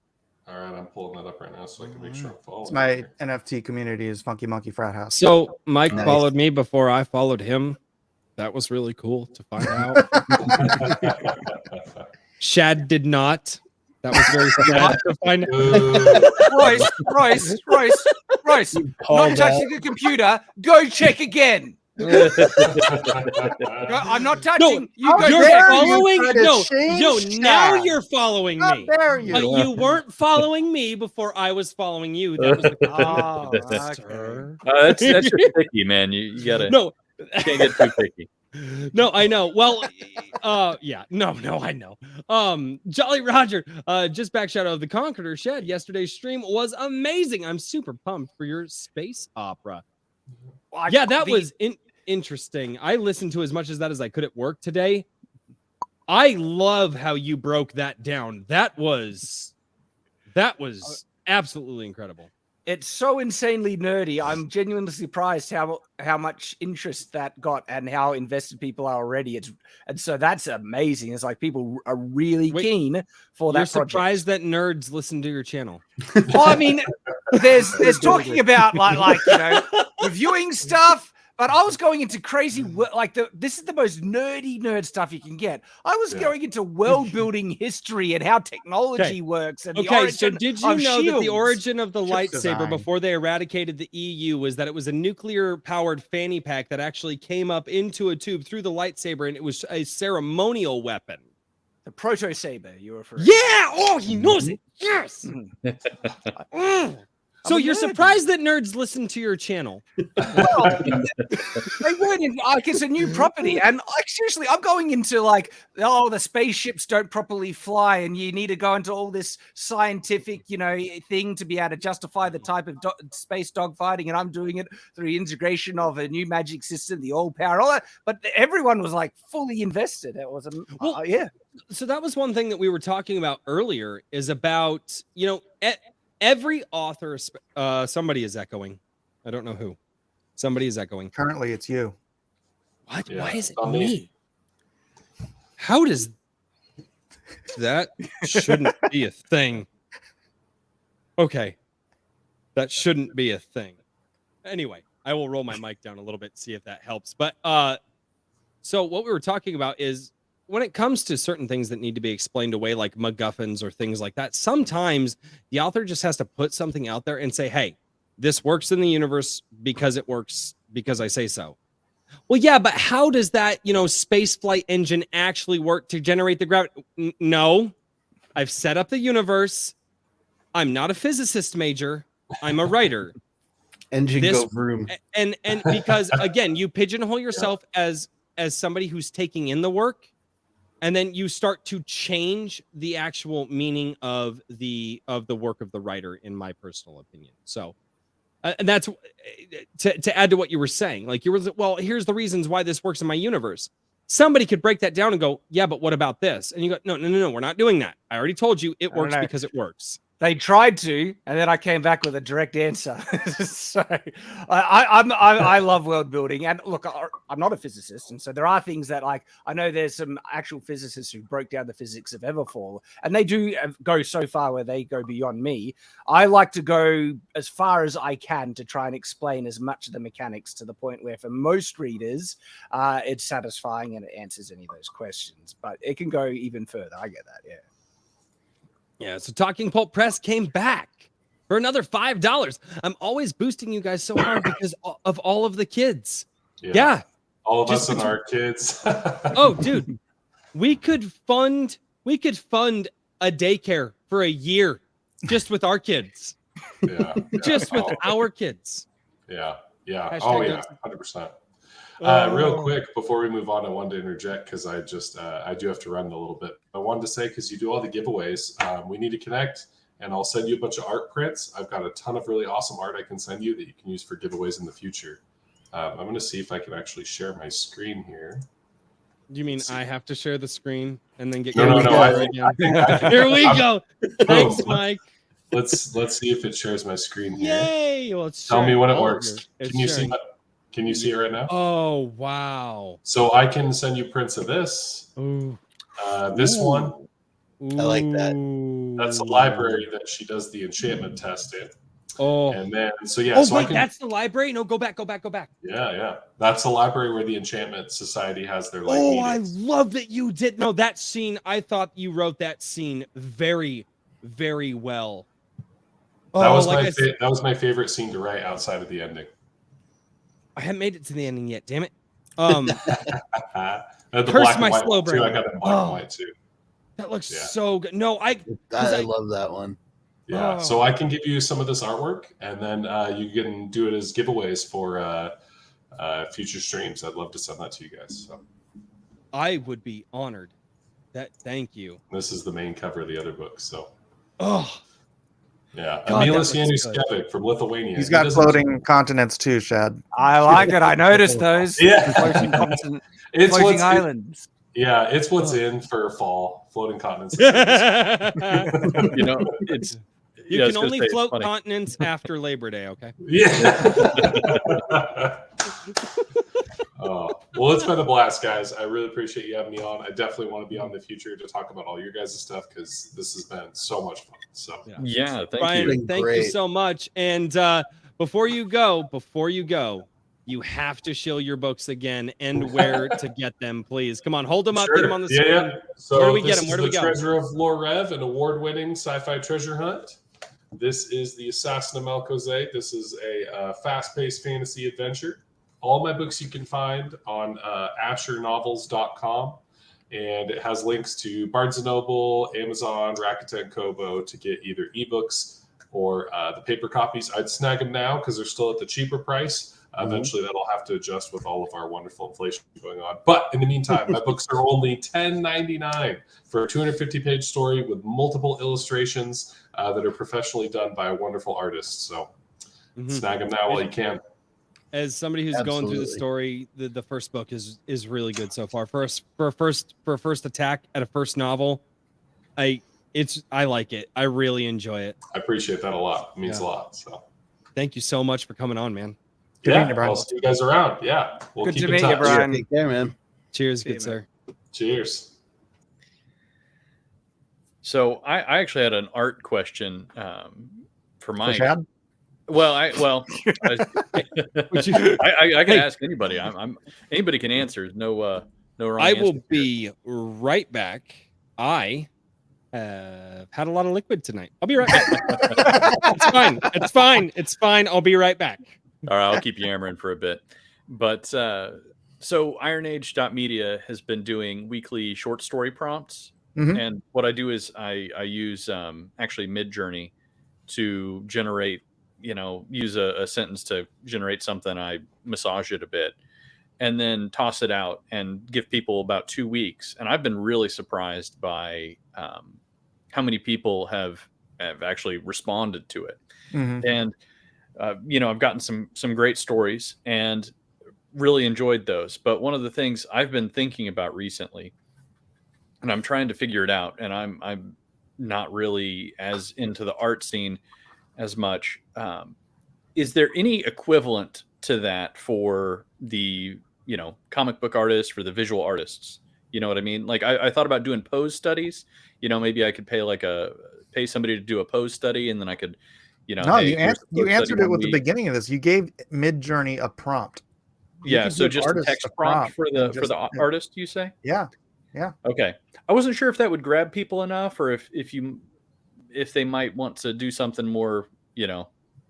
All right, I'm pulling that up right now so I can make sure I'm following. It's my NFT community is Funky Monkey Frat House. So Mike followed me before I followed him. That was really cool to find out. Shad did not. That was very sad to find Royce, not touching the computer. Go check again. I'm not touching. You're following. Now you're following me. How dare you? But you weren't following me before I was following you. That was the that's just picky, man. You gotta you can't get too picky. No, I know. Well, yeah, no, I know. Jolly Roger, just back shout out of the Conqueror Shed. Yesterday's stream was amazing. I'm super pumped for your space opera. Yeah, that was interesting. I listened to as much of that as I could at work today. I love how you broke that down. That was absolutely incredible. It's so insanely nerdy. I'm genuinely surprised how much interest that got and how invested people are already. And so that's amazing. It's like people are really keen for that. You're surprised that nerds listen to your channel. Well, I mean, there's talking about like reviewing stuff. But I was going into crazy, this is the most nerd stuff you can get. I was going into world building history and how technology works. And so did you know that the origin of the lightsaber before they eradicated the EU was that it was a nuclear powered fanny pack that actually came up into a tube through the lightsaber, and it was a ceremonial weapon? The proto saber you were referring to. Yeah! Oh, he knows it. Yes. So you're surprised that nerds listen to your channel? Well, they weren't. It's a new property, and seriously, I'm going into the spaceships don't properly fly, and you need to go into all this scientific, thing to be able to justify the type of space dogfighting, and I'm doing it through the integration of a new magic system, the all power, all that. But everyone was fully invested. It was So that was one thing that we were talking about earlier. Is about every author, somebody is echoing. I don't know who. Somebody is echoing. Currently, it's you. What? Yeah, why is it me? How does that shouldn't be a thing? Okay. That shouldn't be a thing. Anyway, I will roll my mic down a little bit, see if that helps. But so what we were talking about is when it comes to certain things that need to be explained away, like MacGuffins or things like that, sometimes the author just has to put something out there and say, hey, this works in the universe because it works because I say so. Well, yeah, but how does that, space flight engine actually work to generate the gravity? No, I've set up the universe. I'm not a physicist major. I'm a writer. Engine go vroom. And because, again, you pigeonhole yourself as somebody who's taking in the work. and then you start to change the actual meaning of the work of the writer, in my personal opinion. So and that's to add to what you were saying. Like you were, well, here's the reasons why this works in my universe. Somebody could break that down and go, yeah, but what about this? And you go, no, we're not doing that. I already told you it works because it works. They tried to, and then I came back with a direct answer. So I love world building, and look, I'm not a physicist, and so there are things that, like, I know there's some actual physicists who broke down the physics of Everfall, and they do go so far where they go beyond me. I like to go as far as I can to try and explain as much of the mechanics to the point where, for most readers, it's satisfying and it answers any of those questions. But it can go even further. I get that, yeah. Yeah, so Talking Pulp Press came back for another $5. I'm always boosting you guys so hard because of all of the kids. Yeah. All of us and our kids. Oh, dude. We could fund a daycare for a year just with our kids. Yeah. Just with our kids. Yeah. Yeah. Hashtag Oh, yeah. 100%. Real quick, before we move on, I wanted to interject because I do have to run a little bit. I wanted to say, because you do all the giveaways, we need to connect, and I'll send you a bunch of art prints. I've got a ton of really awesome art I can send you that you can use for giveaways in the future. I'm going to see if I can actually share my screen here. You mean I have to share the screen and then get No. Here we go. Thanks, Mike. Let's see if it shares my screen here. Yay! Well, tell me when it works. Can you see it right now? Oh, wow. So I can send you prints of this. Ooh. This one. I like that. That's the library that she does the enchantment test in. Oh. And then, so yeah. Oh, so wait, that's the library? No, go back. Yeah. That's the library where the Enchantment Society has their meetings. I love that you did. No, that scene, I thought you wrote that scene very, very well. That was my favorite scene to write outside of the ending. I haven't made it to the ending yet, damn it. Curse my slow brain. I got that black and white too. That looks so good. No, I love that one. Yeah, so I can give you some of this artwork, and then you can do it as giveaways for future streams. I'd love to send that to you guys. So I would be honored. Thank you. This is the main cover of the other book. So yeah, God, from Lithuania. He's got floating continents too, Shad. I like it. I noticed those. Yeah. Floating islands. Yeah, it's what's in for fall. Floating continents. You know, it's you can only float continents after Labor Day, okay? Yeah. Well, it's been a blast, guys. I really appreciate you having me on. I definitely want to be on in the future to talk about all your guys' stuff because this has been so much fun. So yeah, thank Bryan, you. Thank you so much. And before you go, you have to shill your books again and where to get them, please. Come on, hold them up, get them on the screen. Yeah. So where do we get them? Where do we go? Treasure of Lore Rev, an award-winning sci-fi treasure hunt. This is the Assassin of Malkozeh. This is a fast-paced fantasy adventure. All my books you can find on AsherNovels.com, and it has links to Barnes & Noble, Amazon, Rakuten, Kobo to get either ebooks or the paper copies. I'd snag them now because they're still at the cheaper price. Eventually, that'll have to adjust with all of our wonderful inflation going on. But in the meantime, my books are only $10.99 for a 250-page story with multiple illustrations that are professionally done by a wonderful artist. So snag them now while you can. As somebody who's going through the story, the first book is really good so far. For a first attack at a first novel, I like it. I really enjoy it. I appreciate that a lot. It means a lot. So thank you so much for coming on, man. Good meeting you, Bryan. I'll see you guys around. Yeah. We'll good keep to in meet you, touch. Bryan. Take care, man. Cheers, good sir. Cheers. So I actually had an art question for Mike. For Shad? Well, I can ask anybody. Anybody can answer. No wrong. I will be right back. I have had a lot of liquid tonight. I'll be right back. It's fine. I'll be right back. All right, I'll keep yammering for a bit. But so IronAge.media has been doing weekly short story prompts. And what I do is I use actually Midjourney to generate, use a sentence to generate something. I massage it a bit. and then toss it out and give people about 2 weeks. And I've been really surprised by how many people have actually responded to it. Mhm. And I've gotten some great stories and really enjoyed those. But one of the things I've been thinking about recently, and I'm trying to figure it out, and I'm not really as into the art scene as much. Is there any equivalent to that for the comic book artists, for the visual artists? You know what I mean? Like I thought about doing pose studies. Maybe I could pay somebody to do a pose study, and then I could, No, hey, here's the you pose study answered it 1 with the week. beginning of this. You gave Midjourney a prompt. You Yeah, could so give just a artists text a prompt for and the artist, you say? yeah. Okay. I wasn't sure if that would grab people enough, or if they might want to do something more,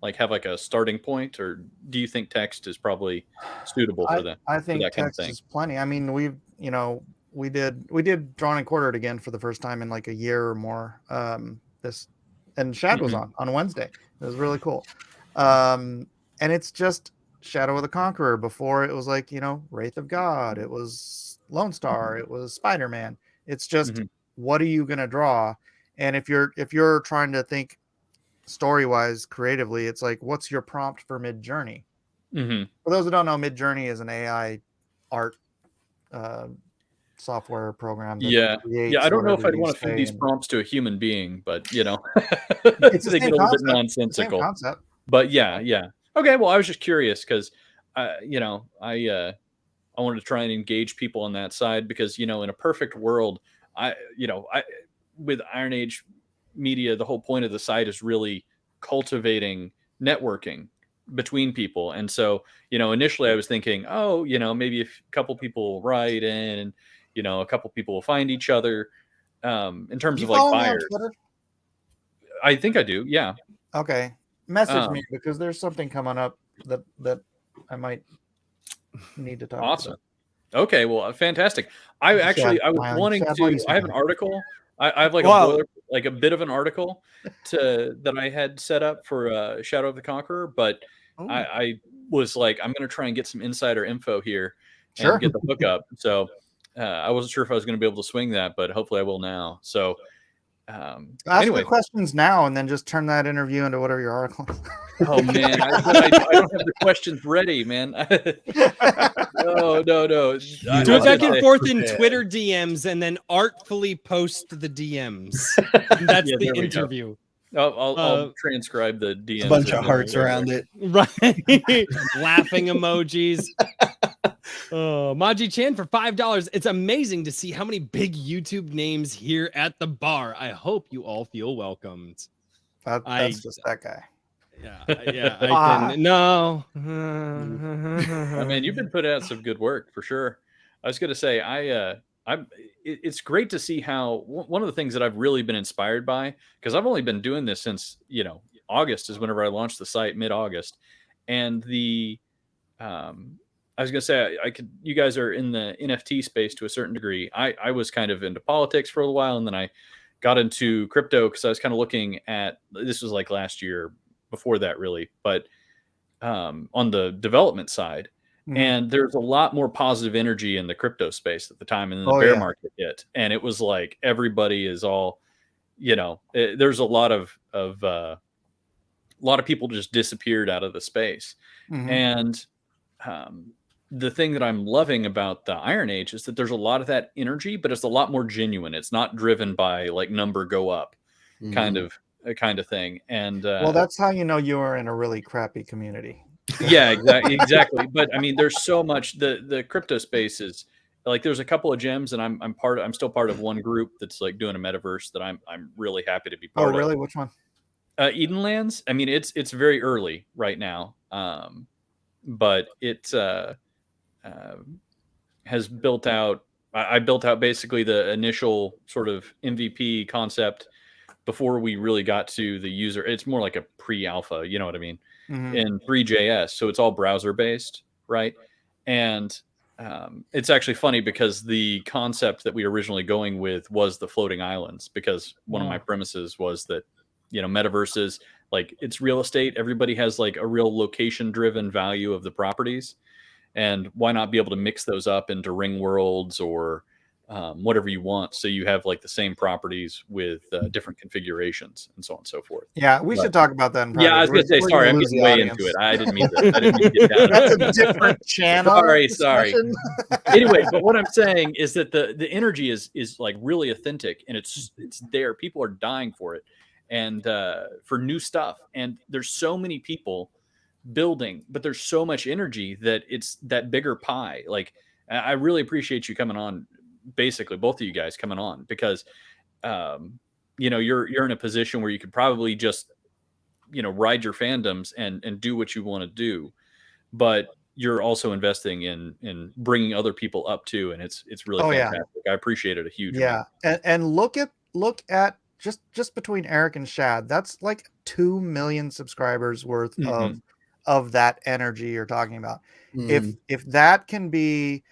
like have like a starting point, or do you think text is probably suitable for that I for think that kind of text thing? is plenty. I mean, we did drawn and quartered again for the first time in like a year or more. This and Shad was Mhm. on Wednesday. It was really cool. And it's just Shadow of the Conqueror. Before it was like, Wraith of God. It was Lone Star. It was Spider-Man. It's just Mhm. what are you gonna draw? And if you're trying to think story-wise creatively, it's like, what's your prompt for Mid-Journey? Mhm. For those who don't know, Mid-Journey is an AI art uh, software program that Yeah. Yeah, I creates don't know if whatever I'd you want to feed say. these And prompts to a human being, but it's the they same get a little bit concept. Same nonsensical. concept. But yeah. Okay, well, I was just curious because I wanted to try and engage people on that side because, in a perfect world, I with Iron Age media, the whole point of the site is really cultivating networking between people. And so, initially I was thinking, oh, maybe if a couple people write in and, a couple people will find each other in terms Do you of like follow me on buyers. Twitter? I think I do. Yeah. Okay. Message me Um, because there's something coming up that I might need to talk to you awesome. about. Okay, well, fantastic. Shad I was smiling. wanting Shad, why are you to. I have an smiling? article. I have like a Well, like a bit of an article that I had set up for Shadow of the Conqueror, but oh, I was like, I'm going to try and get some insider info here and Sure. get the hookup. So I wasn't sure if I was going to be able to swing that, but hopefully I will now. So Ask your anyway, questions now and then just turn that interview into whatever your article is. oh man, I don't have the questions ready, man. No. I Do it was are back going to and say. forth in prepared. Twitter DMs and then artfully post the DMs. And that's Yeah, the there we go. interview. I'll transcribe the DMs. A bunch as of they hearts go around there. it. Right. Laughing emojis. Oh, Maji Chan for $5. It's amazing to see how many big YouTube names here at the bar. I hope you all feel welcomed. That's just that guy. Yeah, I Ah. can. No. I mean, you've been putting out some good work for sure. I was going to say, it's great to see how one of the things that I've really been inspired by, because I've only been doing this since, August is whenever I launched the site, mid-August. And I was going to say, you guys are in the NFT space to a certain degree. I was kind of into politics for a while, and then I got into crypto because I was kind of looking at, this was like last year, before that really, but on the development side. Mhm. And there's a lot more positive energy in the crypto space at the time, and then the Oh, bear yeah. market hit, and it was like everybody is all, there's a lot of people just disappeared out of the space. Mhm. And the thing that I'm loving about the Iron Age is that there's a lot of that energy, but it's a lot more genuine. It's not driven by like number go up kind Mhm. of thing. And Well, that's how you know you are in a really crappy community. yeah, exactly. But I mean, there's so much. The crypto space is like, there's a couple of gems, and I'm still part of one group that's like doing a metaverse that I'm really happy to be Oh, part really? of. Which one? Edenlands. I mean, it's very early right now, but it has built out. I built out basically the initial sort of MVP concept before we really got to the user. It's more like a pre-alpha, you know what I mean? Mhm. In 3JS, so it's all browser based, right? And it's actually funny because the concept that we were originally going with was the floating islands, because one of my premises was that, metaverses, like, it's real estate. Everybody has like a real location driven value of the properties. and why not be able to mix those up into ring worlds or whatever you want, so you have like the same properties with different configurations and so on and so forth. Yeah, we But- should talk about that in Yeah, I private. was gonna say, We're sorry, gonna I'm lose getting the way audience. into it. I didn't mean to get down. That's a different channel. Sorry. discussion. Anyway, but what I'm saying is that the energy is like really authentic, and it's there. People are dying for it, and for new stuff. And there's so many people building, but there's so much energy that it's that bigger pie. Like, I really appreciate you coming on, basically both of you guys coming on, because you're in a position where you could probably just ride your fandoms and do what you want to do, but you're also investing in bringing other people up too, and it's really Oh, yeah. fantastic. I appreciate it a huge Yeah, amount. and look at just between Eric and Shad, that's like 2 million subscribers worth of that energy you're talking about. If that can be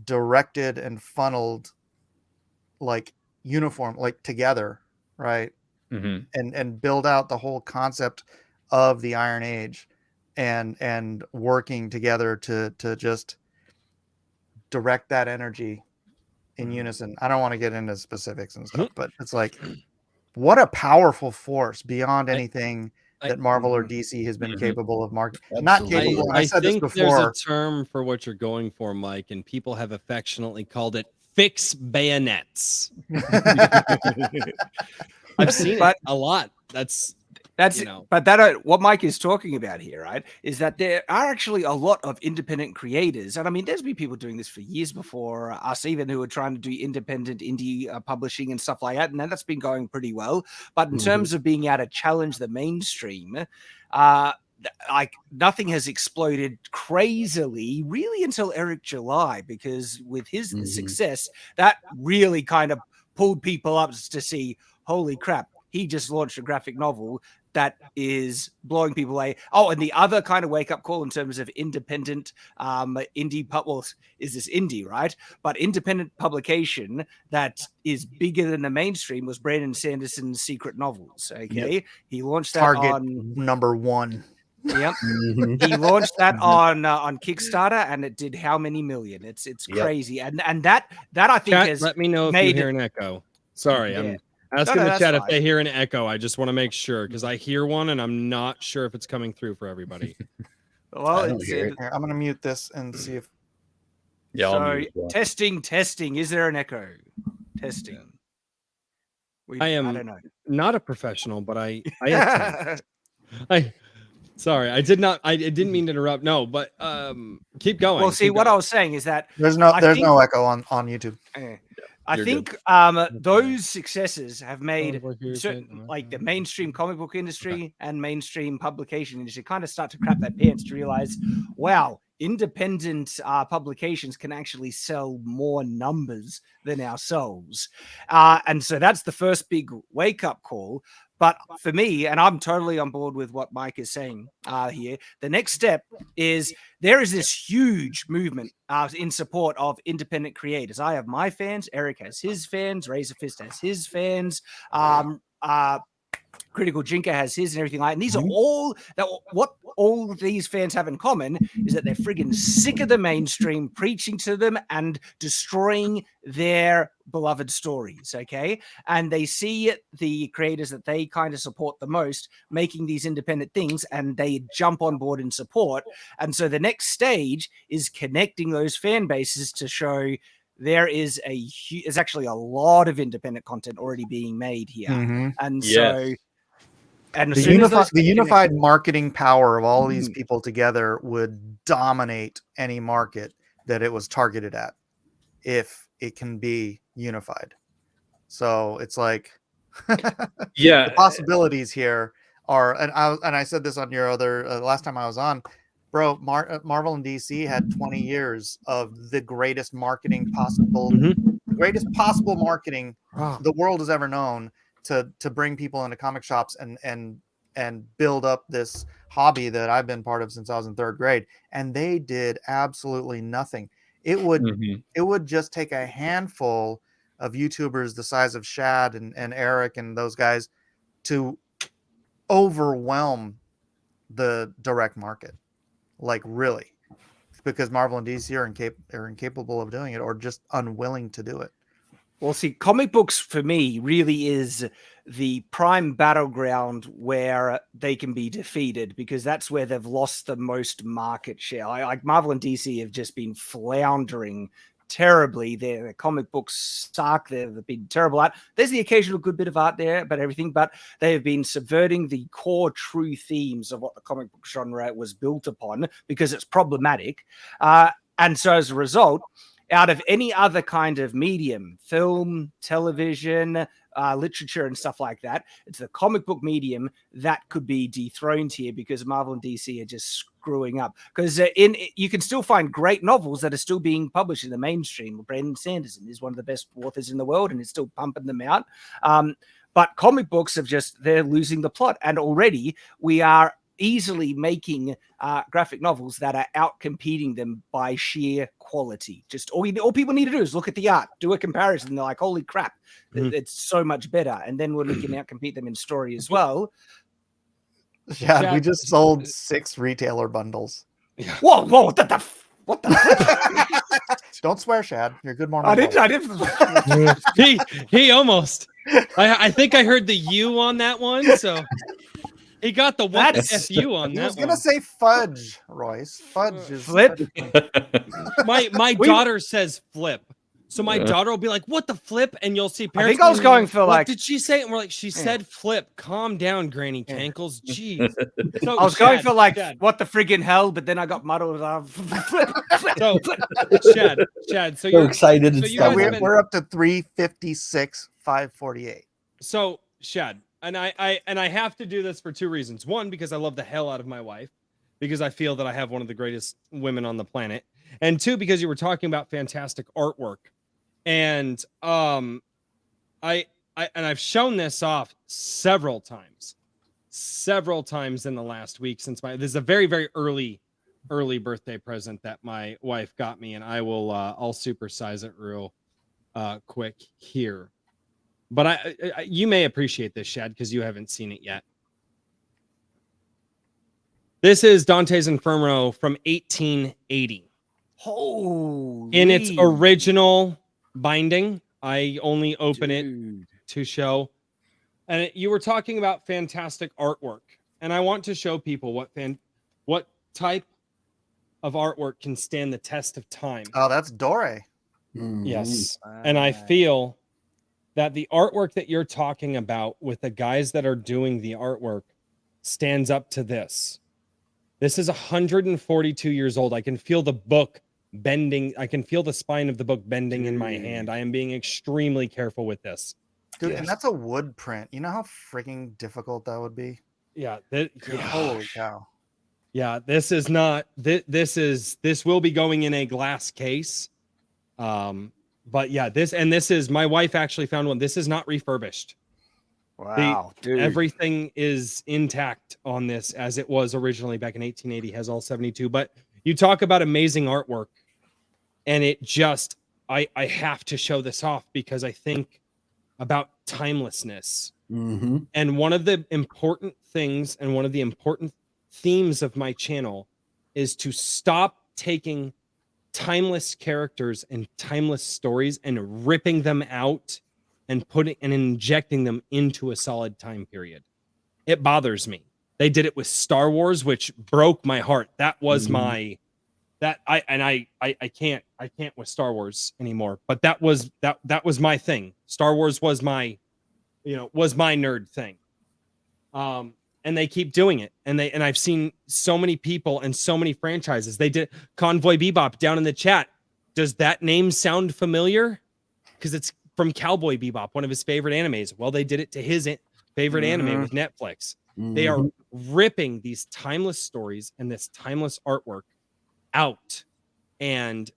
directed and funneled like uniform, like together, right? Mhm. And build out the whole concept of the Iron Age and working together to just direct that energy in unison. I don't want to get into specifics and stuff, but it's like, what a powerful force beyond anything that Marvel or DC has been capable of marketing. Not Absolutely. capable. And I said this think there's a before. term for what you're going for, Mike, and people have affectionately called it fix bayonets. I've seen it a lot. That's but that what Mike is talking about here, right? Is that there are actually a lot of independent creators, and I mean, there's been people doing this for years before us, even who are trying to do independent indie publishing and stuff like that, and that's been going pretty well. But in terms of being able to challenge the mainstream, like nothing has exploded crazily really until Eric July, because with his success, that really kind of pulled people up to see, holy crap, he just launched a graphic novel that is blowing people away. Oh, and the other kind of wake-up call in terms of independent indie is this indie, right? But independent publication that is bigger than the mainstream was Brandon Sanderson's Secret Novels. Okay, he launched that Target on #1. Yep. He launched that on Kickstarter, and it did how many million? It's crazy, and that I think Chat, has let me know if you hear an echo. Sorry, I'm asking the chat if they hear an echo. I just want to make sure, because I hear one and I'm not sure if it's coming through for everybody. Well, I'm going to mute this and see if. Yeah, so testing. Is there an echo? Testing. I don't know. not a professional, but I sorry, I didn't mean to interrupt. No, but keep going. Well, see, what I was saying is that there's no echo on YouTube. I think those successes have made certain, like the mainstream comic book industry and mainstream publication industry kind of start to crap their pants to realize, wow, independent publications can actually sell more numbers than ourselves. And so that's the first big wake-up call. But for me, and I'm totally on board with what Mike is saying here, the next step is there is this huge movement in support of independent creators. I have my fans, Eric has his fans, Razor Fist has his fans, Critical Jinker has his and everything like that. And these are all that what all these fans have in common is that they're friggin' sick of the mainstream preaching to them and destroying their beloved stories. Okay. And they see the creators that they kind of support the most making these independent things, and they jump on board in support. And so the next stage is connecting those fan bases to show there is actually a lot of independent content already being made here. And so and the unified marketing power of all these people together would dominate any market that it was targeted at if it can be unified. So it's like the possibilities here are, and I said this on your other last time I was on, bro. Marvel and DC had 20 years of the greatest marketing possible, greatest possible marketing the world has ever known to bring people into comic shops and build up this hobby that I've been part of since I was in 3rd grade. And they did absolutely nothing. It would just take a handful of YouTubers the size of Shad and Eric and those guys to overwhelm the direct market. Like, really because Marvel and DC are incapable of doing it, or just unwilling to do it. Well, see, comic books for me really is the prime battleground where they can be defeated, because that's where they've lost the most market share. Like Marvel and DC have just been floundering terribly. Their comic books suck. They've been terrible art. There's the occasional good bit of art there, but everything. But they have been subverting the core true themes of what the comic book genre was built upon, because it's problematic. And so as a result, out of any other kind of medium, film, television, literature, and stuff like that, it's the comic book medium that could be dethroned here, because Marvel and DC are just screwing up. Because you can still find great novels that are still being published in the mainstream. Brandon Sanderson is one of the best authors in the world, and is still pumping them out. But comic books they're losing the plot, and already we are easily making graphic novels that are out competing them by sheer quality. Just all people need to do is look at the art, do a comparison. They're like, holy crap, it's so much better. And then when we can out compete them in story as well. Yeah, we just sold 6 retailer bundles. Whoa, what the Don't swear, Shad. You're a good Mormon. I didn't. he almost. I think I heard the U on that one, so he got the one FU on that. I was gonna say fudge, Royce. Fudge is flip. My daughter says flip. So my daughter will be like, "What the flip?" And you'll see parents. I think I was going for what did she say? And we're like, "She said flip. Calm down, Granny Cankles." Jeez. So, I was going for what the friggin' hell, but then I got muddled. Flip. So, Chad. So you're excited. So we're up to 356, 548. So, Shad, and I have to do this for 2 reasons. One, because I love the hell out of my wife, because I feel that I have one of the greatest women on the planet, and 2, because you were talking about fantastic artwork. And I've shown this off several times in the last week, since this is a very, very early birthday present that my wife got me, and I'll supersize it real quick here. But you may appreciate this, Shad, because you haven't seen it yet. This is Dante's Inferno from 1880. Holy. In its original binding. I only open it to show. And you were talking about fantastic artwork, and I want to show people what type of artwork can stand the test of time. Oh, that's Dore. Yes. And I feel that the artwork that you're talking about with the guys that are doing the artwork stands up to this. This is 142 years old. I can feel the book bending. I can feel the spine of the book bending in my hand. I am being extremely careful with this. Dude, and that's a wood print. You know how freaking difficult that would be? Yeah. Holy cow. Yeah, this is not. This will be going in a glass case. But yeah, this is, my wife actually found one. This is not refurbished. Wow, dude. Everything is intact on this as it was originally back in 1880, has all 72. But you talk about amazing artwork, and it just, I have to show this off because I think about timelessness. Mm-hmm. And one of the important things and one of the important themes of my channel is to stop taking timeless characters and timeless stories and ripping them out and putting and injecting them into a solid time period. It bothers me. They did it with Star Wars, which broke my heart. That was I can't with Star Wars anymore. But that was my thing. Star Wars was my nerd thing. And they keep doing it. And I've seen so many people and so many franchises. They did Convoy Bebop down in the chat. Does that name sound familiar? Because it's from Cowboy Bebop, one of his favorite animes. Well, they did it to his favorite anime with Netflix. They are ripping these timeless stories and this timeless artwork out and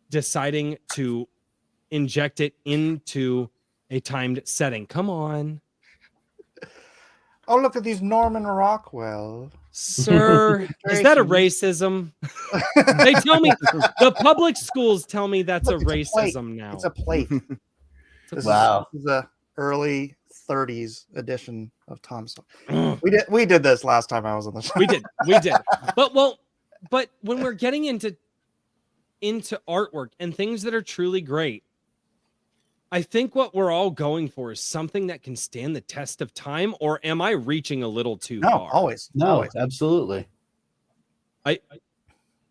deciding to inject it into a timed setting. Come on. Oh, look at these Norman Rockwell. Sir, is that a racism? They tell me, the public schools tell me that's Look, a racism now. It's a plate. Wow. This is a early 30s edition of Tom Sawyer. We did this last time I was on the show. We did. But when we're getting into into artwork and things that are truly great, I think what we're all going for is something that can stand the test of time, or am I reaching a little too No, far? always. No, Always. absolutely.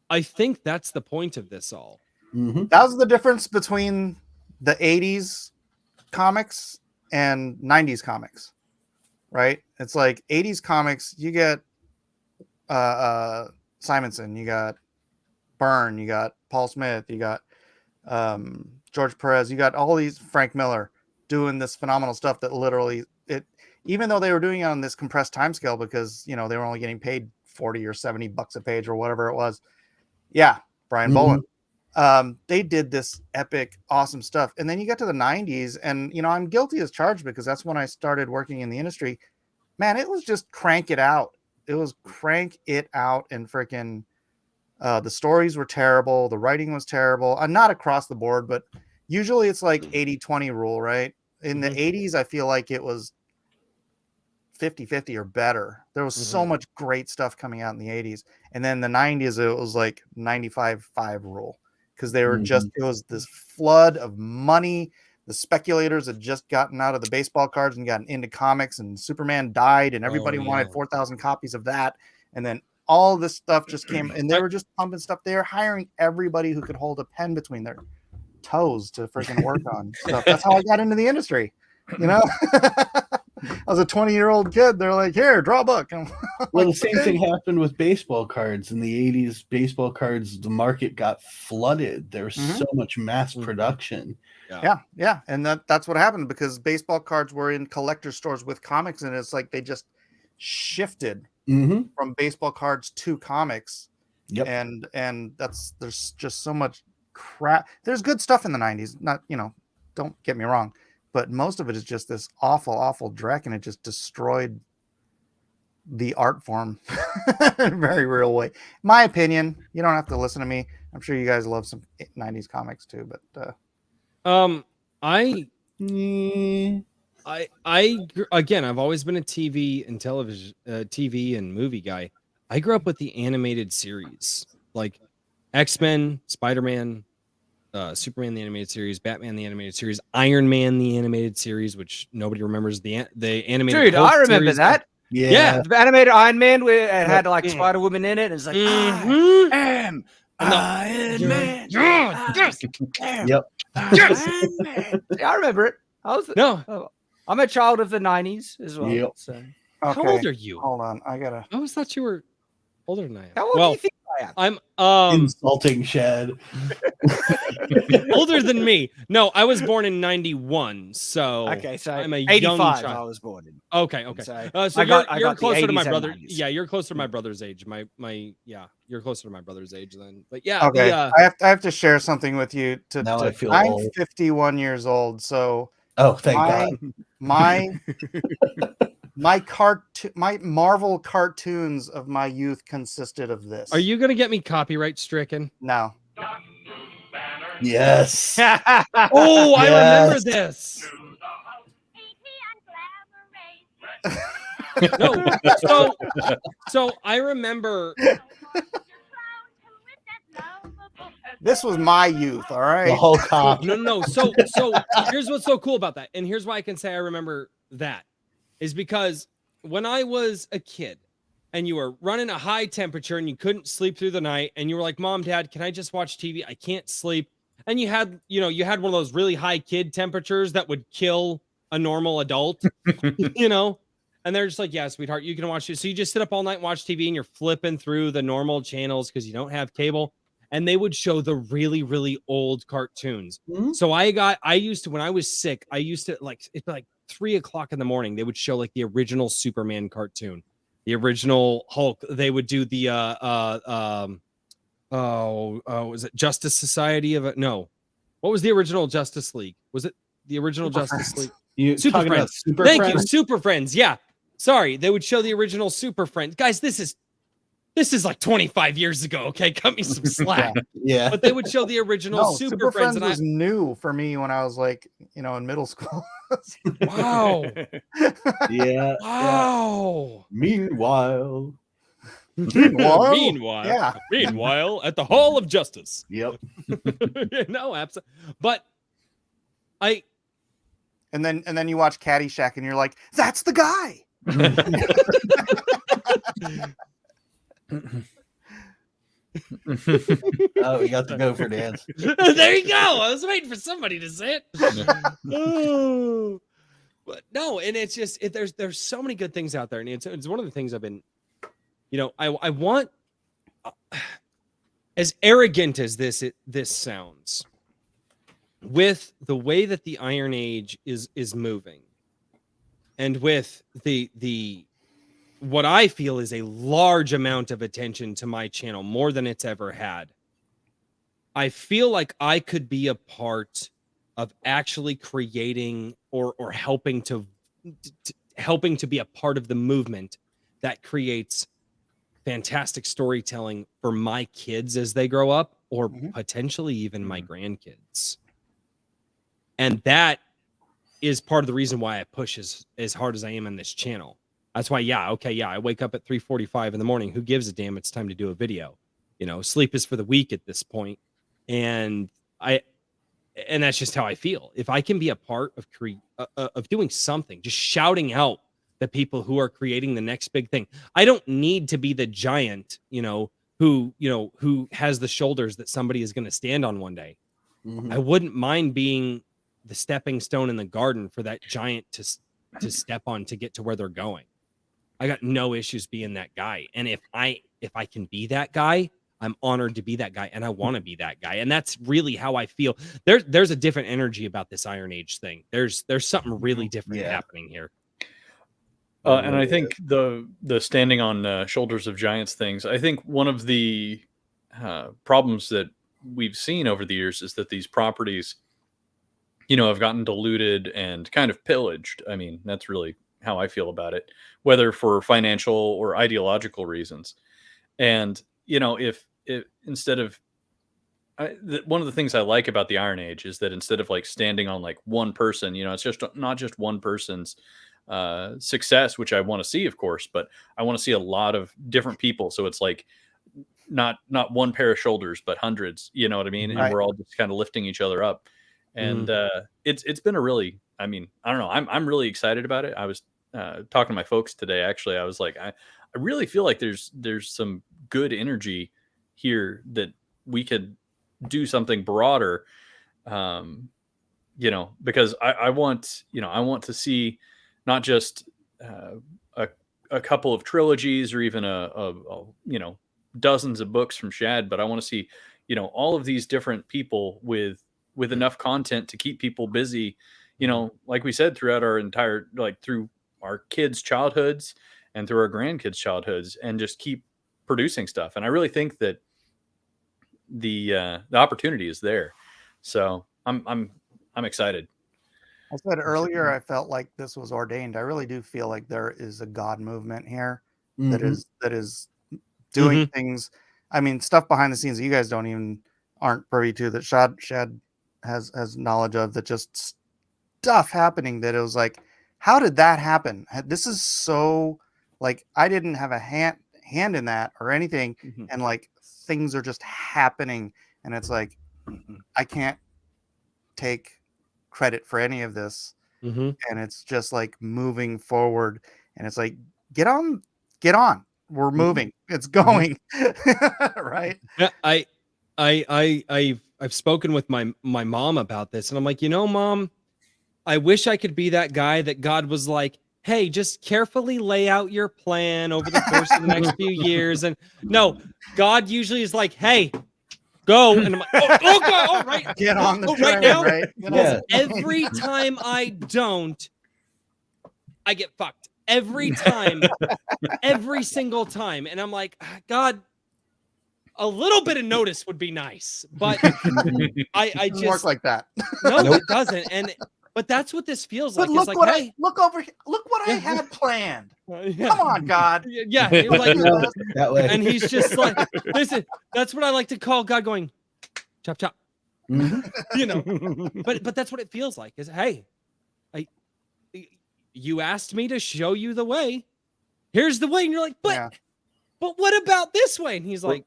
I think that's the point of this all. Mm-hmm. That was the difference between the 80s comics and 90s comics, right? It's like 80s comics, you get Simonson, you got Byrne, you got Paul Smith, you got George Perez, you got all these, Frank Miller, doing this phenomenal stuff that literally, it, even though they were doing it on this compressed time scale because, you know, they were only getting paid 40 or 70 bucks a page or whatever it was. Yeah, Brian Mhm. Bolland. They did this epic, awesome stuff. And then you get to the 90s, and, you know, I'm guilty as charged because that's when I started working in the industry. Man, it was just crank it out. It was crank it out, and freaking the stories were terrible. The writing was terrible. Not across the board, but usually it's like 80-20 rule, right? In the 80s, I feel like it was 50-50 or better. There was so much great stuff coming out in the 80s. And then the 90s, it was like 95-5 rule because they were just, it was this flood of money. The speculators had just gotten out of the baseball cards and gotten into comics, and Superman died, and everybody wanted 4,000 copies of that. And then all this stuff just came, and they were just pumping stuff. They were hiring everybody who could hold a pen between their toes to freaking work on stuff. That's how I got into the industry, you know. I was a 20-year-old kid. They're like, here, draw a book. I'm Well, like, the same thing happened with baseball cards. In the 80s, baseball cards, the market got flooded. There was so much mass production. Yeah. And that's what happened because baseball cards were in collector stores with comics, and it's like they just shifted from baseball cards to comics. Yep. And there's just so much crap. There's good stuff in the 90s. Not, you know, don't get me wrong, but most of it is just this awful dreck, and it just destroyed the art form in a very real way. My opinion. You don't have to listen to me. I'm sure you guys love some 90s comics too, but Again, I've always been a TV and television, TV and movie guy. I grew up with the animated series, like X-Men, Spider-Man, Superman the animated series, Batman the animated series, Iron Man the animated series, which nobody remembers the animated. Dude, Hulk I remember series. that. Yeah. The animated Iron Man where it had like Spider Woman in it, and it's like I am Iron Man. Yes. Yep. Iron Man. I remember it. I'm a child of the 90s as well. Yep. So. How old are you? Hold on, I always thought you were older than I am. How old do you think I am? I'm insulting Shad. older than me. No, I was born in 91, so okay, so I'm a 85 young child. I was born in. Okay. So you're closer to my brother. Yeah, you're closer to my brother's age. You're closer to my brother's age then. But yeah, okay. I have to share something with you. I feel I'm old. 51 years old, so thank God. My Marvel cartoons of my youth consisted of this. Are you gonna get me copyright stricken? No. Yes. Oh, I remember this. No, so I remember. This was my youth, all right. The whole cop. No. So here's what's so cool about that, and here's why I can say I remember that, is because when I was a kid, and you were running a high temperature, and you couldn't sleep through the night, and you were like, "Mom, Dad, can I just watch TV? I can't sleep." And you had one of those really high kid temperatures that would kill a normal adult, And they're just like, "Yeah, sweetheart, you can watch it." So you just sit up all night and watch TV, and you're flipping through the normal channels because you don't have cable. And they would show the really, really old cartoons. So I used to, when I was sick, I used to it's like 3:00 in the morning. They would show like the original Superman cartoon, the original Hulk. They would do the was it Justice Society of no? What was the original Justice League? Was it the original Justice League? You Super talking about Friends. Super Thank Friends? you, Super Friends. Yeah, sorry, they would show the original Super Friends. Guys, this is like 25 years ago. Okay, cut me some slack. Yeah. But they would show the original Super Friends, and was new for me when I was like, in middle school. Wow. Yeah. Wow. Meanwhile, Meanwhile, at the Hall of Justice. Yep. No, absolutely. But And then you watch Caddyshack and you're like, that's the guy. Oh, we got the gopher dance. there you go. I was waiting for somebody to say it. Oh. But no, and it's just there's so many good things out there, and it's one of the things I've been, I want, as arrogant as this sounds, with the way that the Iron Age is moving, and with the what I feel is a large amount of attention to my channel, more than it's ever had, I feel like I could be a part of actually creating or helping to be a part of the movement that creates fantastic storytelling for my kids as they grow up, or potentially even my grandkids. And that is part of the reason why I push as hard as I am on this channel. That's why, I wake up at 3:45 in the morning. Who gives a damn? It's time to do a video. Sleep is for the weak at this point. And that's just how I feel. If I can be a part of doing something, just shouting out the people who are creating the next big thing. I don't need to be the giant, who has the shoulders that somebody is going to stand on one day. Mhm. I wouldn't mind being the stepping stone in the garden for that giant to step on to get to where they're going. I got no issues being that guy. And if I can be that guy, I'm honored to be that guy, and I want to be that guy. And that's really how I feel. There's a different energy about this Iron Age thing. There's something really different happening here. And I think the standing on shoulders of giants things, I think one of the problems that we've seen over the years is that these properties, have gotten diluted and kind of pillaged. I mean, that's really how I feel about it, whether for financial or ideological reasons. And if instead of one of the things I like about the Iron Age is that instead of like standing on like one person, it's just not just one person's success, which I want to see, of course, but I want to see a lot of different people. So it's like not one pair of shoulders, but hundreds. You know what I mean? Right. And we're all just kind of lifting each other up. And it's been a really, I mean, I don't know, I'm really excited about it. I was talking to my folks today. Actually, I was like, I really feel like there's some good energy here that we could do something broader, because I want to see not just a couple of trilogies or even a dozens of books from Shad, but I want to see all of these different people with enough content to keep people busy, like we said, throughout our entire, like through our kids' childhoods and through our grandkids' childhoods, and just keep producing stuff. And I really think that the opportunity is there. So I'm excited. I said earlier, I felt like this was ordained. I really do feel like there is a God movement here that is doing things. I mean, stuff behind the scenes that you guys aren't privy to, that Shad has knowledge of, that just stuff happening that it was like, how did that happen? This is so, like, I didn't have a hand in that or anything, and like things are just happening, and it's like I can't take credit for any of this, and it's just like moving forward, and it's like get on, we're moving, it's going. Right. Yeah, I've spoken with my mom about this, and I'm like, Mom, I wish I could be that guy that God was like, hey, just carefully lay out your plan over the course of the next few years. And no, God usually is like, hey, go. And I'm like, oh God, all right. Get on the train, right now. right? Yeah. Every time I don't, I get fucked. Every time, every single time. And I'm like, God, a little bit of notice would be nice, but I Doesn't work just like that. no, Nope. it doesn't. But that's what this feels But like. look It's like, what hey, look over here. Look what I had planned. yeah, Come on, God. yeah, it was like, That way. and he's just like, listen, that's what I like to call God going, chop chop, Mhm. But that's what it feels like. Is hey, you asked me to show you the way. Here's the way, and you're like, but Yeah. but what about this way? And he's like,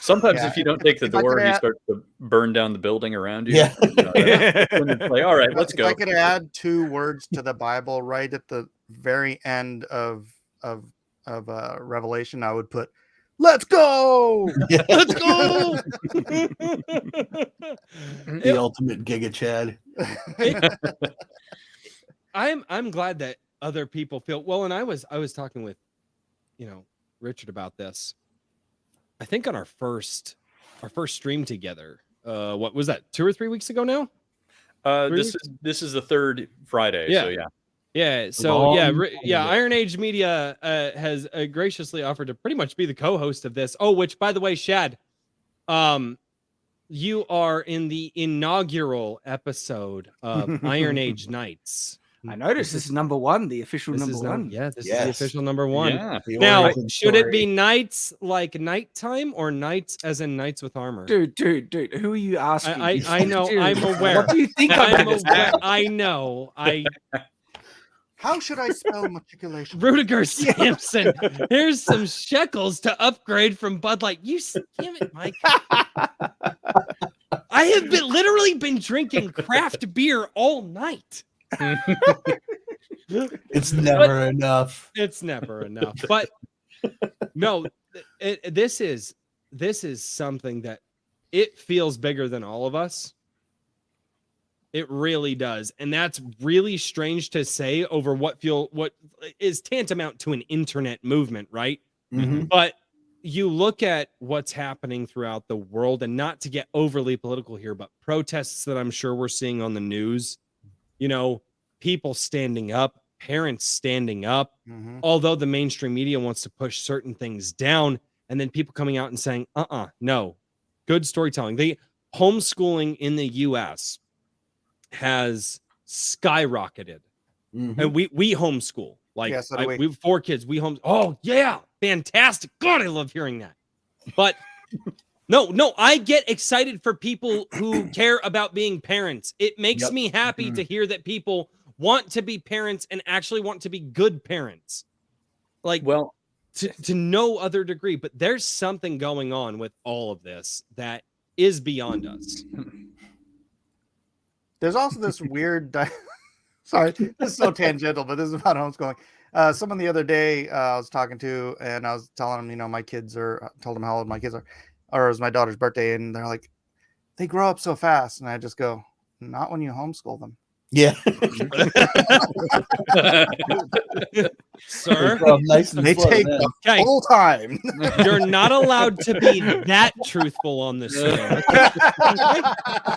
Sometimes Yeah. if you don't take the If I door, could you add- start to burn down the building around you. Yeah. When it's like, all right, let's If go. I could add 2 words to the Bible right at the very end of Revelation, I would put, "Let's go." Yeah. let's go. The ultimate Giga Chad. I'm glad that other people feel well, and I was talking with, Richard about this. I think on our first stream together. What was that? 2 or 3 weeks ago now? This is the third Friday. Yeah. So yeah. Yeah. So yeah, Long Iron Age Media has graciously offered to pretty much be the co-host of this. Oh, which by the way, Shad, you are in the inaugural episode of Iron Age Nights. I noticed this is number 1, the official This number is 1. this is the Yes. official number 1. Yeah. The Now, origin should it be story. nights like nighttime or nights as in knights with armor? Dude, who are you asking? I know, Dude, I'm aware. What do you think I'm I'm gonna aware. say? I know. How should I spell matriculation? Rudiger Sampson. Here's some shekels to upgrade from Bud Light. Damn it, Mike. I have literally been drinking craft beer all night. It's never enough. It's never enough. But no, this is something that it feels bigger than all of us. It really does. And that's really strange to say over what is tantamount to an internet movement, right? Mhm. But you look at what's happening throughout the world, and not to get overly political here, but protests that I'm sure we're seeing on the news, people standing up, parents standing up, Mhm. although the mainstream media wants to push certain things down, and then people coming out and saying, no, good storytelling. Homeschooling in the US has skyrocketed. Mhm. And we homeschool. Like, Yeah, so do we. we have 4 kids. Oh yeah, fantastic. God, I love hearing that. But no, I get excited for people who care about being parents. It makes Yep. me happy to hear that people want to be parents and actually want to be good parents. Like, Well, to no other degree, but there's something going on with all of this that is beyond us. There's also this weird. Sorry, this is so tangential, but this is about homeschooling. Someone the other day I was talking to, and I was telling them, my kids told them how old my kids are, or it was my daughter's birthday, and they're like, they grow up so fast, and I just go, not when you homeschool them. Yeah. Sir, Nice and They slow take then. the okay, whole time. you're not allowed to be that truthful on this show.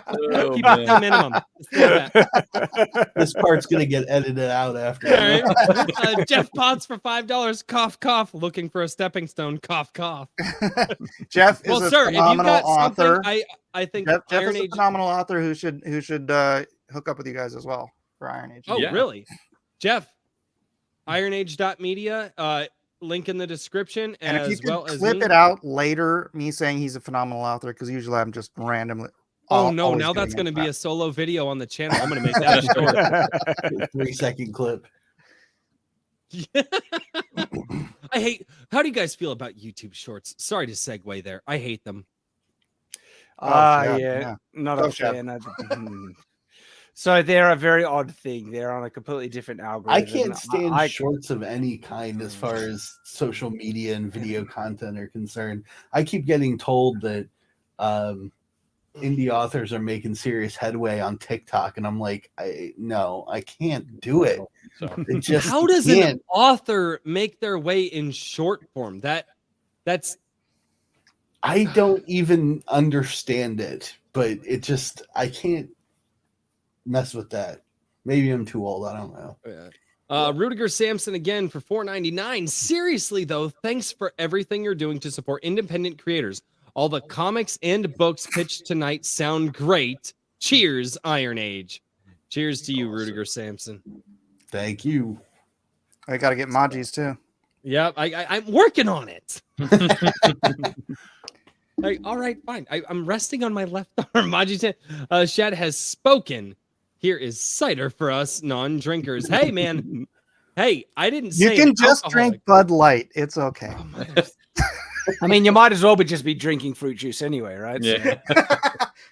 oh, Keep it to a man. minimum. Just do that. This part's gonna get edited out after. All right. Jeff Potts for $5. Cough, cough. Looking for a stepping stone. Cough, cough. Jeff is Well, a sir, if you've phenomenal got something, author. I think Jeff Iron is a Age. phenomenal author who should hook up with you guys as well for Iron Age. Oh, Yeah. really? Jeff, ironage.media, link in the description, And if you as could well as clip me. it out later, me saying he's a phenomenal author, because usually I'm just randomly. Oh no, always now that's getting going to be into a solo video on the channel. I'm going to make that short. 3-second clip. How do you guys feel about YouTube shorts? Sorry to segue there. I hate them. yeah, Yeah, not Go, a Shep. fan. So they're a very odd thing. They're on a completely different algorithm. I can't stand I- shorts of any kind as far as social media and video content are concerned. I keep getting told that indie authors are making serious headway on TikTok, and I'm like, no, I can't do it. So, It just How does an can't. author make their way in short form? That's I don't even understand it, but it just I can't mess with that. Maybe I'm too old. I don't know. Rudiger Sampson again for $4.99. Seriously though, thanks for everything you're doing to support independent creators. All the comics and books pitched tonight sound great. Cheers, Iron Age. Cheers to you, Rudiger Sampson. Thank you. I got to get Majis too. Yeah, I'm working on it. All right, fine. I'm resting on my left arm. Maji said, Shad has spoken. Here is cider for us non-drinkers. Hey, man. Hey, I didn't You say can an just alcoholic. drink Bud Light. It's okay. Oh, mothers. I mean, you might as well just be drinking fruit juice anyway, right? So- Yeah.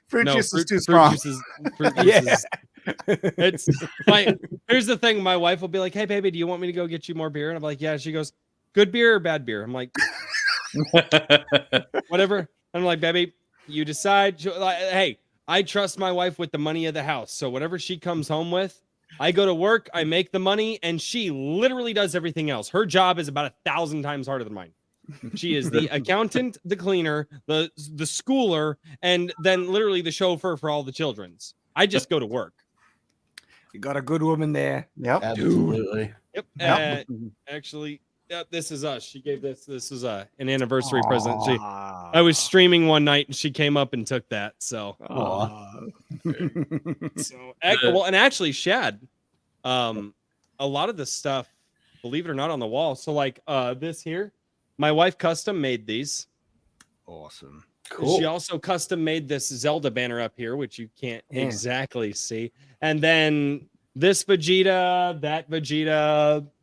Fruit No, juice is too fruit strong. juice is fruit juice Yeah. is it's my here's the thing. My wife will be like, "Hey baby, do you want me to go get you more beer?" And I'm like, "Yeah." She goes, "Good beer or bad beer?" I'm like, "Whatever." I'm like, "Baby, you decide." Hey, I trust my wife with the money of the house. So whatever she comes home with, I go to work, I make the money, and she literally does everything else. Her job is about 1,000 times harder than mine. She is the accountant, the cleaner, the schooler, and then literally the chauffeur for all the children's. I just go to work. You got a good woman there. Yep. Absolutely. Yep. Yep. Actually, yep, this is us. She gave this. This was an anniversary present. I I was streaming one night and she came up and took that. So, well, and actually, Shad, a lot of the stuff, believe it or not, on the wall. So, like this here, my wife custom made these. Awesome. Cool. She also custom made this Zelda banner up here, which you can't Yeah. exactly see. And then this Vegeta,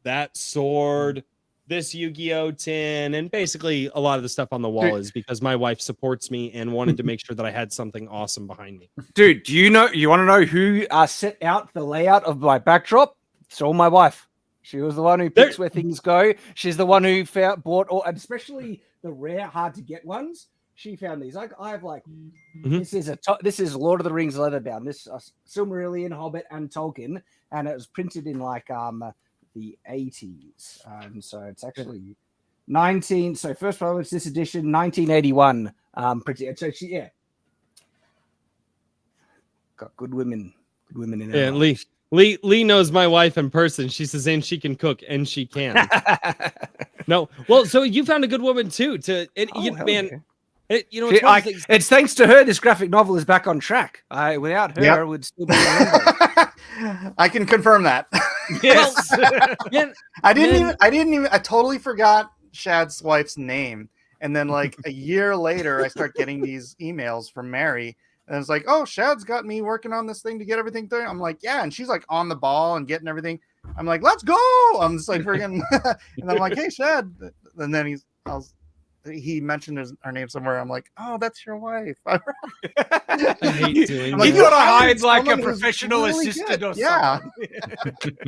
that sword, this Yu-Gi-Oh tin, and basically a lot of the stuff on the wall is because my wife supports me and wanted to make sure that I had something awesome behind me. Dude, do you want to know who set out the layout of my backdrop? It's all my wife. She was the one who picks where things go. She's the one who bought all, and especially the rare, hard to get ones. She found these. I have like this is Lord of the Rings leather bound. This Silmarillion, Hobbit, and Tolkien, and it was printed in like the 80s, and so it's actually 19. So first published this edition, 1981. Printed. So she got good women in her. Yeah, Lee knows my wife in person. She says, and she can cook, and she can. No, well, so you found a good woman too. Man. It's thanks to her this graphic novel is back on track. Without her, it would still be. I can confirm that. Yes. I totally forgot Shad's wife's name, and then like a year later, I start getting these emails from Mary, and it's like, "Oh, Shad's got me working on this thing to get everything through." I'm like, "Yeah," and she's like on the ball and getting everything. I'm like, "Let's go!" I'm just like freaking, and I'm like, "Hey, Shad," and then he mentioned her name somewhere. I'm like, "Oh, that's your wife." I hate doing You that. gotta hide like a someone who's professional really assistant good. or Yeah. something.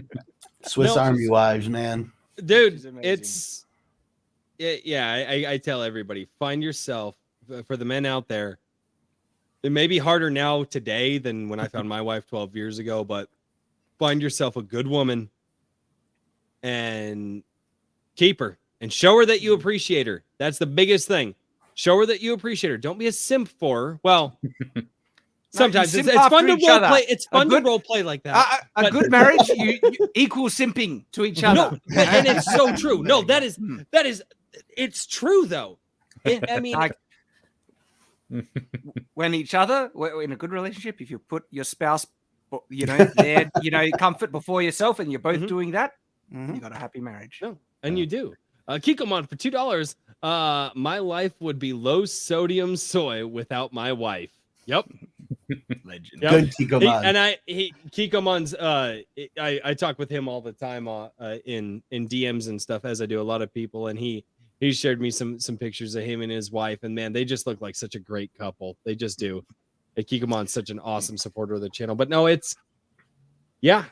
Swiss Army wives, man. Dude, She's amazing. it's I tell everybody, find yourself, for the men out there. It may be harder now today than when I found my wife 12 years ago, but find yourself a good woman and keep her and show her that you appreciate her. That's the biggest thing. Show her that you appreciate her. Don't be a simp for her. Well, sometimes you it's simp fun after to each role other. play. It's fun good- to role play like that. A good marriage, you equal simping to each other. No, and it's so true. No, that is it's true though. I mean, When each other, in a good relationship, if you put your spouse, their comfort before yourself, and you're both doing that, you got a happy marriage. no, and you do. Kikomon for $2. My life would be low sodium soy without my wife. Yep. Legend. Yep. Good Kikomon. Kikomon's I talk with him all the time in DMs and stuff, as I do a lot of people, and he shared me some pictures of him and his wife, and man, they just look like such a great couple. They just do. Kikomon's such an awesome supporter of the channel. But no, it's I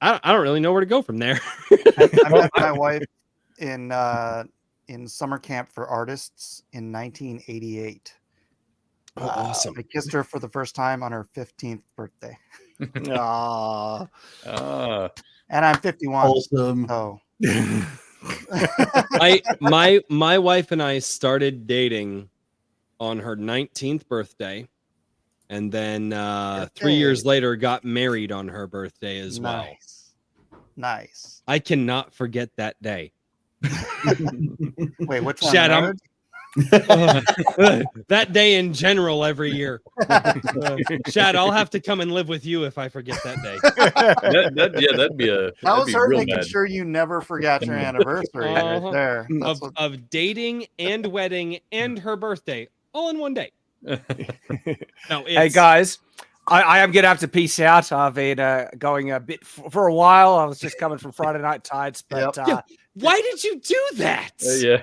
don't really know where to go from there. I met my wife in summer camp for artists in 1988. Oh, awesome. I kissed her for the first time on her 15th birthday. Aww. And I'm 51. Awesome. So my wife and I started dating on her 19th birthday, and then 3 years later got married on her birthday as well. Nice. I cannot forget that day. Wait, which one? Shad, the marriage? that day in general every year. Shad, I'll have to come and live with you if I forget that day. That'd be a. That was her real making bad. sure you never forgot your anniversary right there. Of dating and wedding and her birthday all in one day. No, Hey guys, I am gonna have to peace out. I've been going a bit for a while. I was just coming from Friday Night Tights, but Yeah, why did you do that? Yeah.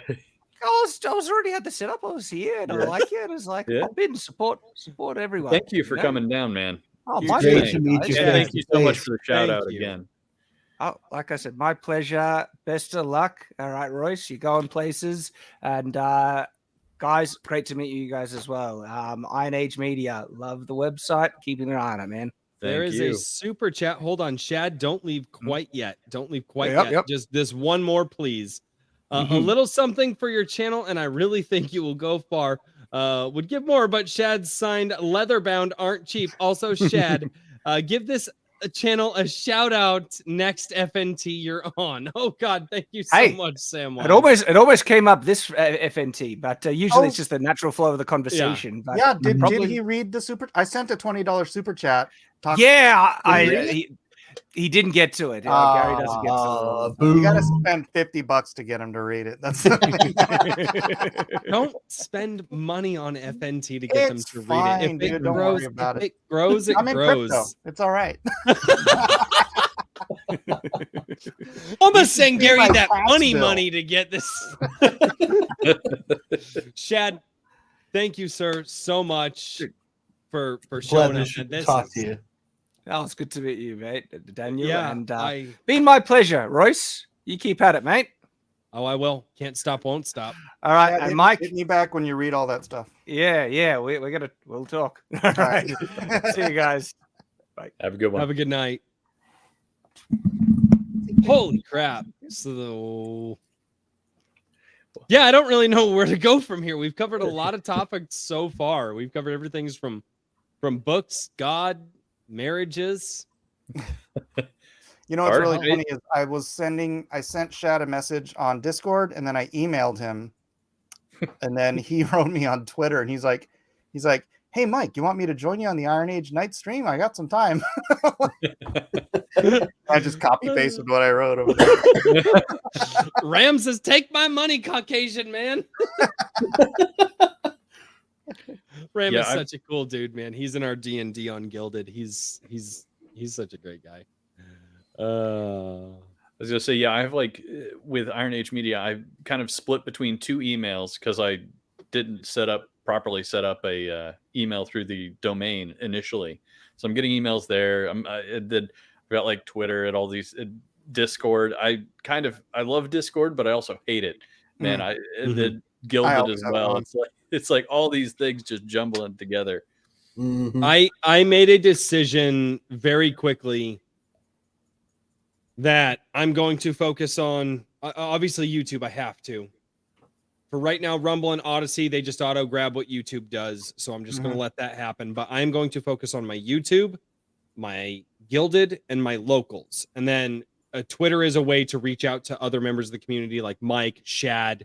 I was already had the setup. I was here, and I like it. It's like Yeah. I've been support everyone. Thank you for know? coming down, man. Oh, Huge my Great thanks. to pleasure, meet guys. you. And Yeah. thank you so much face. for the shout Thank out you. again. Oh, like I said, my pleasure. Best of luck. All right, Royce, you're going places. And guys, great to meet you guys as well. Iron Age Media, love the website. Keeping an eye on it, man. There Thank is you. a super chat. Hold on, Shad. Don't leave quite yet. Don't leave quite Yep, yet. yep. Just this one more, please. A Mhm. little something for your channel, and I really think you will go far. Would give more, but Shad's signed leatherbound aren't cheap. Also, Shad, give this channel a shout out next FNT you're on. Oh God, thank you so Hey, much, Sam. It almost came up this FNT, but usually it's Oh. just the natural flow of the conversation. But Yeah, did probably- he read the super? I sent a $20 super chat. yeah, Did he read it? he didn't get to it. Gary doesn't get to it. You gotta spend $50 to get him to read it. That's Don't spend money on FNT to get them It's to read fine, it. If dude, it don't grows, worry about if it. it grows, it I'm in crypto. grows. It's all right. I'm gonna send pay Gary my that tax funny bill. money to get this. Shad, thank you, sir, so much for showing up. Pleasure And to this talk is- to you. Oh, it's good to meet you, mate, Daniel. Yeah, and I been my pleasure, Royce. You keep at it, mate. I will. Can't stop, won't stop. All right, Yeah, and hit- Mike. hit me back when you read all that stuff. Yeah, we'll talk. All right, see you guys. Have a good one. Have a good night. Holy crap. So yeah, I don't really know where to go from here. We've covered a lot of topics so far. We've covered everything from books, God, marriages. You know what's Art, really right? funny is I sent Shad a message on Discord and then I emailed him, and then he wrote me on Twitter and he's like, "Hey Mike, you want me to join you on the Iron Age night stream? I got some time." I just copy pasted what I wrote over there. Ram says, "Take my money, Caucasian man." Ram Yeah, is I've- such a cool dude, man. He's in our D&D on Gilded. He's such a great guy. I was gonna say, yeah, I have with Iron Age Media, I kind of split between two emails because I didn't properly set up a email through the domain initially. So I'm getting emails there. I've got like Twitter and all these Discord. I love Discord, but I also hate it. Man, the Gilded always as have it well. on. It's like all these things just jumbling together. Mhm. I made a decision very quickly that I'm going to focus on obviously YouTube. I have to. For right now, Rumble and Odyssey, they just auto grab what YouTube does. So I'm just going to let that happen. But I'm going to focus on my YouTube, my Gilded, and my locals. And then Twitter is a way to reach out to other members of the community like Mike, Shad,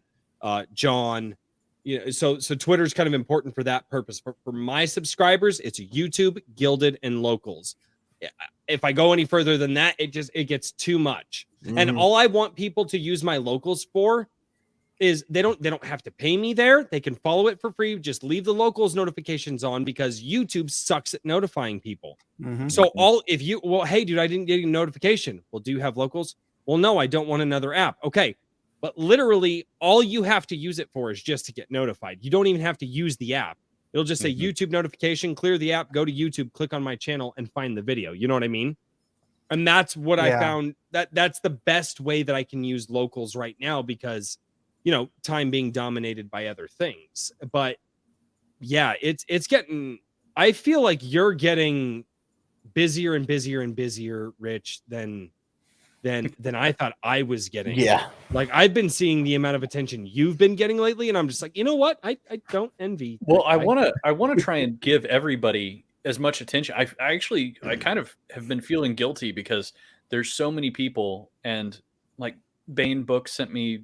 John. So Twitter is kind of important for that purpose. For my subscribers, it's YouTube, Gilded, and locals. If I go any further than that, it gets too much. And all I want people to use my locals for is they don't have to pay me there. They can follow it for free. Just leave the locals notifications on because YouTube sucks at notifying people. So hey dude, I didn't get a notification. Well, do you have locals? Well, no, I don't want another app. Okay. But literally all you have to use it for is just to get notified. You don't even have to use the app. It'll just say YouTube notification, clear the app, go to YouTube, click on my channel and find the video. You know what I mean? And that's what I found that's the best way that I can use locals right now because time being dominated by other things. But yeah, it's getting, I feel like you're getting busier and busier and busier, Rich, than I thought I was getting. Yeah. Like I've been seeing the amount of attention you've been getting lately, and I'm just like, you know what? I don't envy. Well, I want to try and give everybody as much attention. I kind of have been feeling guilty because there's so many people, and like Bane Books sent me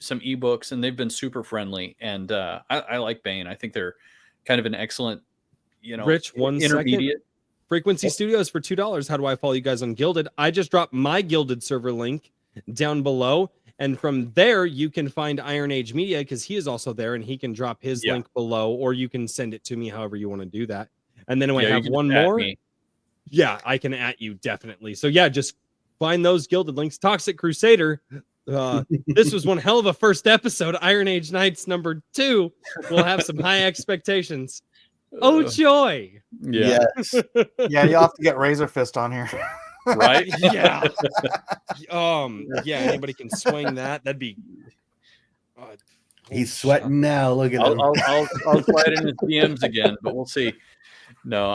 some ebooks, and they've been super friendly, and I like Bane. I think they're kind of an excellent, Rich, one intermediate. second. Frequency Studios for $2. How do I follow you guys on Gilded? I just dropped my Gilded server link down below. And from there, you can find Iron Age Media because he is also there and he can drop his link below, or you can send it to me however you want to do that. And then we Yeah, you have can one just at more. me. Yeah, I can at you definitely. So yeah, just find those gilded links. Toxic Crusader. This was one hell of a first episode. Iron Age Knights number 2. We'll have some high expectations. Oh joy! Yeah. Yes. Yeah, you'll have to get Razor Fist on here. Right? Yeah. Yeah, anybody can swing that. That'd be He's sweating now. Look at him. I'll slide in his DMs again, but we'll see. No,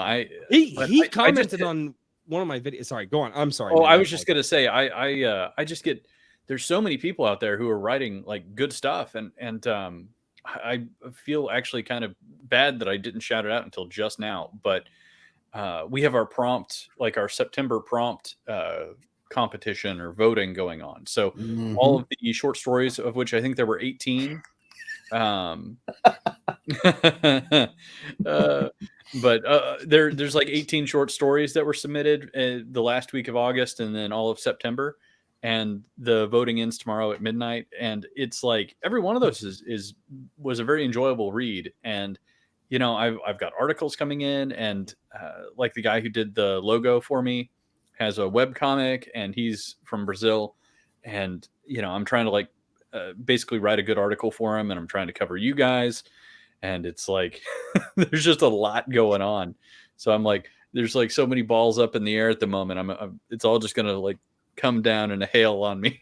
He I commented on one of my videos. Sorry, go on. I'm sorry. Oh, man, I was just gonna say, I just get there's so many people out there who are writing like good stuff, and I feel actually kind of bad that I didn't shout it out until just now. But we have our prompt, like our September prompt competition or voting going on. So all of the short stories, of which I think there were 18. But there's like 18 short stories that were submitted the last week of August and then all of September, and the voting ends tomorrow at midnight. And it's like every one of those was a very enjoyable read. And you know, I've got articles coming in, and like the guy who did the logo for me has a web comic, and he's from Brazil. And you know, I'm trying to like basically write a good article for him, and I'm trying to cover you guys. And it's like there's just a lot going on. So I'm like, there's like so many balls up in the air at the moment. It's all just gonna like come down in a hail on me.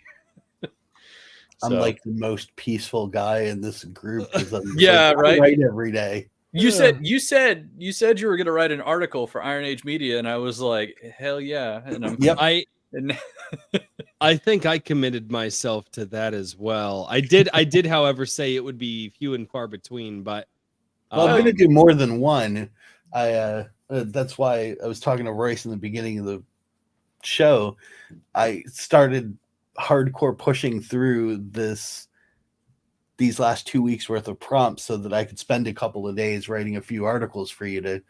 I'm like the most peaceful guy in this group. Yeah, like, right. I write every day. You said you were gonna write an article for Iron Age Media, and I was like, hell yeah. And I think I committed myself to that as well. I did, however, say it would be few and far between, but well, I'm gonna do more than one. That's why I was talking to Royce in the beginning of the show. I started hardcore pushing through these last 2 weeks worth of prompts so that I could spend a couple of days writing a few articles for you to,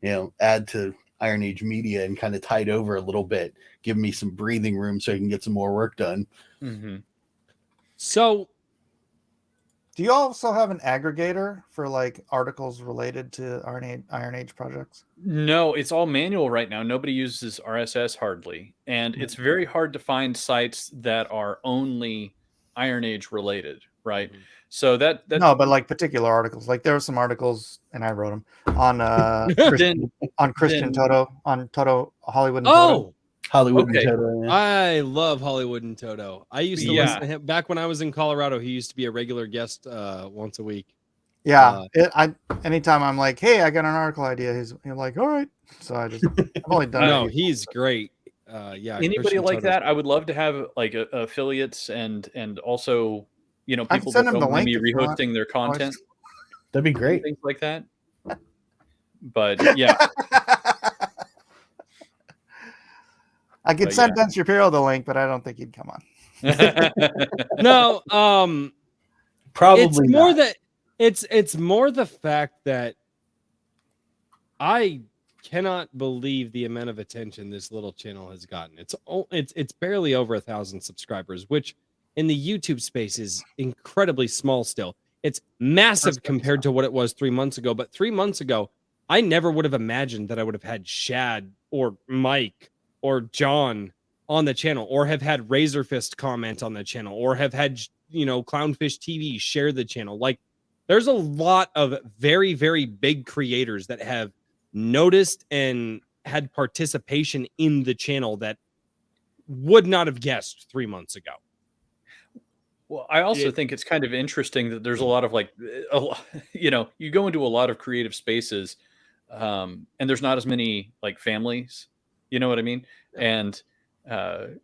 you know, add to Iron Age Media and kind of tide over a little bit, give me some breathing room so I can get some more work done. Mm-hmm. So do you also have an aggregator for like articles related to Iron Age projects? No, it's all manual right now. Nobody uses RSS hardly, and it's very hard to find sites that are only Iron Age related, right? So that's no, but like particular articles. Like there were some articles, and I wrote them on Christian Toto, on Toto Hollywood. And Toto. Hollywood okay. and Toto. Yeah. I love Hollywood and Toto. I used to listen to him back when I was in Colorado. He used to be a regular guest once a week. Yeah, anytime I'm like, hey, I got an article idea, he's like, all right. So I've only done. No, he's great. Yeah, anybody Christian like Toto's that, I would love to have like affiliates and also, you know, I people can send that them don't the mind link me if you want. rehosting their content. That'd be great. Things like that. But yeah, I could send Ben Shapiro the link, but I don't think he'd come on. No, probably it's more that it's more the fact that I cannot believe the amount of attention this little channel has gotten. It's barely over 1,000 subscribers, which in the YouTube space is incredibly small still. It's massive compared to what it was 3 months ago. But 3 months ago, I never would have imagined that I would have had Shad or Mike or John on the channel, or have had Razor Fist comment on the channel, or have had, you know, Clownfish TV share the channel. Like, there's a lot of very, very big creators that have noticed and had participation in the channel that would not have guessed 3 months ago. well, I also think it's kind of interesting that there's a lot of like, you know, you go into a lot of creative spaces, and there's not as many like families, you know what I mean? And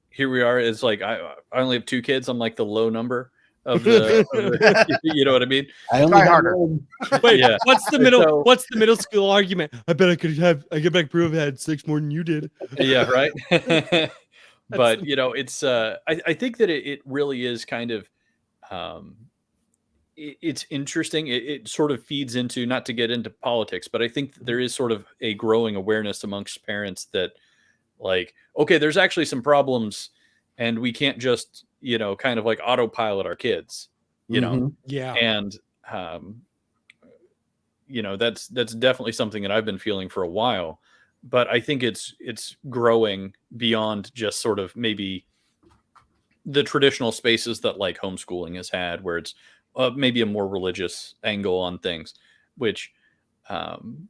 here we are. It's like I only have 2 kids. I'm like the low number of the you know what I mean? I only harder. Wait, Yeah. what's the middle? So- what's the middle school argument? I bet I could prove I had 6 more than you did. Yeah, right. But you know, it's I think that it really is kind of it's interesting. It sort of feeds into, not to get into politics, but I think that there is sort of a growing awareness amongst parents that, like, okay, there's actually some problems, and we can't just, you know, kind of like autopilot our kids, you know. Yeah. And that's definitely something that I've been feeling for a while. But I think it's growing beyond just sort of maybe the traditional spaces that like homeschooling has had, where it's maybe a more religious angle on things, which, um,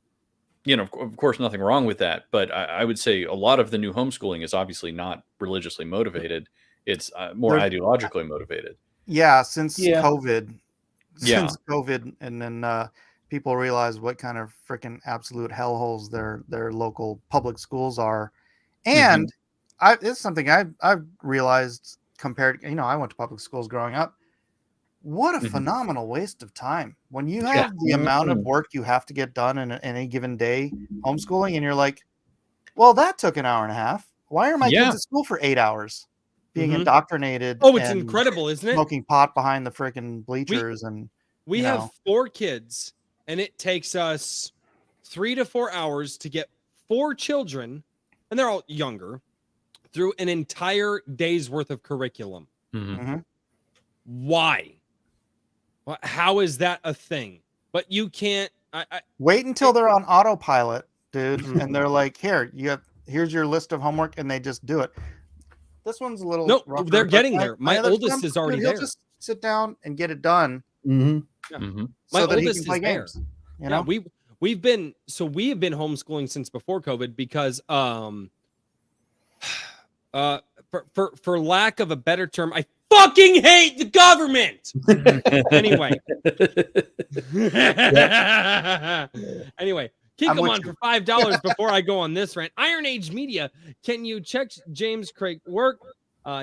of course, nothing wrong with that. But I would say a lot of the new homeschooling is obviously not religiously motivated. It's more There's- ideologically motivated. Yeah, since Yeah. COVID, Yeah. since COVID, and then people realize what kind of freaking absolute hellholes their local public schools are, and it's something I've realized compared. I went to public schools growing up. What a Mhm. phenomenal waste of time when you Yeah. have the amount of work you have to get done in any given day homeschooling, and you're like, well, that took an hour and a half. Why are my Yeah. kids at school for 8 hours being Mhm. indoctrinated? Oh, it's and incredible, isn't it? smoking pot behind the freaking bleachers, and We you have know. 4 kids, and it takes us 3 to 4 hours to get 4 children, and they're all younger, through an entire day's worth of curriculum. Mhm. Mhm. Why? How is that a thing? But you can't. Wait until they're on autopilot, dude, Mhm. and they're like, here's your list of homework, and they just do it. This one's a little No, rougher, they're but getting my- there. my My other oldest son, is already dude, he'll there. just sit down and get it done Mm-hmm. Mhm. My so that he oldest can play is there. games. You Yeah, know, we have been homeschooling since before COVID because for lack of a better term, I fucking hate the government. Anyway. Anyway, keep I'm them with on you. for $5 before I go on this rant. Iron Age Media, can you check James Craig work?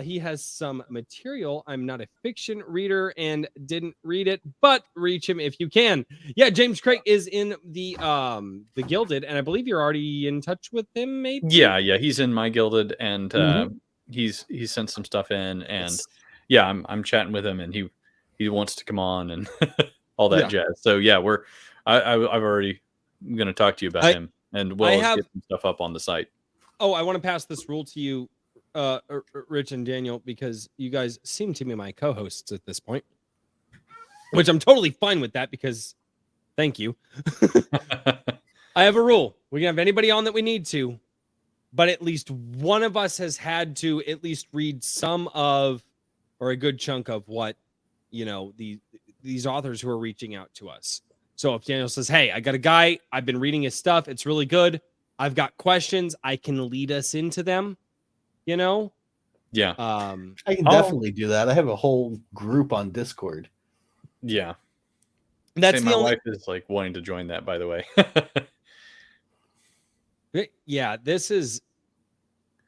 He has some material. I'm not a fiction reader and didn't read it, but reach him if you can. Yeah, James Craig is in the Gilded, and I believe you're already in touch with him, maybe. Yeah, he's in my Gilded, and Mhm. he's sent some stuff in, and It's- yeah, I'm chatting with him, and he wants to come on and all that Yeah. jazz. So yeah, I've already going to talk to you about him, and we'll have- get some stuff up on the site. Oh, I want to pass this rule to you, Rich and Daniel, because you guys seem to be my co-hosts at this point, which I'm totally fine with that because thank you. I have a rule. We can have anybody on that we need to, but at least one of us has had to at least read some of, or a good chunk of what, these authors who are reaching out to us. So if Daniel says, hey, I got a guy, I've been reading his stuff, it's really good, I've got questions, I can lead us into them, Yeah. I can definitely do that. I have a whole group on Discord. Yeah. That's my the only wife is like wanting to join that, by the way. Yeah, this is,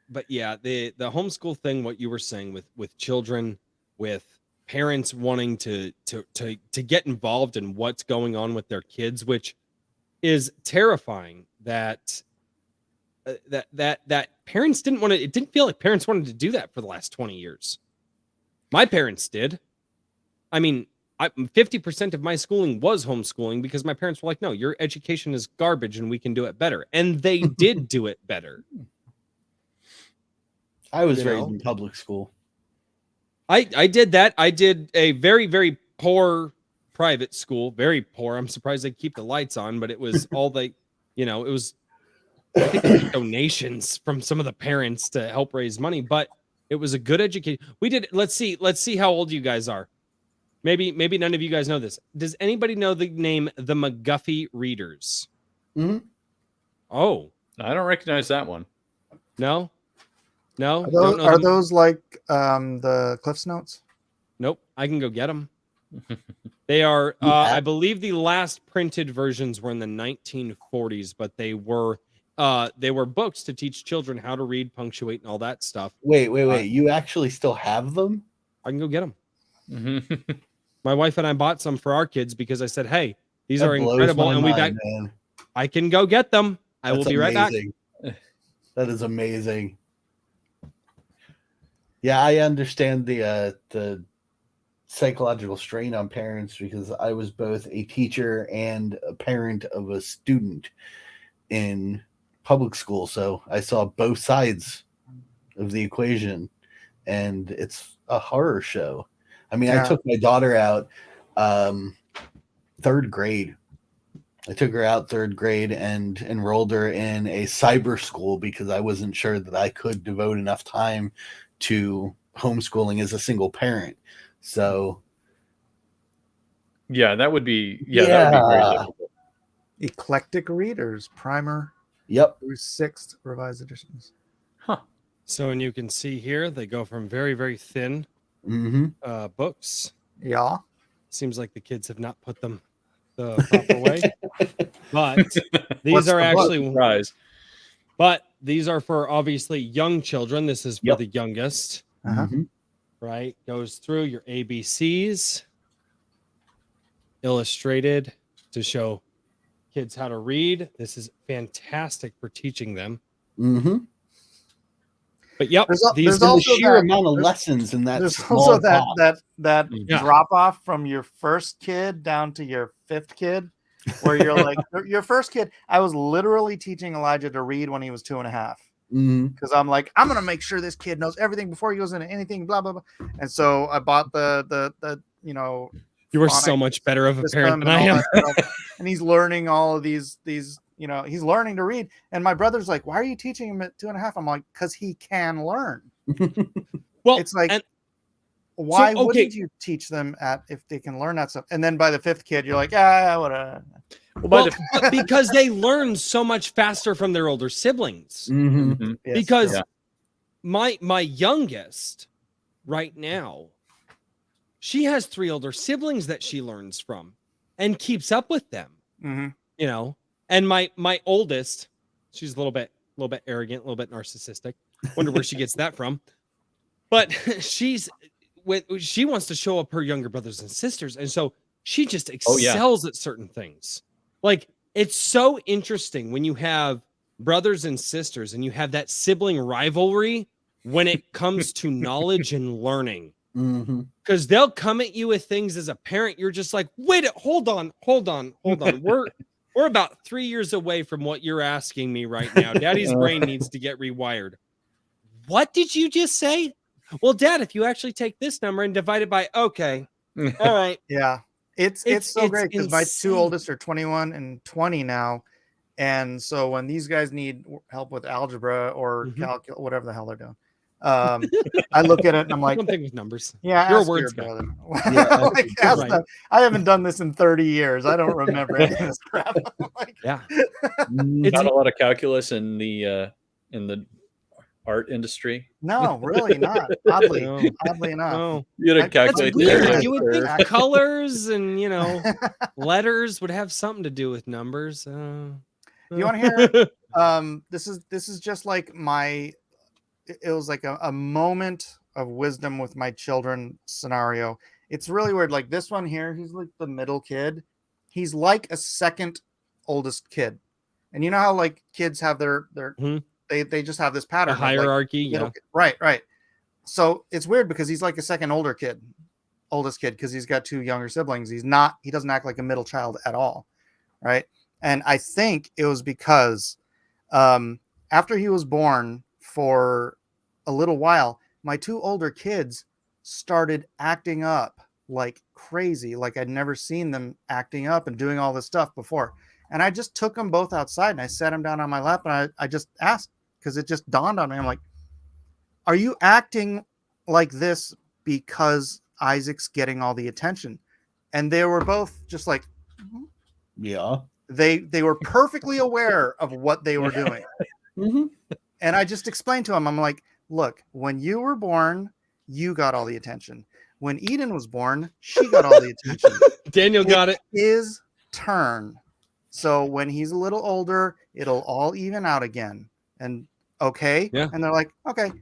but yeah, the homeschool thing, what you were saying with children, with parents wanting to get involved in what's going on with their kids, which is terrifying. That parents didn't want to. It didn't feel like parents wanted to do that for the last 20 years. My parents did. I mean, 50% of my schooling was homeschooling because my parents were like, no, your education is garbage and we can do it better. And they did do it better. I was raised in public school. I did that. I did a very, very poor private school. Very poor. I'm surprised they keep the lights on, but it was all it was, I think they took donations from some of the parents to help raise money, but it was a good education. We did. Let's see how old you guys are. Maybe none of you guys know this. Does anybody know the name the McGuffey Readers? Mhm. Oh, I don't recognize that one. no. Are Don't those, know are them? those like the Cliff's Notes? Nope. I can go get them. They are, I believe the last printed versions were in the 1940s, but they were books to teach children how to read, punctuate, and all that stuff. Wait. You actually still have them? I can go get them. Mm-hmm. My wife and I bought some for our kids because I said, "Hey, these That are blows incredible," my and mind, man. I can go get them. I will That's be right back. amazing. That is amazing. Yeah, I understand the psychological strain on parents because I was both a teacher and a parent of a student in public school, so I saw both sides of the equation, and it's a horror show. I mean, Yeah. I took my daughter out third grade. I took her out 3rd grade and enrolled her in a cyber school because I wasn't sure that I could devote enough time to homeschooling as a single parent. So Yeah, that would be that would be very difficult. Eclectic Readers, primer yep. through 6th revised editions. Huh. So, and you can see here, they go from very, very thin books. Yeah. Seems like the kids have not put them the proper way. But these What's are the book? actually, Surprise. but these are for obviously young children. This is for Yep. the youngest, Mhm. right? Goes through your ABCs, illustrated to show kids how to read. This is fantastic for teaching them. Mhm. But yep, There's these And the also sheer that- amount of there's- lessons in that There's small also that box. that Yeah. drop off from your first kid down to your 5th kid, where you're like your first kid. I was literally teaching Elijah to read when he was 2.5 Mhm. because I'm like, I'm gonna make sure this kid knows everything before he goes into anything, blah blah blah. And so I bought the you were so phonics much better of a parent system than and I all am. that stuff. And he's learning all of these he's learning to read. And my brother's like, why are you teaching him at 2.5? I'm like, because he can learn. Well, It's like, and why okay. wouldn't you teach them if they can learn that stuff? And then by the 5th kid, you're like, whatever. Well, but because they learn so much faster from their older siblings. Mhm. Mhm. Yes, Because Yeah. my youngest right now, she has 3 older siblings that she learns from and keeps up with them. Mhm. You know, and my oldest, she's a little bit arrogant, a little bit narcissistic. Wonder where she gets that from. But she wants to show up her younger brothers and sisters, and so she just Oh, yeah. excels at certain things. Like, it's so interesting when you have brothers and sisters and you have that sibling rivalry when it comes to knowledge and learning. Mhm. Because they'll come at you with things as a parent, you're just like, wait, hold on. We're about 3 years away from what you're asking me right now. Daddy's brain needs to get rewired. What did you just say? Well, Dad, if you actually take this number and divide it by, okay, all right. Yeah. It's so It's great because my 2 insane. oldest are 21 and 20 now. And so when these guys need help with algebra or calculus, whatever the hell they're doing, I look at it and I'm like, Something with numbers. yeah, You're a ask words your guy. brother. Yeah, Like, you're ask right. them. I haven't done this in 30 years. I don't remember any of this crap. Like, Yeah. Mhm. Not a lot of calculus in the art industry. no, really not. Oddly, No. oddly enough. No. You had to That's calculate the weird. area of You would the think curve. colors and letters would have something to do with numbers. You want to hear? This is just like it was like a moment of wisdom with my children scenario. It's really weird. Like this one here, he's like the middle kid. He's like a second oldest kid. And you know how like kids have their Mhm. they just have this a pattern of, like, hierarchy? middle Yeah. kid. Right. So it's weird because he's like a second oldest kid because he's got 2 younger siblings. He doesn't act like a middle child at all. Right. And I think it was because after he was born, for a little while, my 2 older kids started acting up like crazy. Like I'd never seen them acting up and doing all this stuff before. And I just took them both outside and I sat them down on my lap and I just asked, because it just dawned on me. I'm like, are you acting like this because Isaac's getting all the attention? And they were both just like, Yeah. they were perfectly aware of what they were doing. Mhm. And I just explained to him, I'm like, look, when you were born, you got all the attention. When Eden was born, she got all the attention. Daniel got it. His turn. So when he's a little older, it'll all even out again. And okay. Yeah. And they're like, okay.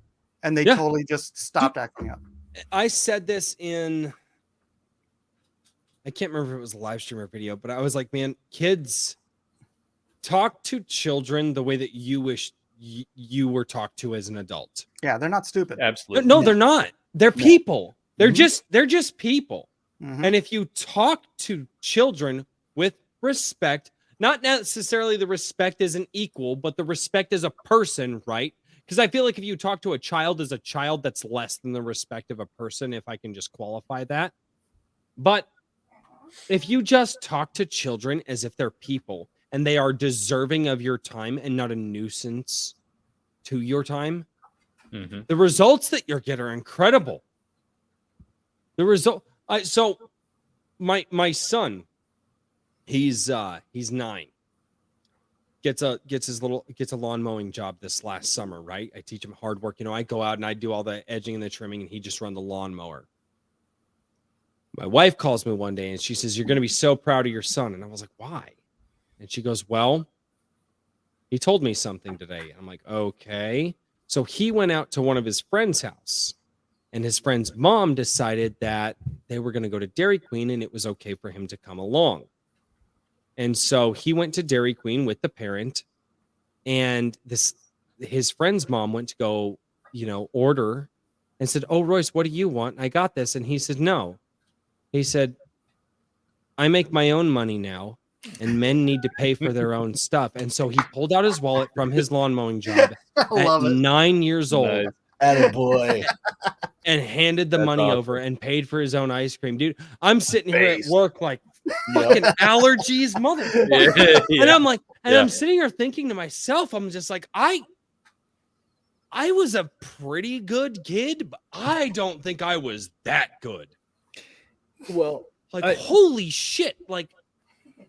And they Yeah. totally just stopped acting up. I said this in, I can't remember if it was a live stream or video, but I was like, man, kids, talk to children the way that you wish you were talked to as an adult. Yeah, they're not stupid. Absolutely. No, they're not. They're people. They're Mhm. just people. Mhm. And if you talk to children with respect, not necessarily the respect as an equal, but the respect as a person, right? Because I feel like if you talk to a child as a child, that's less than the respect of a person, if I can just qualify that. But if you just talk to children as if they're people and they are deserving of your time and not a nuisance to your time, the results that you're getting are incredible. The result. So my son, he's 9. Gets a lawn mowing job this last summer, right? I teach him hard work. I go out and I do all the edging and the trimming, and he just run the lawnmower. My wife calls me one day and she says, "You're going to be so proud of your son." And I was like, "Why?" And she goes, "Well, he told me something today." I'm like, "Okay." So he went out to one of his friend's house, and his friend's mom decided that they were going to go to Dairy Queen and it was okay for him to come along. And so he went to Dairy Queen with the parent, and his friend's mom went to go, order, and said, "Oh, Royce, what do you want? I got this." And he said, "No." He said, "I make my own money now, and men need to pay for their own stuff." And so he pulled out his wallet from his lawn mowing job at love it. 9 years old. Nice. Attaboy. And handed the That's money awesome. over and paid for his own ice cream. Dude, I'm sitting here at Based. work like, fucking allergies, motherfucker. Yeah. And I'm like, Yeah. I'm sitting here thinking to myself, I'm just like, I was a pretty good kid, but I don't think I was that good. Well, Like, holy shit. Like,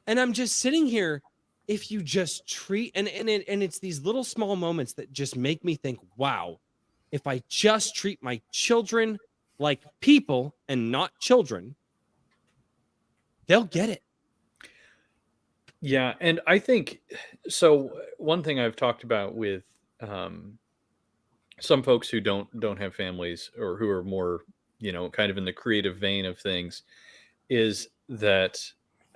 and I'm just sitting here. If you just treat, and it's these little small moments that just make me think, wow, if I just treat my children like people and not children, they'll get it. yeah, and I think so. One thing I've talked about with some folks who don't have families or who are more, kind of in the creative vein of things, is that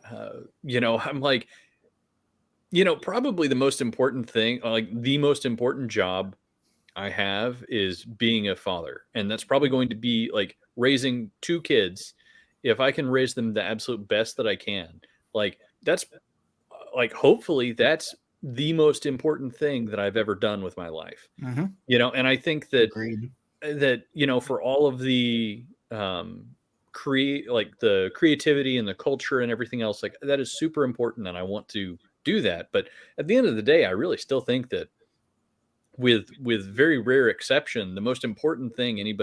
I'm like, probably the most important thing, like the most important job I have is being a father. And that's probably going to be like raising 2 kids. If I can raise them the absolute best that I can, like that's like, hopefully that's the most important thing that I've ever done with my life. Mhm. And I think that, Agreed. for all of the, like the creativity and the culture and everything else, like that is super important. And I want to do that. But at the end of the day, I really still think that with very rare exception, the most important thing any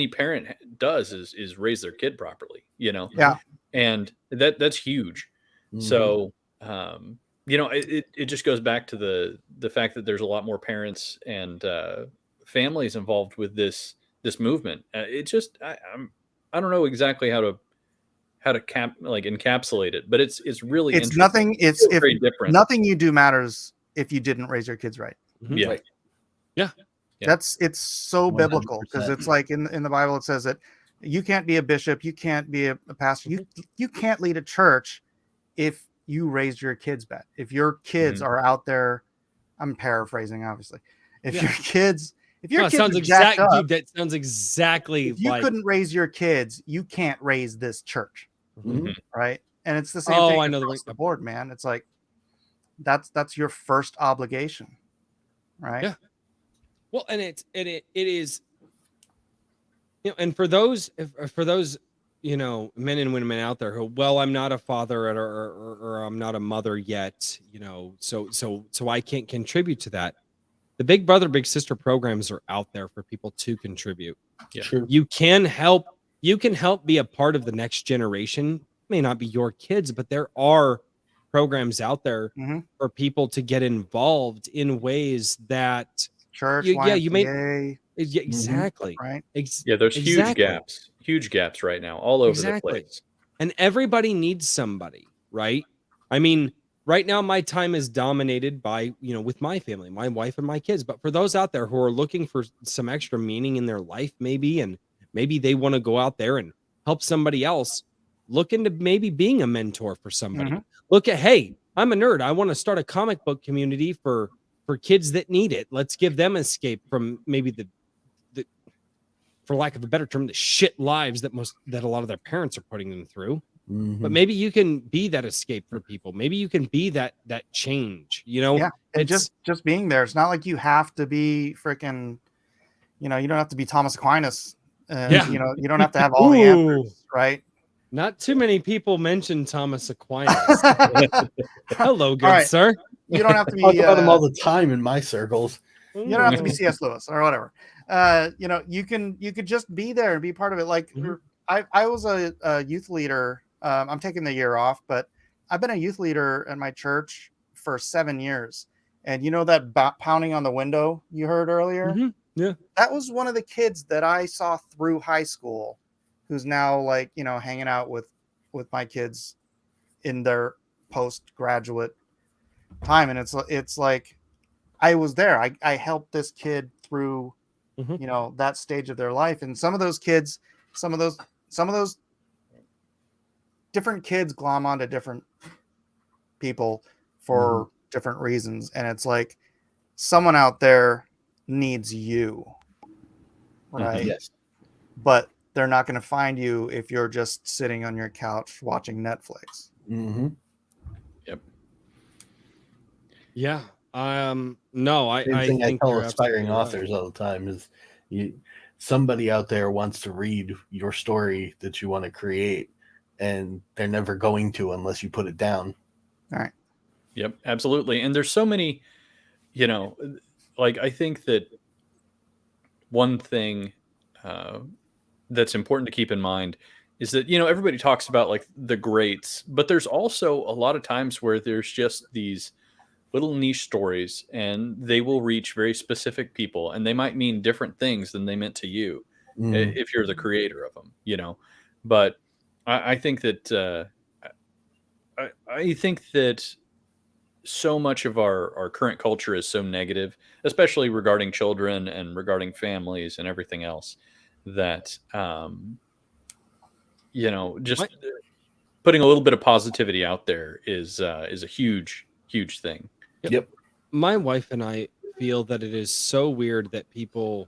parent does is raise their kid properly, Yeah. and that's huge. Mhm. So, it just goes back to the fact that there's a lot more parents and families involved with this movement. It just, I don't know exactly how to encapsulate it, but it's really It's interesting. nothing. It's Feels if very different. nothing you do matters if you didn't raise your kids right. Yeah. Right. Yeah. It's so biblical because 100%. it's like in the Bible it says that you can't be a bishop, you can't be a pastor, you can't lead a church if you raised your kids bad. If your kids are out there, I'm paraphrasing obviously. If your kids No, it kids sounds are jacked up, dude, that sounds exactly if you like. couldn't raise your kids, you can't raise this church, Mhm. right? And it's the same Oh, thing I know across the board, man. It's like that's your first obligation, right? Yeah. Well, and it is, and for those men and women out there who, well, I'm not a father or I'm not a mother yet, so I can't contribute to that. The Big Brother Big Sister programs are out there for people to contribute. Yeah. True. You can help be a part of the next generation. It may not be your kids, but there are programs out there Mhm. for people to get involved in ways that Church, you may YMCA, exactly right? Yeah, there's exactly. huge gaps right now all over the Exactly. place. And everybody needs somebody, right? I mean, right now my time is dominated by, with my family, my wife and my kids. But for those out there who are looking for some extra meaning in their life, and maybe they want to go out there and help somebody else, look into maybe being a mentor for somebody. Mhm. Look at, hey, I'm a nerd. I want to start a comic book community for kids that need it. Let's give them escape from maybe the for lack of a better term, the shit lives that a lot of their parents are putting them through. Mhm. But maybe you can be that escape for people. Maybe you can be that change, Yeah. And It's just being there. It's not like you have to be freaking, you don't have to be Thomas Aquinas. Yeah. You don't have to have all the Ooh. answers, right? Not too many people mention Thomas Aquinas. Hello, good right. sir. You don't have to Talk be. about him all the time in my circles. You don't have to be C.S. Lewis or whatever. You could just be there and be part of it. Like I was a youth leader. I'm taking the year off, but I've been a youth leader at my church for 7 years. And you know that pounding on the window you heard earlier? Yeah. That was one of the kids that I saw through high school, who's now like, hanging out with my kids in their postgraduate time. And it's like, I was there. I helped this kid through, that stage of their life. And some of those kids, some of those different kids glom onto different people for different reasons. And it's like someone out there needs you, right? Yes. But they're not going to find you if you're just sitting on your couch watching Netflix. Yep. Yeah. No, I Thing I think tell you're aspiring absolutely right. authors all the time is somebody out there wants to read your story that you want to create, and they're never going to unless you put it down. All right. Yep, absolutely. And there's so many, like I think that one thing that's important to keep in mind is that, everybody talks about like the greats, but there's also a lot of times where there's just these little niche stories and they will reach very specific people and they might mean different things than they meant to you if you're the creator of them, But I think that I think that so much of our current culture is so negative, especially regarding children and regarding families and everything else, that just putting a little bit of positivity out there is a huge thing. Yep. My wife and I feel that it is so weird that people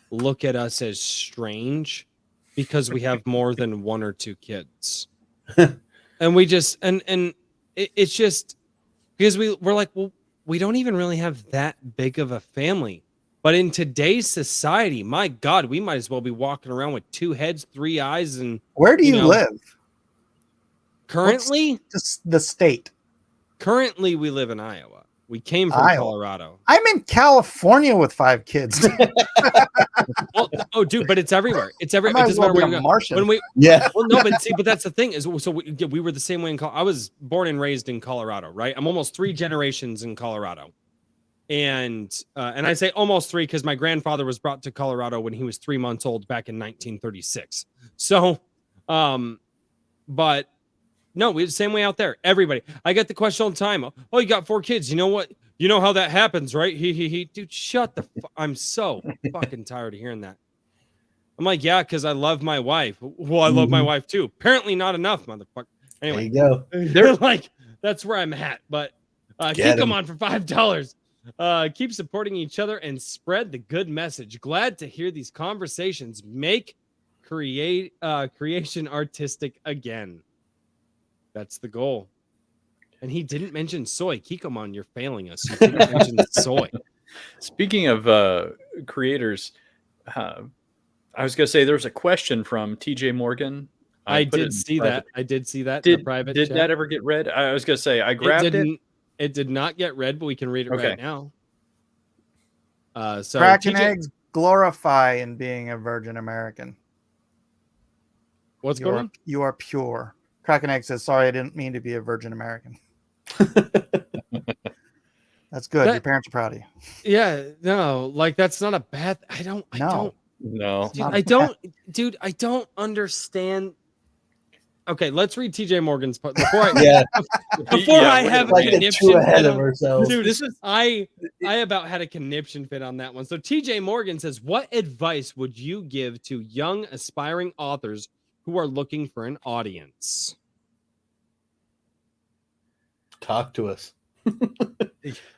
look at us as strange because we have more than one or two kids. And we just and it's just because we're like, well, we don't even really have that big of a family. But in today's society, my God, we might as well be walking around with 2 heads, 3 eyes. And where do you live? Currently, the state. Currently, we live in Iowa. We came from Colorado. I'm in California with 5 kids. Oh, dude, but it's everywhere. It's everywhere. It doesn't matter where you go. Martian. Well, no, but that's the thing is, so we were the same way in I was born and raised in Colorado, right? I'm almost 3 generations in Colorado, and I say almost 3 because my grandfather was brought to Colorado when he was 3 months old back in 1936. So, but. No, we're the same way out there. Everybody. I get the question all the time. Oh, you got 4 kids. You know what? You know how that happens, right? He. Dude, shut the I'm so fucking tired of hearing that. I'm like, yeah, because I love my wife. Well, I love my wife too. Apparently not enough, motherfucker. Anyway. There you go. They're like, that's where I'm at. But keep them on for $5. Keep supporting each other and spread the good message. Glad to hear these conversations make creation artistic again. That's the goal. And he didn't mention soy. Kikomon, you're failing us. You didn't mention soy. Speaking of creators, I was going to say there's a question from TJ Morgan. I did see that. In the private Did chat. that ever get read? I was going to say I grabbed it. It did not get read, but we can read it right now. So Cracking eggs glorify in being a Virgin American. What's going on? You are pure. Kraken Egg says, sorry, I didn't mean to be a Virgin American. That's good. Your parents are proud of you. Yeah, no, like that's not a bad. I don't understand. Okay, let's read TJ Morgan's post before I have a conniption fit on ourselves. Dude, I about had a conniption fit on that one. So TJ Morgan says, what advice would you give to young aspiring authors who are looking for an audience? Talk to us.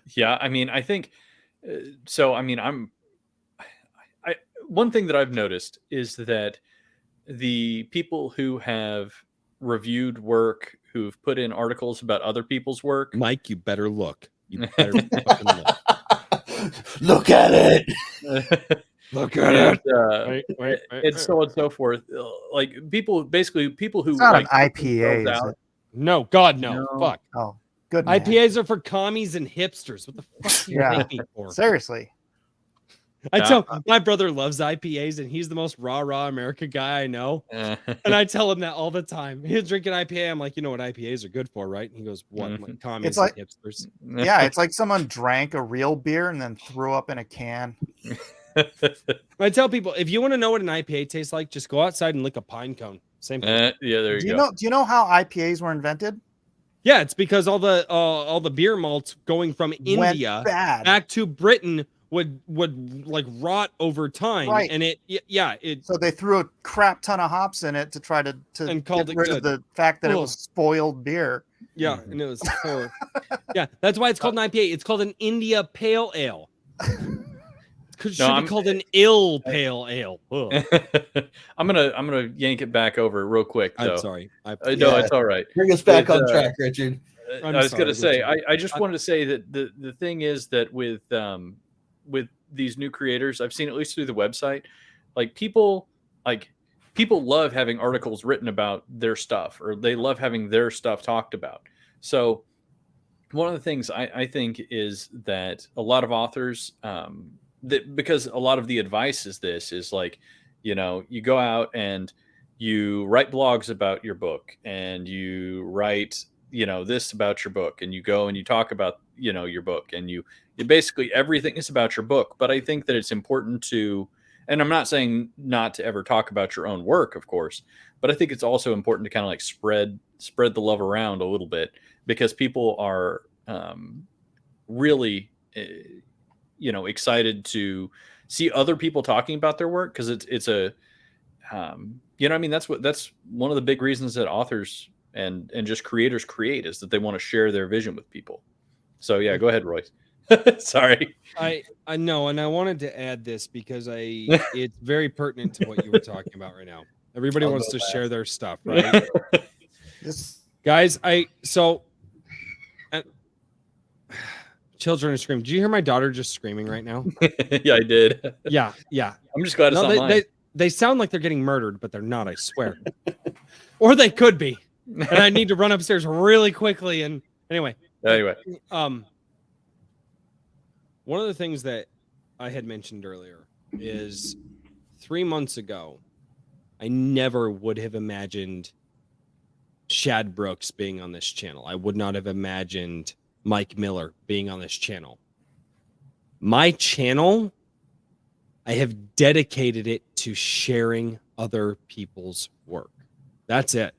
Yeah, I mean, I think so. I mean, one thing that I've noticed is that the people who have reviewed work, who've put in articles about other people's work, Mike, you better look. You better fucking look. Look at it. Look at and, it. Wait. and so on and so forth. Like people who It's not like an put themselves IPA, is out. it? No, God, no. No. Fuck. Oh, good man. IPAs are for commies and hipsters. What the fuck do you Yeah. take me for? Seriously. I Yeah. tell my brother loves IPAs and he's the most rah America guy I know. And I tell him that all the time. He's drinking IPA. I'm like, you know what IPAs are good for, right? And he goes, what? I'm like, commies like- and hipsters. Yeah, it's like someone drank a real beer and then threw up in a can. I tell people, if you want to know what an IPA tastes like, just go outside and lick a pine cone. Same thing. Yeah, there you go. Do you know how IPAs were invented? Yeah, it's because all the beer malts going from Went India bad. back to Britain would like rot over time, Right. and it So they threw a crap ton of hops in it to try to And get called it rid of good. the fact that it Ugh. was spoiled beer. yeah, and it was yeah. That's why it's called an IPA. It's called an India Pale Ale. It should be called an ill pale ale. Ugh. I'm gonna yank it back over real quick. Though. I'm sorry. No, Yeah. it's all right. Bring us back But, on track, Richard. I'm I was sorry, gonna say, Richard. I just wanted to say that the thing is that with these new creators, I've seen at least through the website, like people love having articles written about their stuff, or they love having their stuff talked about. So one of the things I think is that a lot of authors, because a lot of the advice is like, you know, you go out and you write blogs about your book, and you write, you know, this about your book, and you go and you talk about, you know, your book, and you basically everything is about your book. But I think that it's important to, and I'm not saying not to ever talk about your own work, of course, but I think it's also important to kind of like spread the love around a little bit, because people are really you know, excited to see other people talking about their work, because it's a you know, I mean, that's one of the big reasons that authors and just creators create, is that they want to share their vision with people. So yeah, go ahead, Royce. Sorry. I know, and I wanted to add this because it's very pertinent to what you were talking about right now. Everybody I'll wants go to back. share their stuff, right? This Guys, children are screaming. Did you hear my daughter just screaming right now? Yeah, I did. Yeah. I'm just glad it's not mine. They sound like they're getting murdered, but they're not, I swear. Or they could be. And I need to run upstairs really quickly. And anyway, one of the things that I had mentioned earlier is 3 months ago, I never would have imagined Shad Brooks being on this channel. I would not have imagined Mike Miller being on this channel. My channel, I have dedicated it to sharing other people's work. That's it.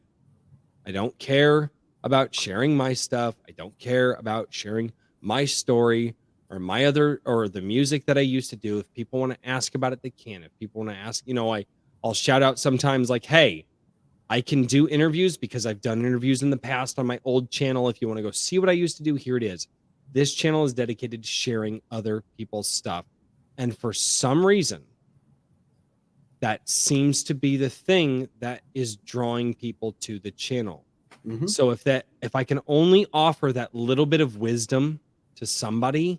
I don't care about sharing my stuff. I don't care about sharing my story or the music that I used to do. If people want to ask about it, they can. If people want to ask, you know, I'll shout out sometimes like, hey, I can do interviews because I've done interviews in the past on my old channel. If you want to go see what I used to do, here it is. This channel is dedicated to sharing other people's stuff. And for some reason, that seems to be the thing that is drawing people to the channel. Mhm. So if I can only offer that little bit of wisdom to somebody,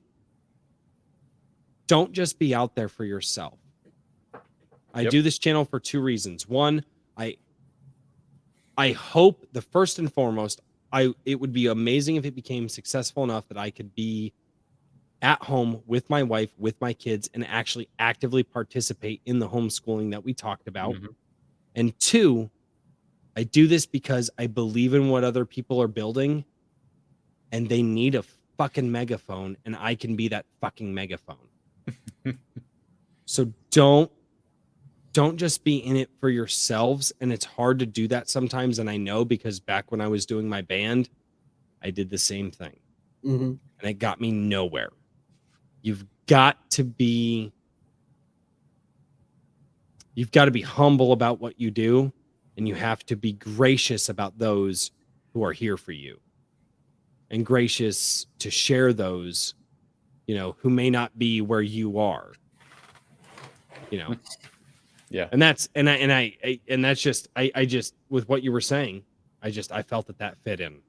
don't just be out there for yourself. I do this channel for two reasons. One, I hope, the first and foremost, it would be amazing if it became successful enough that I could be at home with my wife, with my kids, and actually actively participate in the homeschooling that we talked about. Mhm. And two, I do this because I believe in what other people are building, and they need a fucking megaphone, and I can be that fucking megaphone. So don't just be in it for yourselves. And it's hard to do that sometimes. And I know, because back when I was doing my band, I did the same thing. Mhm. And it got me nowhere. You've got to be humble about what you do, and you have to be gracious about those who are here for you, and gracious to share those, you know, who may not be where you are, you know. Yeah. And that's I just with what you were saying, I felt that fit in.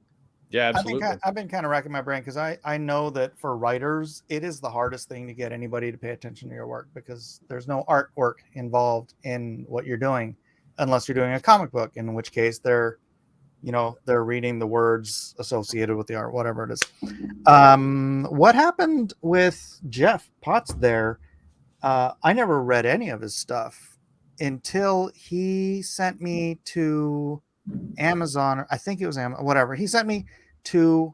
Yeah, absolutely. I've been kind of racking my brain because I know that for writers, it is the hardest thing to get anybody to pay attention to your work because there's no artwork involved in what you're doing unless you're doing a comic book, in which case they're reading the words associated with the art, whatever it is. What happened with Jeff Potts there? I never read any of his stuff until he sent me to Amazon. I think it was Amazon, whatever. He sent me to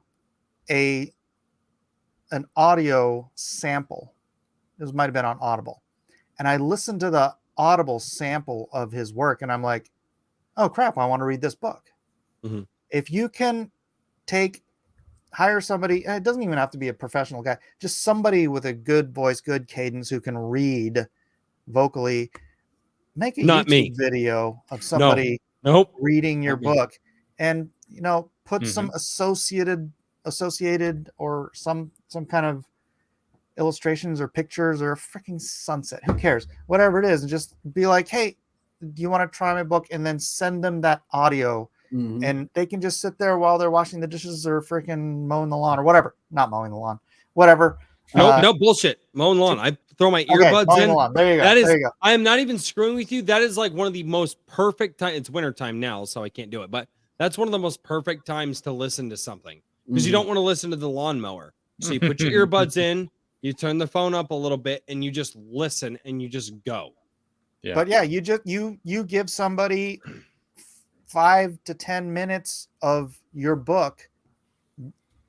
an audio sample. This might have been on Audible. And I listened to the Audible sample of his work and I'm like, oh crap, I want to read this book. Mm-hmm. If you can hire somebody, it doesn't even have to be a professional guy, just somebody with a good voice, good cadence who can read vocally, make a Not YouTube me. video of somebody Nope. reading your Not me. book and put some associated or some kind of illustrations or pictures or a freaking sunset, who cares, whatever it is, and just be like, hey, do you want to try my book? And then send them that audio. And they can just sit there while they're washing the dishes or freaking mowing the lawn or whatever. Not mowing the lawn, whatever. No bullshit. Mowing lawn. I throw my earbuds mowing in. the lawn. There you go. That is, there you go. I am not even screwing with you. That is like one of the most perfect time. It's winter time now, so I can't do it. But that's one of the most perfect times to listen to something because you don't want to listen to the lawnmower. So you put your earbuds in, you turn the phone up a little bit, and you just listen and you just go. Yeah. But yeah, you give somebody 5 to 10 minutes of your book,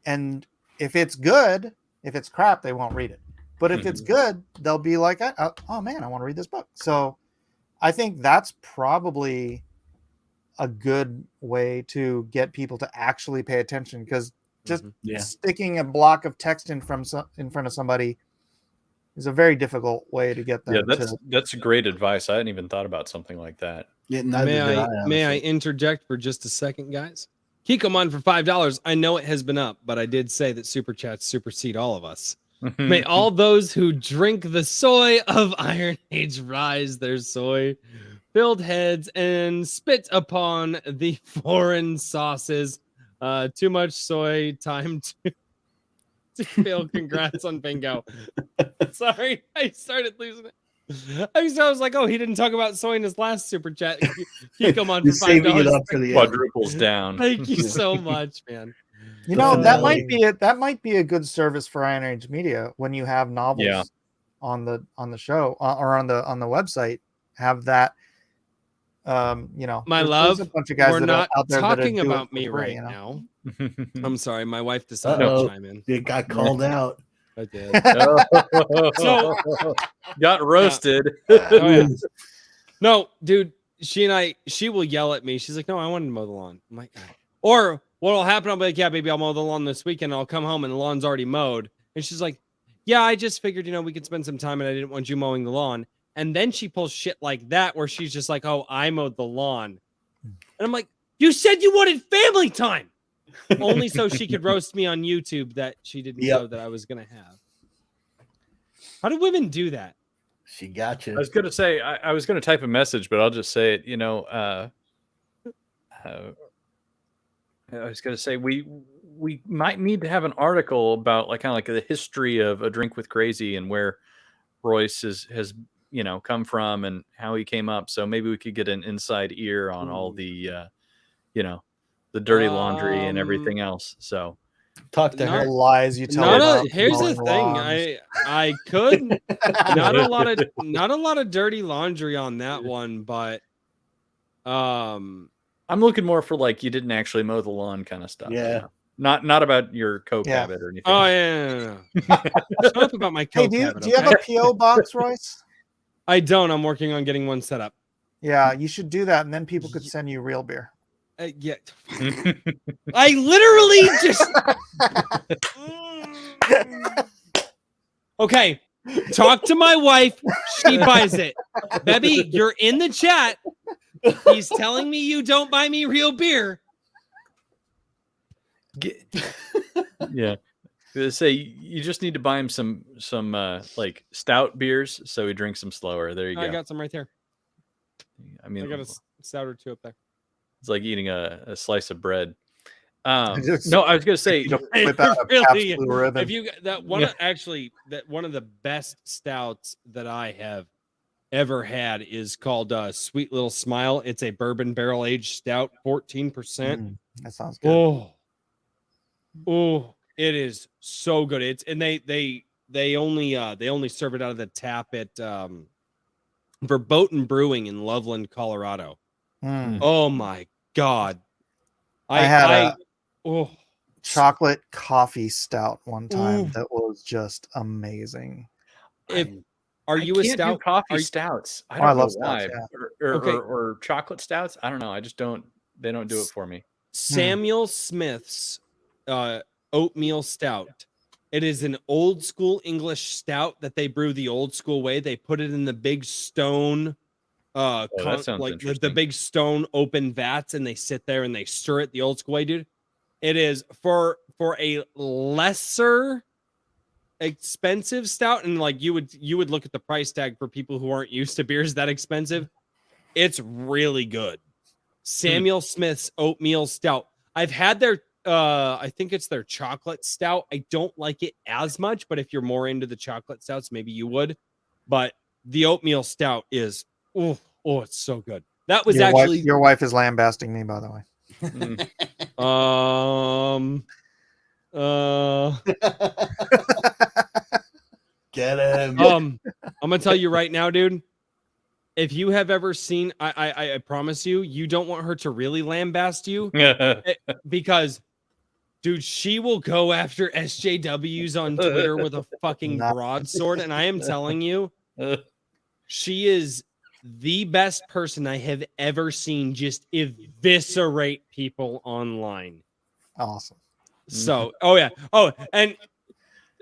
and if it's good, if it's crap, they won't read it. But if it's good, they'll be like, oh man, I want to read this book. So I think that's probably a good way to get people to actually pay attention, because just sticking a block of text in front of somebody is a very difficult way to get them. Yeah, that's great advice. I hadn't even thought about something like that. Yeah, May I interject for just a second, guys? Kikomon for $5. I know it has been up, but I did say that super chats supersede all of us. May all those who drink the soy of Iron Age rise their soy-filled heads and spit upon the foreign sauces. Too much soy, time to fail. Congrats on bingo. Sorry, I started losing it. I was like, oh, he didn't talk about soy in his last super chat. Kikomon for $5. Quadruples down. Thank you so much, man. That might be a good service for Iron Age Media when you have novels on the show or on the website. Have that. My love, there's a bunch of guys we're that not out there talking that about me right now. I'm sorry, my wife decided to chime in. It got called out. I did. So got roasted. No, dude, she will yell at me. She's like, no, I wanted to mow the lawn. I'm like, or what'll happen? I'll be like, yeah, baby, I'll mow the lawn this weekend. I'll come home and the lawn's already mowed. And she's like, yeah, I just figured, we could spend some time and I didn't want you mowing the lawn. And then she pulls shit like that where she's just like, oh, I mowed the lawn. And I'm like, you said you wanted family time. Only so she could roast me on YouTube that she didn't know that I was going to have. How do women do that? She got you. I was going to say, I was going to type a message, but I'll just say it, I was going to say, we might need to have an article about kind of like the history of A Drink with Crazy and where Royce has come from and how he came up. So maybe we could get an inside ear on all the, the dirty laundry and everything else. So talk to her. Lies you tell. Here's the thing. I could not a lot of dirty laundry on that one, but I'm looking more for you didn't actually mow the lawn kind of stuff. Yeah. Not about your coke habit or anything. Oh yeah. Shut up about my coke habit. Do you have a PO box, Royce? I don't. I'm working on getting one set up. Yeah, you should do that, and then people could send you real beer. Yeah. I literally just. Okay. Talk to my wife. She buys it. Baby, you're in the chat. He's telling me you don't buy me real beer. Yeah. Say you just need to buy him some stout beers so he drinks them slower. There you go. I got some right there. I mean, I got a stout or two up there. It's like eating a slice of bread. No, I was gonna say Without a Really, Pabst Blue Ribbon. if you that one actually that one of the best stouts that I have ever had is called Sweet Little Smile. It's a bourbon barrel aged stout, 14%. That sounds good. Oh, it is so good. It's and they only serve it out of the tap at Verboten Brewing in Loveland, Colorado. Oh my god. I had a oh chocolate coffee stout one time that was just amazing. Are you a can't stout? do coffee Are you- stouts? I I don't know love why. stouts, Okay. Or chocolate stouts. I don't know. I just don't. They don't do it for me. Samuel Smith's oatmeal stout. It is an old school English stout that they brew the old school way. They put it in the big stone that sounds like the interesting. big stone open vats, and they sit there and they stir it the old school way, dude. It is for a lesser expensive stout, and like you would look at the price tag for people who aren't used to beers that expensive. It's really good. Samuel Smith's oatmeal stout. I've had their I think it's their chocolate stout. I don't like it as much, but if you're more into the chocolate stouts, maybe you would. But the oatmeal stout is it's so good. That was Your wife is lambasting me, by the way. Get him. I'm gonna tell you right now, dude. If you have ever seen, I promise you don't want her to really lambast you because, dude, she will go after SJWs on Twitter with a fucking broadsword, and I am telling you, she is the best person I have ever seen just eviscerate people online. Awesome. So, and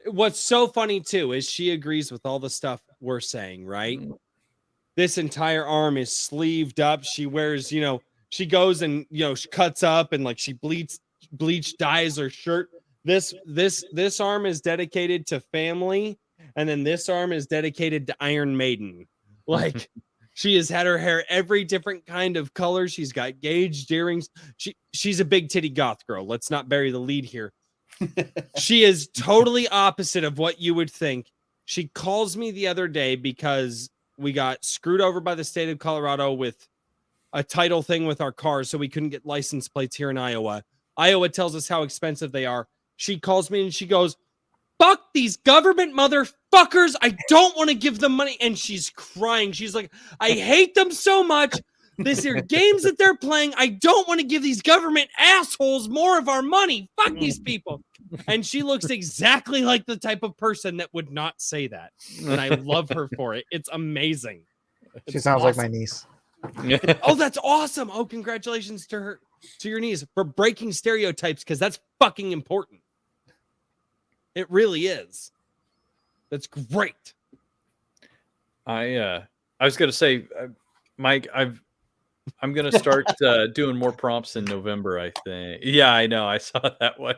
what's so funny too is she agrees with all the stuff we're saying, right? This entire arm is sleeved up. She wears, she goes and she cuts up and like she bleach dyes her shirt. This arm is dedicated to family, and then this arm is dedicated to Iron Maiden. Like she has had her hair every different kind of color. She's got gauged earrings. She's a big titty goth girl. Let's not bury the lead here. She is totally opposite of what you would think. She calls me the other day because we got screwed over by the state of Colorado with a title thing with our cars, so we couldn't get license plates here in Iowa. Iowa tells us how expensive they are. She calls me and she goes, "Fuck these government motherfuckers. I don't want to give them money." And she's crying. She's like, "I hate them so much. These are games that they're playing. I don't want to give these government assholes more of our money. Fuck these people." And she looks exactly like the type of person that would not say that. And I love her for it. It's amazing. She sounds like my niece. Oh, that's awesome. Oh, congratulations to her, to your niece, for breaking stereotypes, because that's fucking important. It really is. That's great. I was gonna say, Mike, I'm gonna start doing more prompts in November, I think. Yeah, I know. I saw that one.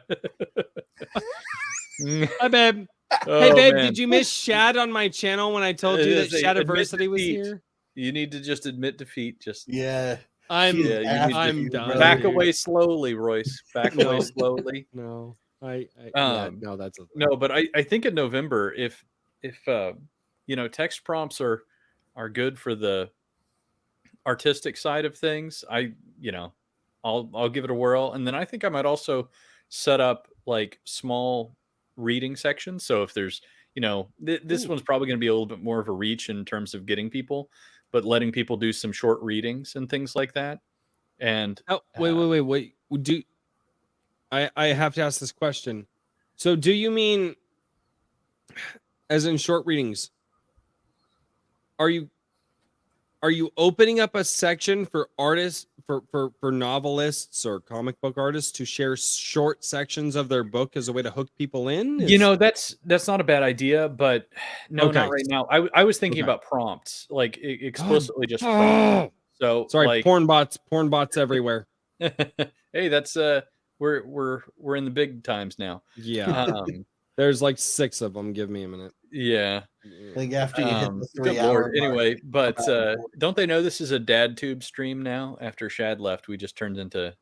Hi, babe. Oh, hey, babe, man. did you miss Shad on my channel when I told you that Shadiversity was here? You need to just admit defeat. Yeah. I'm done. Back away slowly, Royce. Back away slowly. No, no, that's no. But I think in November, if text prompts are good for the artistic side of things, I'll give it a whirl, and then I think I might also set up like small reading sections. So if there's this one's probably going to be a little bit more of a reach in terms of getting people, but letting people do some short readings and things like that. And wait. Do I have to ask this question? So do you mean, as in short readings, are you opening up a section for artists, for novelists or comic book artists to share short sections of their book as a way to hook people in? That's not a bad idea, but no, Okay. not right now. I was thinking about prompts, like explicitly just prompts. So sorry, like, porn bots everywhere. Hey, that's we're in the big times now. Yeah. There's like 6 of them. Give me a minute. Yeah. I think after you hit the 3 good hour Lord. mark, Anyway, but don't they know this is a dad tube stream now? After Shad left, we just turned into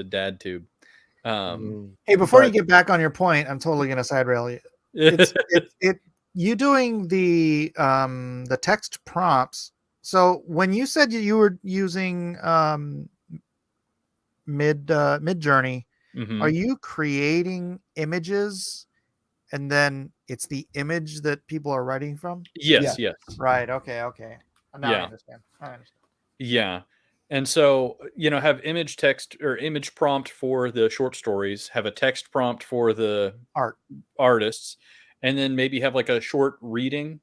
dad tube. Hey, before you but- get back on your point, I'm totally gonna side rail you. You doing the text prompts. So when you said you were using Mid Journey, Mhm. are you creating images and then it's the image that people are writing from? Yes, yes. Right. Okay. Now I Yeah. understand. Yeah. And so, have image text or image prompt for the short stories, have a text prompt for the Art. artists, and then maybe have like a short reading.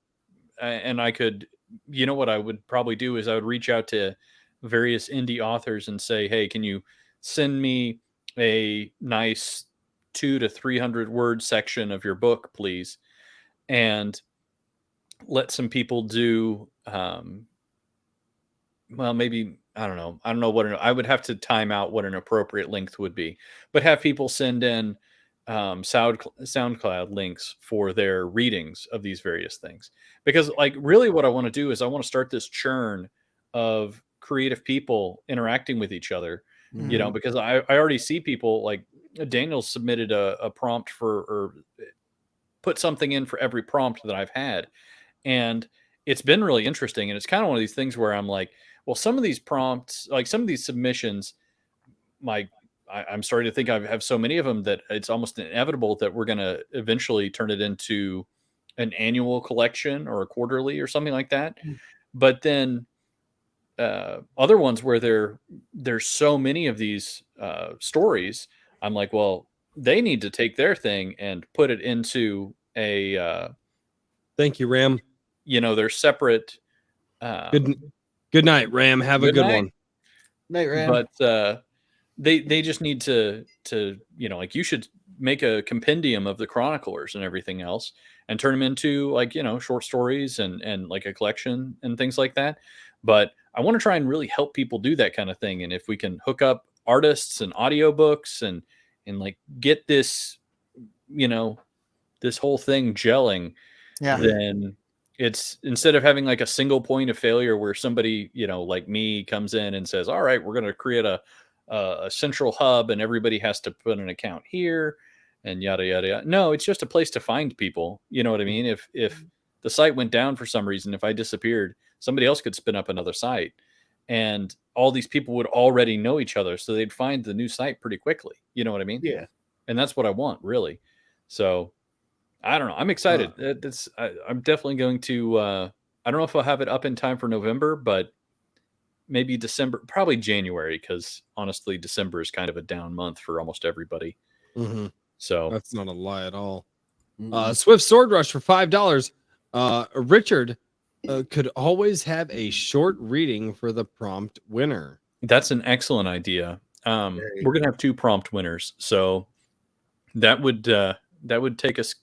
And I could, what I would probably do is I would reach out to various indie authors and say, hey, can you send me a nice 200 to 300 word section of your book, please? And let some people do, well, maybe I don't know. I don't know I would have to time out what an appropriate length would be, but have people send in SoundCloud links for their readings of these various things. Because, like, really, what I want to do is I want to start this churn of creative people interacting with each other. Because I already see people like Daniel submitted a prompt or put something in for every prompt that I've had, and it's been really interesting. And it's kind of one of these things where I'm like, well, some of these prompts, like some of these submissions, I'm starting to think I have so many of them that it's almost inevitable that we're going to eventually turn it into an annual collection or a quarterly or something like that. But then other ones where there's so many of these stories, I'm like, well, they need to take their thing and put it into a Thank you, Ram. they're separate. Good night, Ram. Have a Good good night. one. Night, Ram. But they just need to like, you should make a compendium of the chroniclers and everything else and turn them into, like, short stories and like a collection and things like that. But I want to try and really help people do that kind of thing. And if we can hook up artists and audiobooks and like get this, this whole thing gelling, then it's, instead of having like a single point of failure where somebody, like me, comes in and says, all right, we're going to create a central hub and everybody has to put an account here and yada, yada, yada. No, it's just a place to find people. You know what I mean? If the site went down for some reason, if I disappeared, somebody else could spin up another site and all these people would already know each other. So they'd find the new site pretty quickly. You know what I mean? Yeah. And that's what I want, really. So I don't know. I'm excited. I'm definitely going to, I don't know if I'll have it up in time for November, but maybe December, probably January, because honestly, December is kind of a down month for almost everybody. So that's not a lie at all. Swift Sword Rush for $5. Richard could always have a short reading for the prompt winner. That's an excellent idea. We're gonna have 2 prompt winners, so that would take us,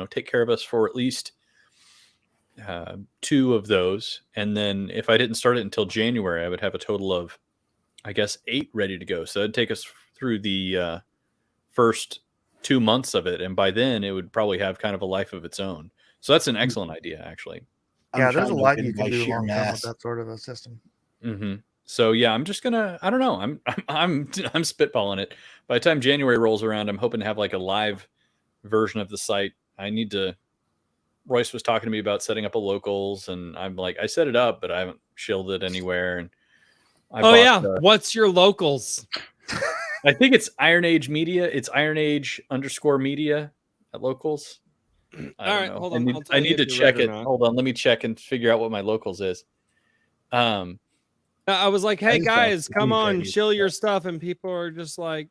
take care of us for at least 2 of those. And then if I didn't start it until January, I would have a total of, I guess, 8 ready to go. So that'd take us through the first 2 months of it, and by then it would probably have kind of a life of its own. So that's an excellent idea, actually. Yeah, there's a lot you can do long term with that sort of a system. So yeah, I'm just gonna, I don't know, I'm spitballing it. By the time January rolls around, I'm hoping to have like a live version of the site. Royce was talking to me about setting up a locals, and I'm like, I set it up, but I haven't shielded it anywhere. And what's your locals? I think it's Iron Age Media. It's Iron Age _media at locals. All right, hold on. I need to check it. Hold on, let me check and figure out what my locals is. I was like, hey guys, come on, chill your stuff, and people are just like,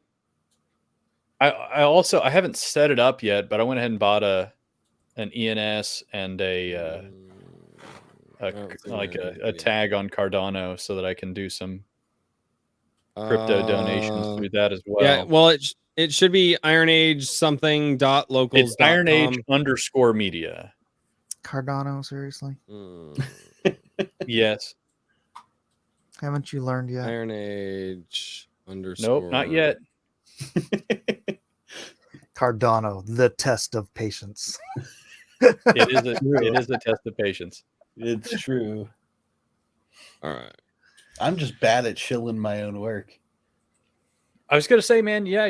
I haven't set it up yet, but I went ahead and bought an ENS and a tag on Cardano so that I can do some crypto donations through that as well. Yeah, well, it should be Iron Age something .locals. It's Iron Age _media. Cardano, seriously? Yes. Haven't you learned yet? Iron Age _ Nope, not yet. Cardano, the test of patience. It is a test of patience. It's true. All right. I'm just bad at shilling my own work. I was gonna say, man, yeah,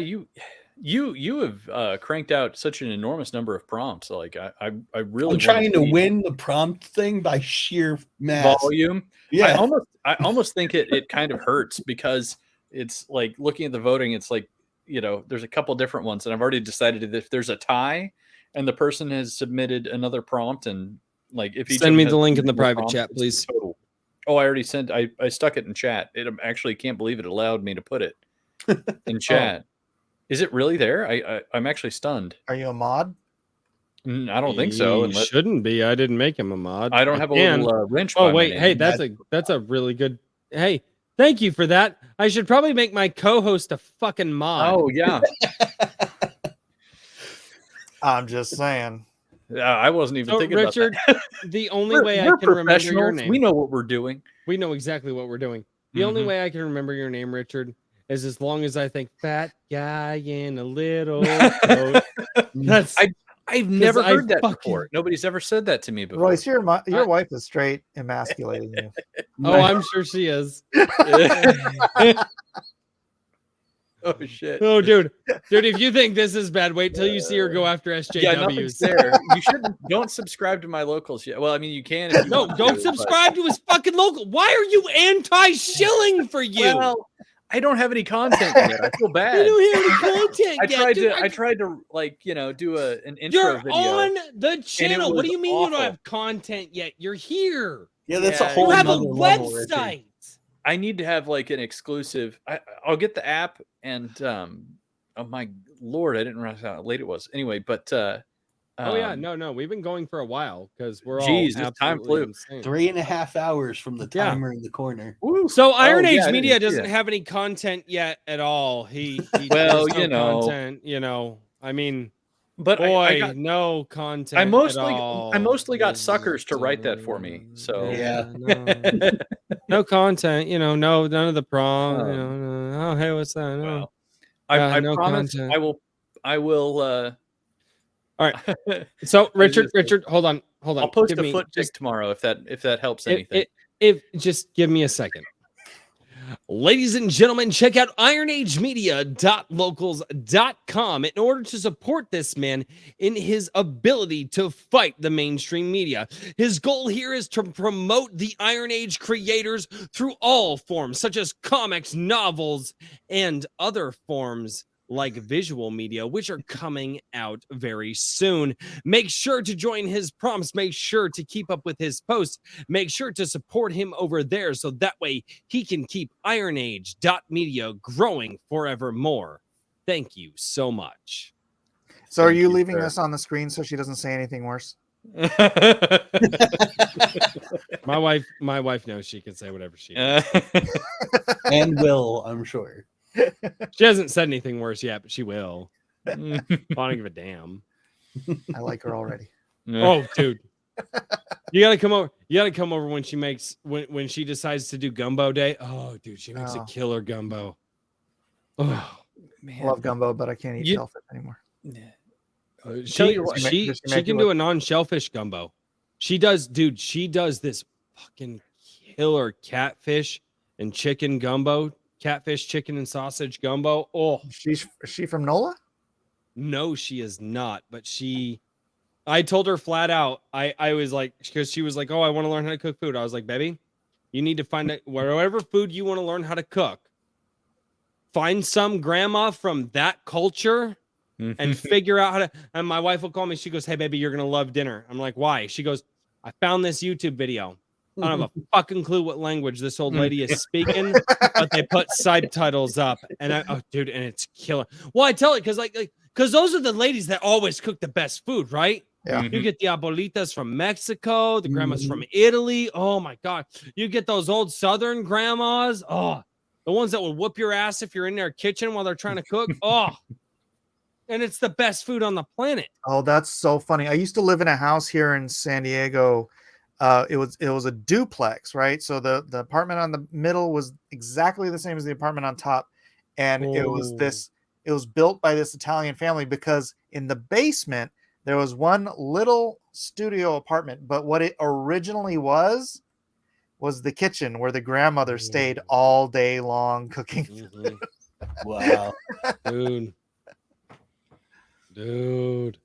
You have cranked out such an enormous number of prompts. Like I really I'm wanna trying to see win the prompt thing by sheer mass. volume. Yeah. I almost think it kind of hurts because it's like looking at the voting. It's like, there's a couple different ones, and I've already decided that if there's a tie and the person has submitted another prompt, and like if each of Send them me has the link in the more private prompts, chat, it's please. total. Oh, I already sent. I stuck it in chat. It actually can't believe it allowed me to put it in chat. Is it really there? I'm actually stunned. Are you a mod? I don't think so. He Unless shouldn't be. I didn't make him a mod. I don't have a can. little wrench. Oh by my wait, name. hey, that's a really good. Hey, thank you for that. I should probably make my co-host a fucking mod. Oh yeah. I'm just saying. I wasn't even So, thinking Richard, about that. the only way I We're can remember your professionals. name, We know what we're doing. we know exactly what we're doing. The only Mhm. way I can remember your name, Richard, is as long as I think fat guy in a little coat. That's I've never I heard that fucking- before. Nobody's ever said that to me before. Royce, your I- wife is straight emasculating you. oh, I'm sure she is. Oh shit. Oh, dude, if you think this is bad, wait till you see her go after SJWs. Yeah, nothing's there. You shouldn't. Don't subscribe to my locals yet. Well, I mean, you can. If you No, want don't to, subscribe to his fucking local. Why are you anti-shilling for but- you? Well, I don't have any content yet. I feel I bad. don't have any content I yet. tried dude. to. I tried to do an intro You're video. on the channel. What was do you mean you awful. don't have content yet? You're here. Yeah, that's a Yeah, whole You have a nother level, Richard. website. I need to have like an exclusive. I'll get the app, and oh my lord, I didn't realize how late it was. Anyway, but Oh yeah, no, we've been going for a while because we're Geez, all this time absolutely flew. insane. 3.5 hours from the Yeah. timer in the corner. So Iron Oh, Age yeah, I didn't Media see doesn't that. have any content yet at all. He Well, there's no you know. content. I mean, But boy, no content. I at mostly all. got suckers to write that for me. So Yeah. no content. No, none of the prom. Um, Oh, hey, what's that? No. well, Yeah, I no promise content. I will. All right. So Richard, just say- hold on. I'll post Give a me foot pic just tomorrow if that helps anything. if just give me a second. Ladies and gentlemen, check out ironagemedia.locals.com in order to support this man in his ability to fight the mainstream media. His goal here is to promote the Iron Age creators through all forms, such as comics, novels, and other forms like visual media, which are coming out very soon. Make sure to join his prompts. Make sure to keep up with his posts. Make sure to support him over there so that way he can keep ironage.media growing forevermore. Thank you so much. So are Thank you you, leaving sir. this on the screen so she doesn't say anything worse? My wife knows she can say whatever she And will, I'm sure. She hasn't said anything worse yet, but she will. I don't give a damn. I like her already. Oh, dude. You gotta come over. You gotta come over when she makes when she decides to do gumbo day. Oh, dude, she makes a Oh. killer gumbo. Oh, I love gumbo, but I can't eat You- shellfish anymore. Tell she you what, Does she she make you can what? do a non-shellfish gumbo. She does, dude. She does this fucking killer catfish and chicken gumbo. Catfish, chicken, and sausage gumbo. Oh, Is she from NOLA? no, she is not. But I told her flat out. I was like, because she was like, oh, I want to learn how to cook food. I was like, baby, you need to find it whatever food you want to learn how to cook. Find some grandma from that culture and figure out how to. And my wife will call me. She goes, hey, baby, you're gonna love dinner. I'm like, why? She goes, I found this YouTube video. I don't have a fucking clue what language this old lady is speaking, but they put subtitles up, and dude, and it's killer. Well, I tell it because those are the ladies that always cook the best food, right? Yeah. You get the abuelitas from Mexico, the grandmas from Italy. Oh my god, you get those old Southern grandmas. Oh, the ones that will whoop your ass if you're in their kitchen while they're trying to cook. Oh, and it's the best food on the planet. Oh, that's so funny. I used to live in a house here in San Diego. It was a duplex, right? So the apartment on the middle was exactly the same as the apartment on top, and it was built by this Italian family because in the basement there was one little studio apartment, but what it originally was the kitchen where the grandmother stayed all day long cooking. Wow. Dude. Dude.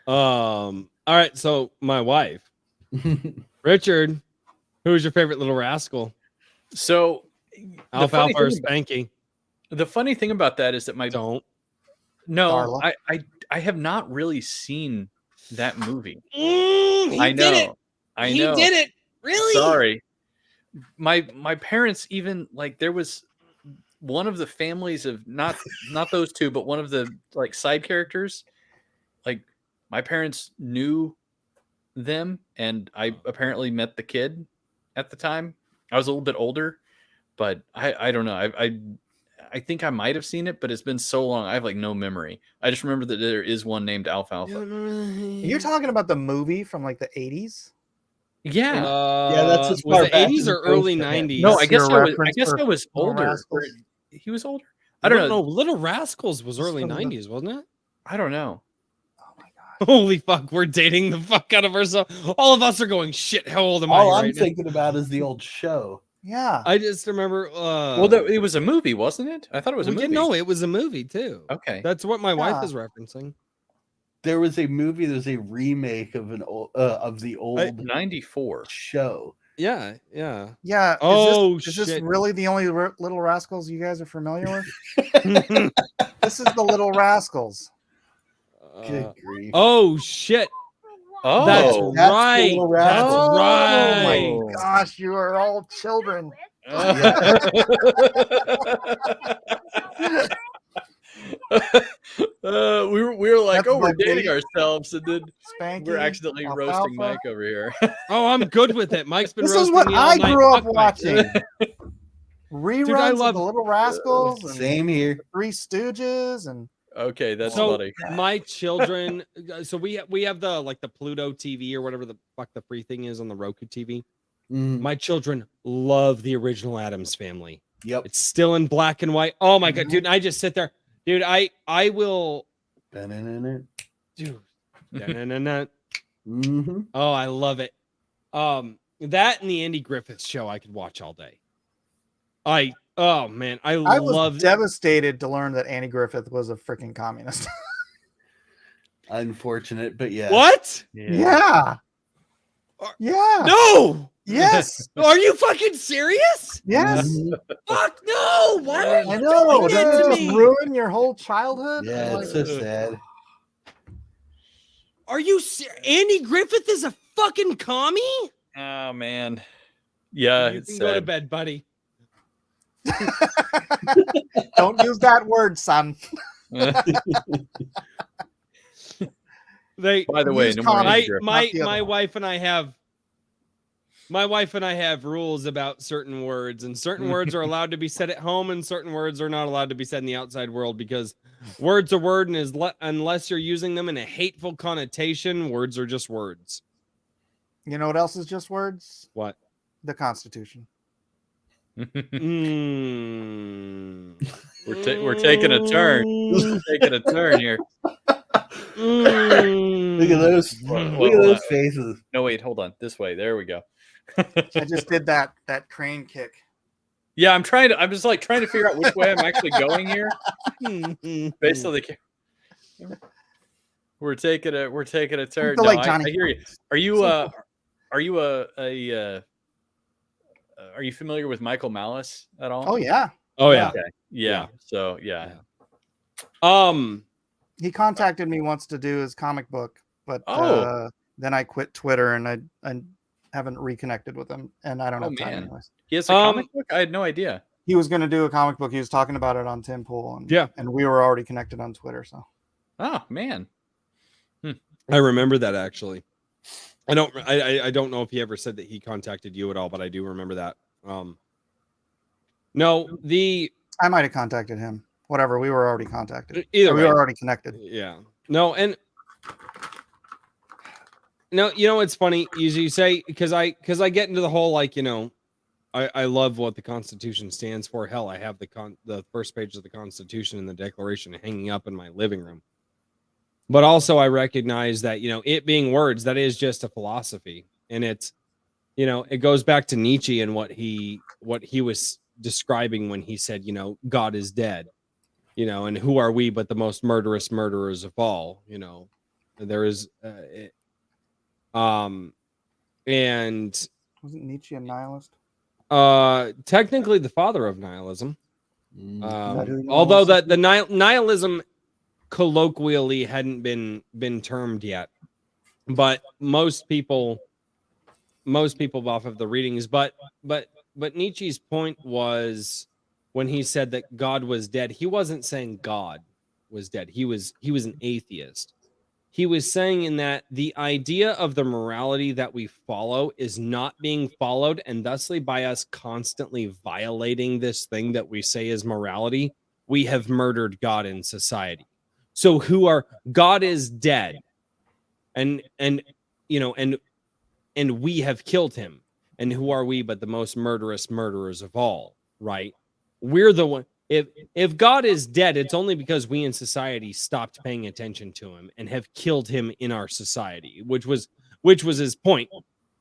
All right. So my wife, Richard, who's your favorite little rascal? So Alfalfa or Spanky? the funny thing about that is that Don't. no, Darla. I have not really seen that movie. He I did it. know. I He know. did it. Really? Sorry. My parents even like there was one of the families of not those two, but one of the like side characters. Like my parents knew them, and I apparently met the kid at the time. I was a little bit older, but I don't know. I think I might have seen it, but it's been so long. I have like no memory. I just remember that there is one named Alfalfa. You're talking about the movie from like the 80s? Yeah. Yeah, that's as was far it back 80s as or it goes early for him. 90s? No, That's I guess your I was. I reference guess for I was Little older. Rascals? He was older. I don't know. Little Rascals was It's early from the- 90s, wasn't it? I don't know. Oh my god. Holy fuck, we're dating the fuck out of ourselves. All of us are going, shit, how old am All I I'm right now? thinking about is the old show. Yeah. I just remember. Well, it was a movie, wasn't it? I thought it was a movie. No, it was a movie too. Okay. That's what my wife Yeah. is referencing. There was a movie. There's a remake of of the old 94. show. Yeah. Yeah. Oh, is this shit. really the only Little Rascals you guys are familiar with? This is the Little Rascals. Good grief. Oh shit. Oh, That's the right. Little That's Rascals. right. Oh my gosh, you are all children. we were like, That's oh, we're my dating baby. ourselves, and then Spanky, we're accidentally roasting Alfalfa. Mike over here. Oh, I'm good with it. Mike's been This roasting is what me all I night. grew up Fuck Mike. watching. Reruns love- of the Little Rascals and Same here. Three Stooges and Okay, that's So funny. my children, so we have the like the Pluto TV or whatever the fuck the free thing is on the Roku TV. Mm, My children love the original Addams Family. yep. It's still in black and white. Oh my god, Mhm. dude! And I just sit there, dude. I will, Da-na-na-na. dude. Da-na-na-na. Mhm. Oh, I love it. That and the Andy Griffith Show I could watch all day. Oh man, I I was love devastated to learn that Andy Griffith was a freaking communist. Unfortunate, but yeah. what? Yeah. Yeah. No, Yes. are you fucking serious? Yes. Mhm. Fuck no! Why are you I know. doing that Doesn't to it just me? ruin your whole childhood? Yeah, Like, it's so sad. Are you Andy Griffith is a fucking commie? Oh man, yeah, You it's can go to sad. bed, buddy. don't use that word, son. They By the way, Use no more comic. Andy my Griffith. my Not the other my one. wife and I have rules about certain words, and certain words are allowed to be said at home, and certain words are not allowed to be said in the outside world because words are word, and unless you're using them in a hateful connotation, words are just words. You know what else is just words? What? The Constitution. Mm. We're taking a turn. We're taking a turn here. Mm. Look at those. Well, Look at hold those on. faces. No, wait, hold on. This way. There we go. I just did that crane kick. Yeah, I'm just like trying to figure out which way I'm actually going here based on the We're taking a turn. feel No, like I Johnny hear you. Are you are you familiar with Michael Malice at all? Oh yeah. Oh yeah. Okay. Yeah. So yeah. He contacted me once to do his comic book, but Oh. then I quit Twitter and I haven't reconnected with him, and I don't Oh, have time man. anyways. He has a comic book? I had no idea. He was going to do a comic book. He was talking about it on Tim Pool, and Yeah. and we were already connected on Twitter. So Oh man. I remember that actually. I don't know if he ever said that he contacted you at all, but I do remember that. No, I might have contacted him. Whatever, we were already contacted. either we way. were already connected. Yeah. No, and no, it's funny you say because I get into the whole like, I love what the Constitution stands for. Hell, I have the first page of the Constitution and the Declaration hanging up in my living room. But also I recognize that, it being words, that is just a philosophy. And it's, it goes back to Nietzsche and what he was describing when he said, God is dead. and who are we but the most murderous murderers of all? There is, and Wasn't Nietzsche a nihilist? technically the father of nihilism. Mm. who you Although almost that the nihilism colloquially hadn't been termed yet, but most people off of the readings, but Nietzsche's point was when he said that God was dead, he wasn't saying God was dead. He was an atheist. He was saying in that the idea of the morality that we follow is not being followed, and thusly by us constantly violating this thing that we say is morality, we have murdered God in society. So God is dead, and we have killed him. And who are we but the most murderous murderers of all, right? We're the one. If God is dead, it's only because we in society stopped paying attention to him and have killed him in our society, which was his point.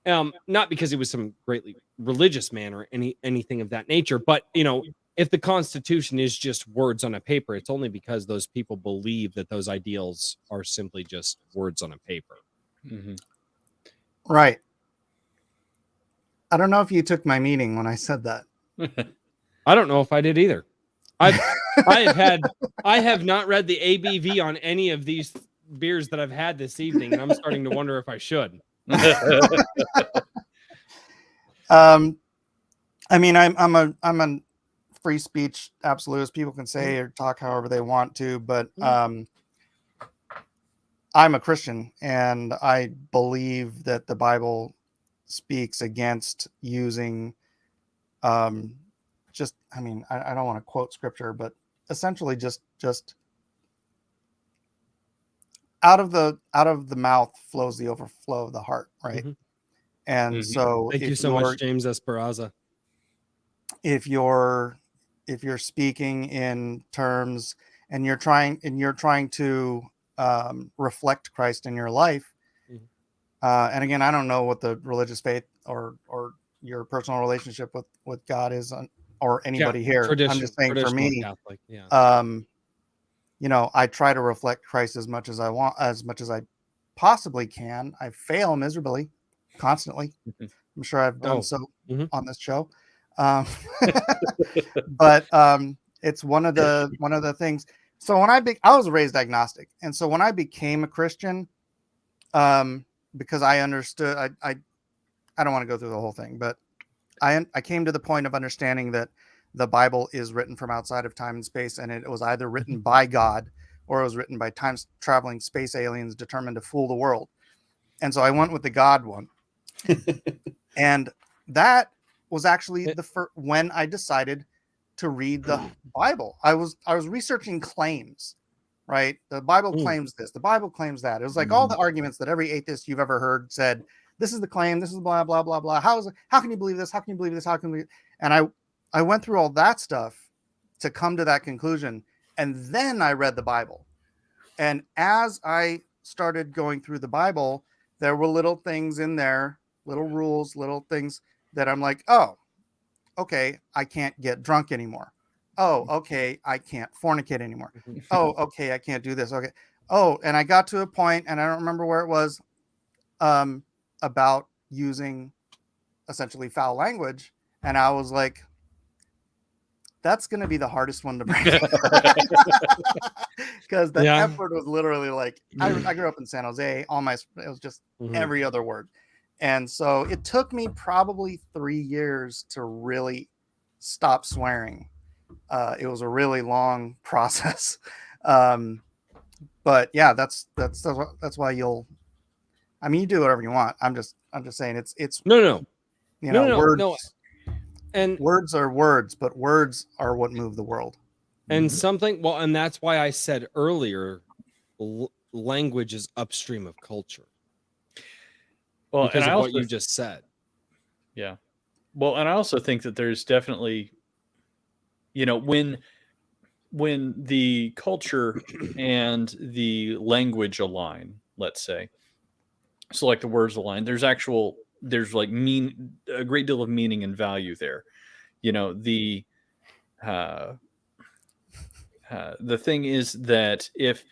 Not because he was some greatly religious man or anything of that nature, but if the Constitution is just words on a paper, it's only because those people believe that those ideals are simply just words on a paper. Mm-hmm. Right. I don't know if you took my meaning when I said that. I don't know if I did either. I have not read the ABV on any of these beers that I've had this evening, and I'm starting to wonder if I should. I mean, I'm a free speech absolutist. People can say or talk however they want to, but I'm a Christian, and I believe that the Bible speaks against using I don't want to quote scripture, but essentially just out of the mouth flows the overflow of the heart, right? Mm-hmm. And so Thank you so much, James Esperanza. If you're speaking in terms and you're trying to reflect Christ in your life, and again, I don't know what the religious faith or your personal relationship with God is, or anybody here. I'm just saying for me, Catholic, yeah. I try to reflect Christ as much as I want, as much as I possibly can. I fail miserably, constantly. I'm sure I've done on this show. But it's one of the things. So when I was raised agnostic, and so when I became a Christian, because I understood, I don't want to go through the whole thing, but I came to the point of understanding that the Bible is written from outside of time and space, and it was either written by God or it was written by time traveling space aliens determined to fool the world. And so I went with the God one. And that was actually the first when I decided to read the Bible. I was researching claims, right? The Bible claims this, the Bible claims that. It was like all the arguments that every atheist you've ever heard said, this is the claim, this is blah, blah, blah, blah. How can you believe this? How can you believe this? How can we? And I went through all that stuff to come to that conclusion. And then I read the Bible. And as I started going through the Bible, there were little things in there, little rules, little things that I'm like, oh, okay, I can't get drunk anymore. Oh, okay, I can't fornicate anymore. Oh, okay, I can't do this. Okay. Oh, and I got to a point, and I don't remember where it was, about using essentially foul language. And I was like, that's going to be the hardest one to break. Because the F word was literally like, I grew up in San Jose. It was just every other word. And so it took me probably 3 years to really stop swearing. It was a really long process. But yeah, that's why you do whatever you want. I'm just saying it's no, words. No. And words are words, but words are what move the world. And and that's why I said earlier, language is upstream of culture. Well, because of what you just said. Yeah. Well, and I also think that there's definitely, when the culture and the language align, let's say, so like the words align, there's like a great deal of meaning and value there. the thing is that if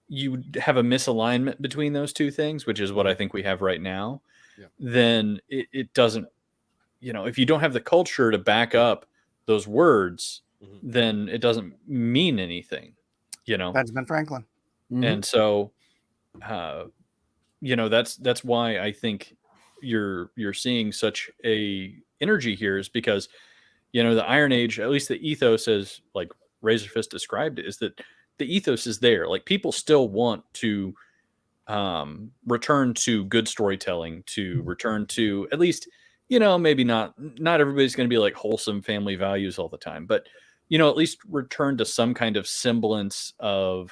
you have a misalignment between those two things, which is what I think we have right now, Yeah. then it doesn't, if you don't have the culture to back up those words, Mhm. then it doesn't mean anything, Benjamin Franklin. And so, that's why I think you're seeing such a energy here, is because, the Iron Age, at least the ethos, as like Razorfist described it, is that the ethos is there. Like, people still want to return to good storytelling, to return to, at least, maybe not everybody's going to be like wholesome family values all the time, but at least return to some kind of semblance of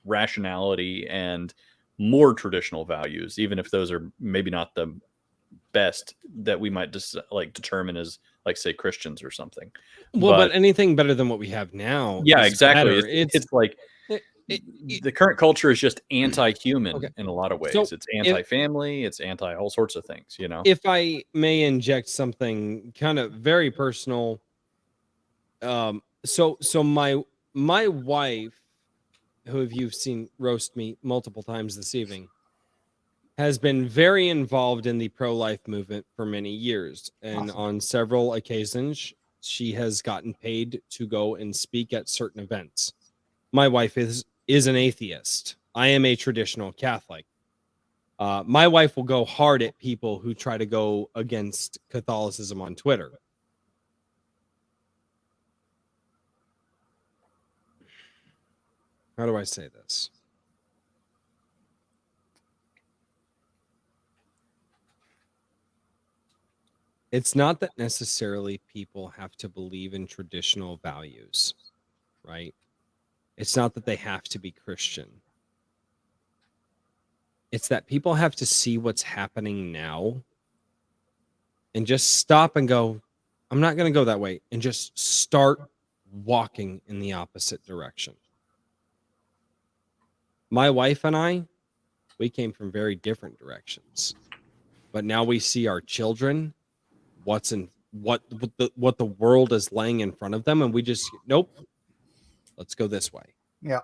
rationality and more traditional values, even if those are maybe not the best that we might just like determine as, like, say, Christians or something. Well, but But anything better than what we have now yeah, is exactly. better. It's like It- it- the current culture is just anti-human Okay. in a lot of ways. So It's anti-family, it's anti all sorts of things, if I may inject something kind of very personal, so my wife, who you've seen roast me multiple times this evening, has been very involved in the pro-life movement for many years, and Awesome. on several occasions she has gotten paid to go and speak at certain events. My wife is an atheist. I am a traditional Catholic. My wife will go hard at people who try to go against Catholicism on Twitter. How do I say this? It's not that necessarily people have to believe in traditional values, right? It's not that they have to be Christian. It's that people have to see what's happening now and just stop and go, I'm not going to go that way, and just start walking in the opposite direction. My wife and I, we came from very different directions, but now we see our children, what the world is laying in front of them, and we just, nope, let's go this way. Yeah.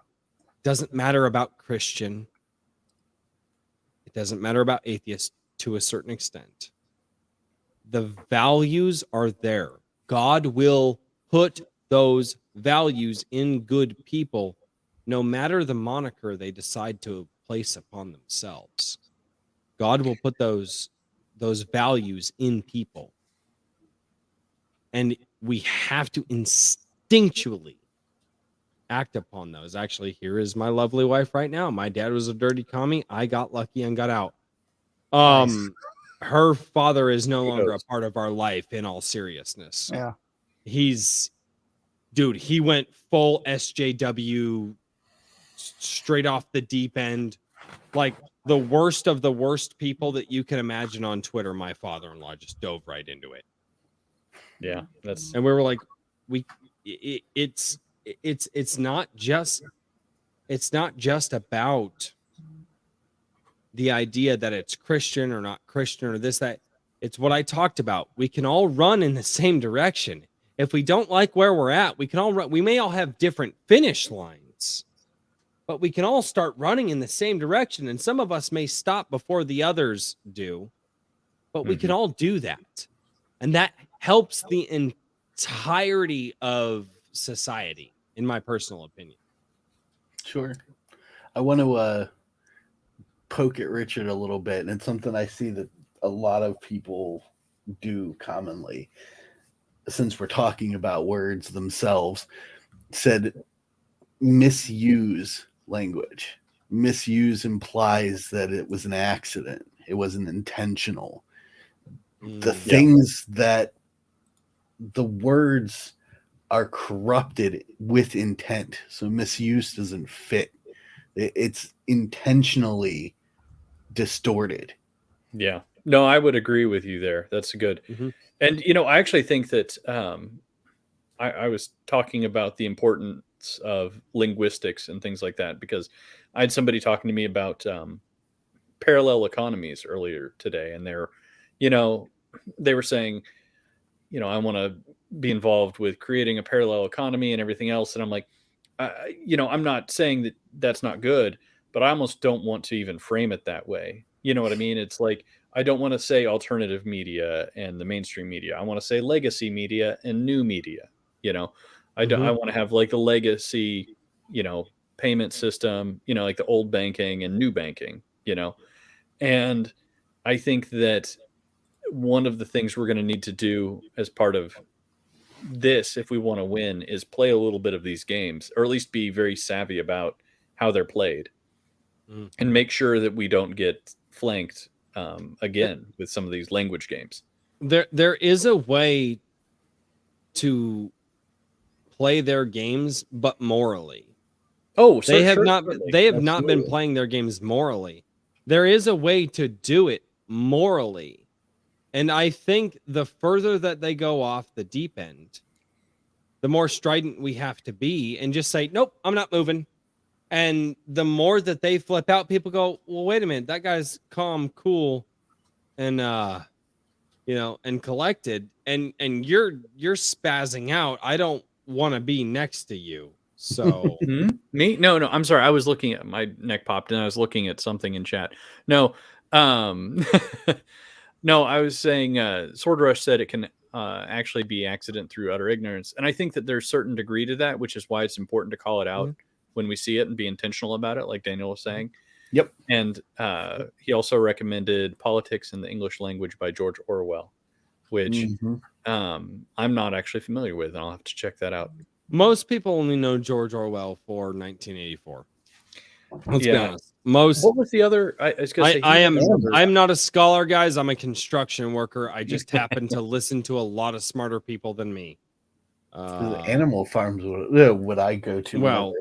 Doesn't matter about Christian. It doesn't matter about atheist to a certain extent. The values are there. God will put those values in good people, no matter the moniker they decide to place upon themselves. God will put those values in people. And we have to instinctually act upon those. Actually, here is my lovely wife right now. My dad was a dirty commie. I got lucky and got out. Nice. Her father is no longer a Kudos. part of our life, in all seriousness. Yeah. He went full SJW, straight off the deep end, like the worst of the worst people that you can imagine on Twitter. My father-in-law just dove right into it. Yeah, that's And we were like, it's not just about the idea that it's Christian or not Christian or this, that. It's what I talked about. We can all run in the same direction. If we don't like where we're at, we can all run. We may all have different finish lines, but we can all start running in the same direction. And some of us may stop before the others do, but we can all do that. And that helps the entirety of society, in my personal opinion. Sure. I want to poke at Richard a little bit, and it's something I see that a lot of people do commonly, since we're talking about words themselves. Said misuse language. Misuse implies that it was an accident. It wasn't intentional. The things that the words are corrupted with intent. So misuse doesn't fit. It's intentionally distorted. Yeah. No, I would agree with you there. That's good. Mhm. And, I actually think that I was talking about the importance of linguistics and things like that, because I had somebody talking to me about parallel economies earlier today. And they were saying, I want to be involved with creating a parallel economy and everything else. And I'm like, I'm not saying that that's not good, but I almost don't want to even frame it that way. You know what I mean? It's like, I don't want to say alternative media and the mainstream media. I want to say legacy media and new media. You know, I want to have like the legacy, payment system, like the old banking and new banking, and I think that one of the things we're going to need to do as part of this, if we want to win, is play a little bit of these games, or at least be very savvy about how they're played, and make sure that we don't get flanked again with some of these language games. There is a way to play their games, but morally. Oh, they have certainly. not been playing their games morally. There is a way to do it morally. And I think the further that they go off the deep end, the more strident we have to be and just say, nope, I'm not moving. And the more that they flip out, people go, well, wait a minute, that guy's calm, cool, and and collected, and you're spazzing out. I don't want to be next to you. So Me? No, I'm sorry. I was looking at my neck popped and I was looking at something in chat. No, no, I was saying Sword Rush said it can actually be accident through utter ignorance. And I think that there's a certain degree to that, which is why it's important to call it out when we see it and be intentional about it, like Daniel was saying. Yep. And he also recommended Politics in the English Language by George Orwell, which I'm not actually familiar with, and I'll have to check that out. Most people only know George Orwell for 1984. Let's be honest. What was the other? I'm not a scholar, guys. I'm a construction worker. I just happen to listen to a lot of smarter people than me. Animal Farms would I go to? Well,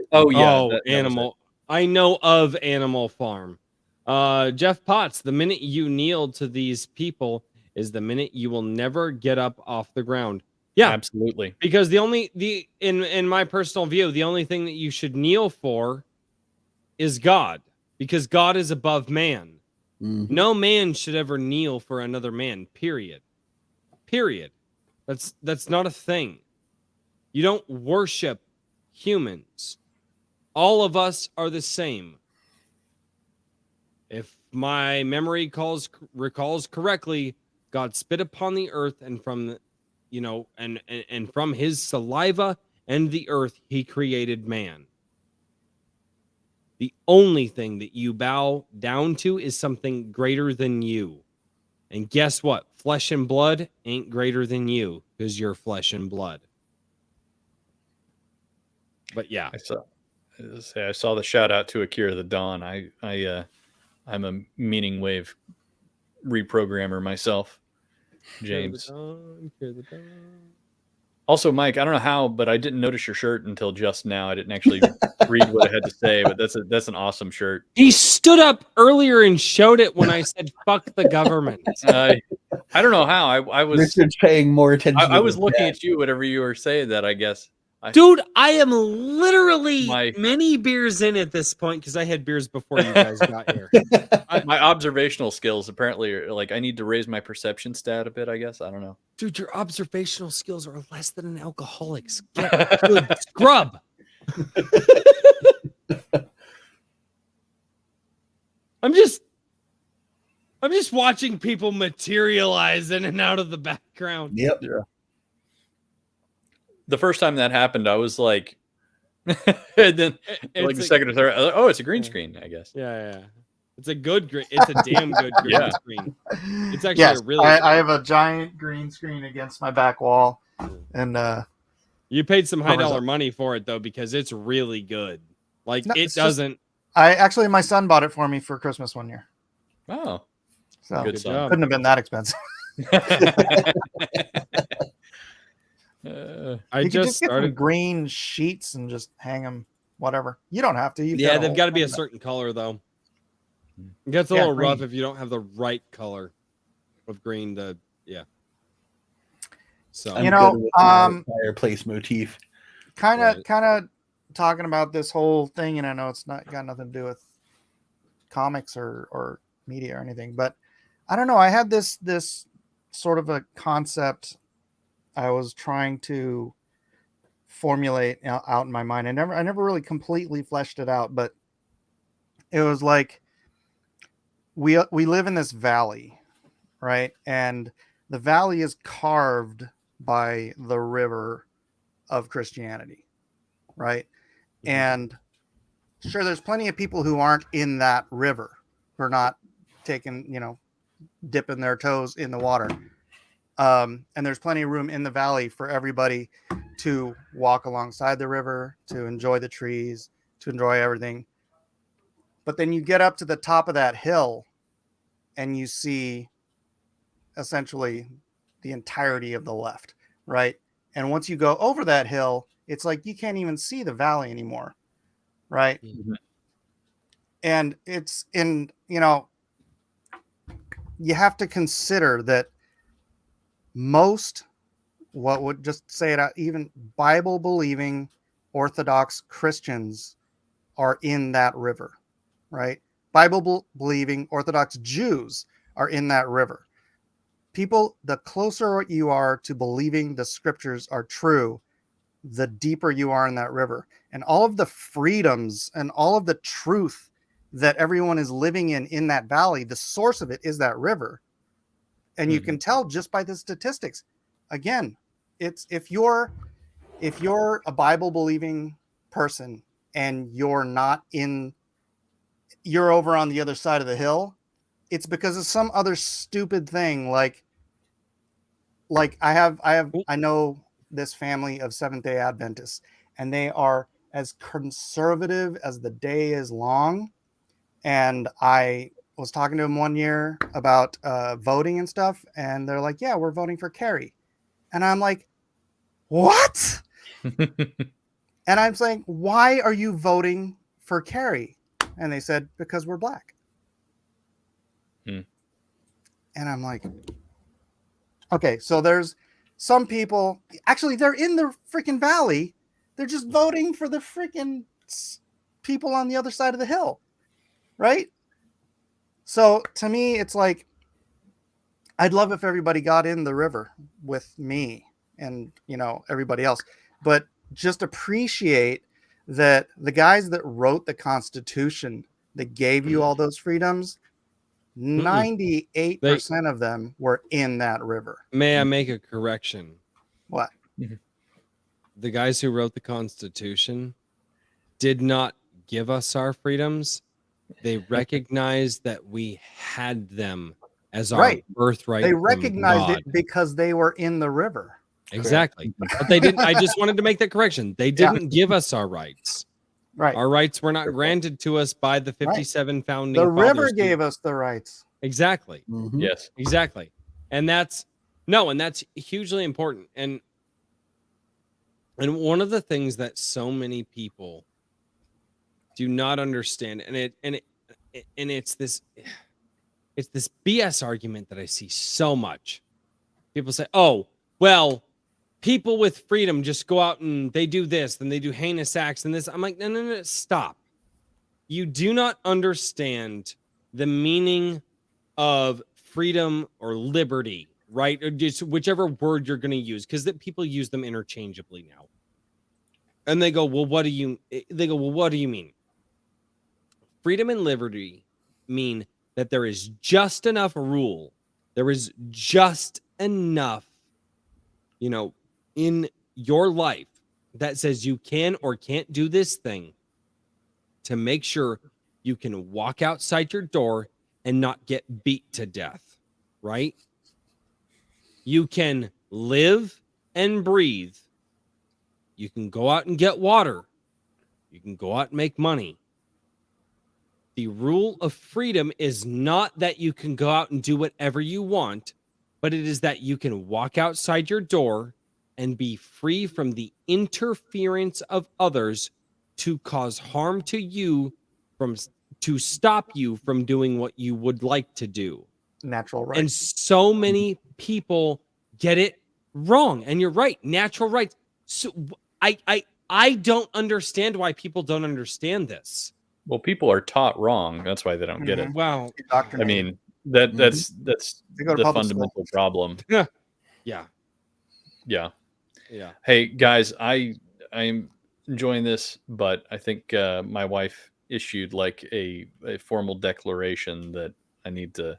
Animal. I know of Animal Farm. Jeff Potts, the minute you kneel to these people is the minute you will never get up off the ground. Yeah, absolutely. Because in my personal view, the only thing that you should kneel for is God, because God is above man. No man should ever kneel for another man. Period. That's not a thing. You don't worship humans. All of us are the same. If my memory recalls correctly, God spit upon the earth, and from and from his saliva and the earth he created man. The only thing that you bow down to is something greater than you. And guess what? Flesh and blood ain't greater than you, because you're flesh and blood. But yeah. I saw the shout out to Akira the Dawn. I'm a meaning wave reprogrammer myself, James. Also, Mike, I don't know how, but I didn't notice your shirt until just now. I didn't actually read what it had to say, but that's an awesome shirt. He stood up earlier and showed it when I said "fuck the government." I don't know how. I was Richard's paying more attention. I was looking at you whenever you were saying that, I guess. Dude, I am literally many beers in at this point, because I had beers before you guys got here. My observational skills apparently are like, I need to raise my perception stat a bit, I guess. I don't know. Dude, your observational skills are less than an alcoholic's. Get good scrub. I'm just watching people materialize in and out of the background. Yep. Yeah. The first time that happened, I was like, and then like the second or third, oh, it's a green screen, I guess. Yeah. It's a good green. It's a damn good green screen. It's actually a really. I have a giant green screen against my back wall, and you paid some high dollar money for it though, because it's really good. Like no, it doesn't. My son bought it for me for Christmas one year. Oh, so good job. Couldn't have been that expensive. I just started get green sheets and just hang them. Whatever. You don't have to. They've got to be a certain color though. It gets a little rough if you don't have the right color of green. So fireplace motif. Kind of talking about this whole thing, and I know it's not got nothing to do with comics or media or anything, but I don't know. I had this sort of a concept I was trying to formulate out in my mind. I never really completely fleshed it out, but it was like we live in this valley, right? And the valley is carved by the river of Christianity, right? And sure, there's plenty of people who aren't in that river, who are not taking, dipping their toes in the water. And there's plenty of room in the valley for everybody to walk alongside the river, to enjoy the trees, to enjoy everything. But then you get up to the top of that hill and you see essentially the entirety of the left, right? And once you go over that hill, it's like you can't even see the valley anymore, right? Mhm. And it's in, you have to consider that most, what would just say it out, even Bible believing Orthodox Christians are in that river, right? Bible believing Orthodox Jews are in that river. People, the closer you are to believing the scriptures are true, the deeper you are in that river. And all of the freedoms and all of the truth that everyone is living in that valley, the source of it is that river. And you can tell just by the statistics. Again, it's if you're a Bible believing person and you're over on the other side of the hill, it's because of some other stupid thing. Like I know this family of Seventh-day Adventists, and they are as conservative as the day is long. And I was talking to them one year about voting and stuff, and they're like, "Yeah, we're voting for Kerry," and I'm like, "What?" And I'm saying, "Why are you voting for Kerry?" And they said, "Because we're black." And I'm like, okay, so there's some people, actually, they're in the freaking valley. They're just voting for the freaking people on the other side of the hill, right? So to me, it's like, I'd love if everybody got in the river with me and, everybody else, but just appreciate that the guys that wrote the Constitution that gave you all those freedoms, 98% of them were in that river. May I make a correction? What? The guys who wrote the Constitution did not give us our freedoms. They recognized that we had them as our birthright. They from recognized God. it because they were in the river. Exactly. But they didn't. I just wanted to make that correction. They didn't give us our rights. Right. Our rights were not granted to us by the 57 founding The river fathers. gave us the rights. Exactly. Yes. Exactly. And that's hugely important. And one of the things that so many people do not understand, and it's this BS argument that I see so much. People say, "Oh, well, people with freedom just go out and they do this, then they do heinous acts and this." I'm like, no, stop. You do not understand the meaning of freedom or liberty, right? Or just whichever word you're going to use, because people use them interchangeably now. And they go, well, what do you mean? Freedom and liberty mean that there is just enough rule. There is just enough, in your life that says you can or can't do this thing to make sure you can walk outside your door and not get beat to death, right? You can live and breathe. You can go out and get water. You can go out and make money. The rule of freedom is not that you can go out and do whatever you want, but it is that you can walk outside your door and be free from the interference of others to cause harm to you, to stop you from doing what you would like to do. Natural rights. And so many people get it wrong. And you're right, natural rights. So I don't understand why people don't understand this. Well, people are taught wrong. That's why they don't get it. Wow. I mean, that's They go to the public fundamental problem. Yeah. Yeah. Yeah. Hey guys, I I'm enjoying this, but I think my wife issued like a formal declaration that I need to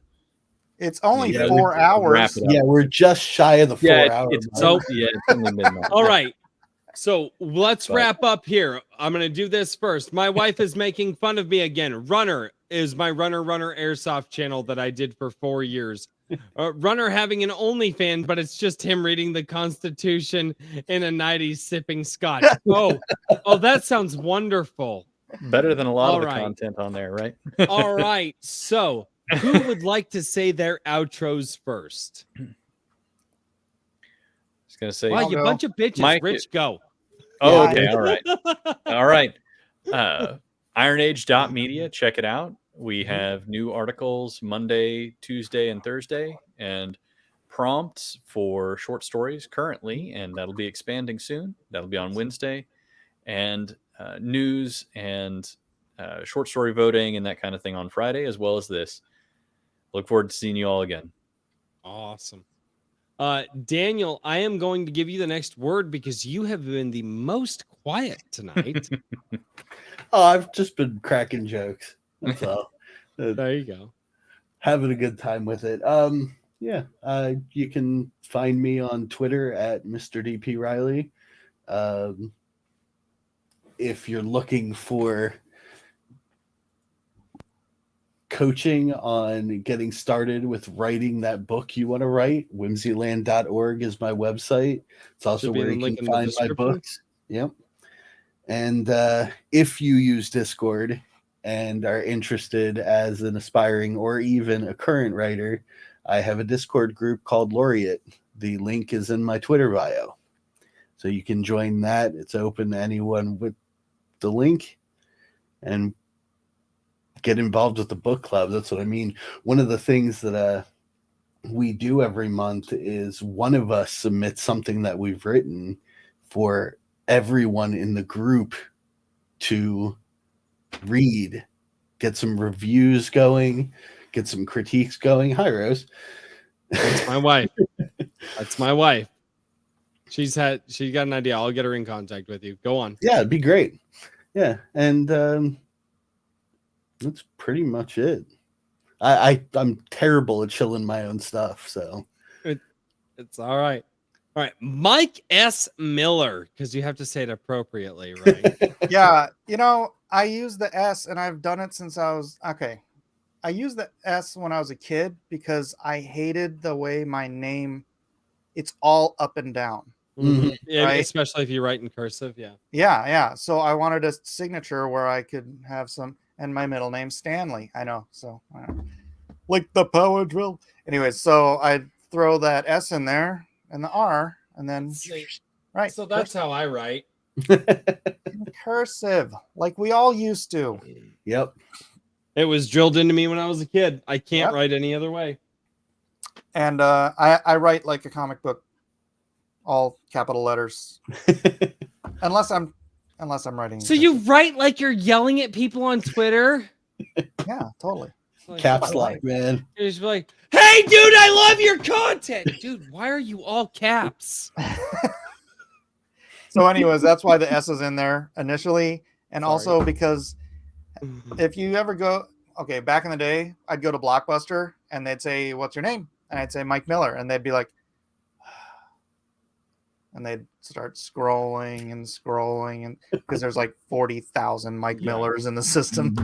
It's only Yeah, 4 wrap hours. it up. Yeah, we're just shy of the Yeah, 4 hour it's mark. So- yeah, it's only midnight. All right. So let's But- wrap up here. I'm going to do this first. My wife is making fun of me again. Runner is my Runner Airsoft channel that I did for 4 years. Runner having an OnlyFans, but it's just him reading the Constitution in a 90s sipping scotch. Oh, that sounds wonderful. Better than a lot All of the right. content on there, right? All right. So who would like to say their outros first? Just gonna say, Wow, I'll you go. bunch of bitches. Mike- Rich, go. oh, Yeah, okay, all right. All right. IronAge.media, check it out. We have new articles Monday, Tuesday, and Thursday, and prompts for short stories currently, and that'll be expanding soon. That'll be on Wednesday, and news and short story voting and that kind of thing on Friday, as well as this. Look forward to seeing you all again. Awesome. Daniel, I am going to give you the next word because you have been the most quiet tonight. Oh, I've just been cracking jokes. That's all. There you go. Having a good time with it. Yeah. You can find me on Twitter at Mr. DP Riley. If you're looking for coaching on getting started with writing that book you want to write, whimsyland.org is my website. It's also Should be where in the you link can in the find my description. books. Yep. And if you use Discord and are interested as an aspiring or even a current writer, I have a Discord group called Laureate. The link is in my Twitter bio. So you can join that. It's open to anyone with the link and get involved with the book club. That's what I mean. One of the things that we do every month is one of us submits something that we've written for everyone in the group to read, get some reviews going, get some critiques going. Hi, Rose. That's my wife. That's my wife. She got an idea. I'll get her in contact with you. Go on. Yeah, it'd be great. Yeah, and that's pretty much it. I'm terrible at chilling my own stuff, so It's all right. All right. Mike S. Miller, because you have to say it appropriately, right? Yeah, I use the S, and I've done it since I was okay. I used the S when I was a kid because I hated the way my name, it's all up and down. Mhm. Yeah, Right? especially if you write in cursive. Yeah. Yeah. So I wanted a signature where I could have some, and my middle name's Stanley. I know. So like the power drill. Anyways, so I throw that S in there and the R, and then right. So that's how I write. cursive, like we all used to. Yep. It was drilled into me when I was a kid. I can't Yep. write any other way. And I write like a comic book, all capital letters, unless I'm writing. So you write like you're yelling at people on Twitter? yeah, totally. Like, Caps I lock, like- man. you're just like, hey, dude, I love your content. Dude, why are you all caps? So, anyways, that's why the S is in there initially, and Sorry. also because if you ever go, okay, back in the day, I'd go to Blockbuster and they'd say, "What's your name?" and I'd say Mike Miller, and they'd be like, and they'd start scrolling and because there's like 40,000 Mike Yeah. Millers in the system.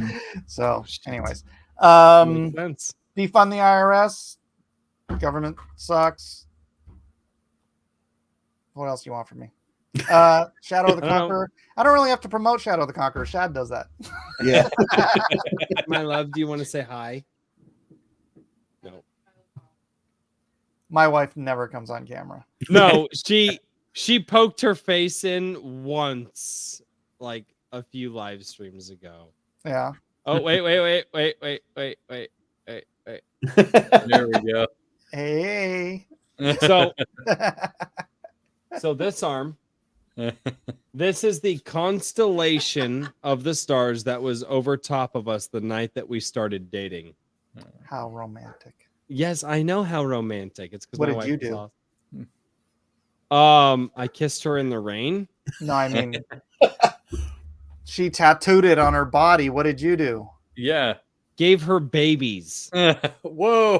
So, Oh, shit. anyways, Makes sense. defund the IRS. Government sucks. What else do you want from me? Shadow of the I don't know. Conqueror. I don't really have to promote Shadow of the Conqueror. Shad does that. Yeah. My love, do you want to say hi? No. My wife never comes on camera. No, she poked her face in once, like a few live streams ago. Yeah. Oh, wait. There we go. Hey. So this arm, this is the constellation of the stars that was over top of us the night that we started dating. How romantic. Yes, I know how romantic. It's because What my did wife you was do? awesome. I kissed her in the rain. No, I mean, she tattooed it on her body. What did you do? Yeah. Gave her babies. Whoa.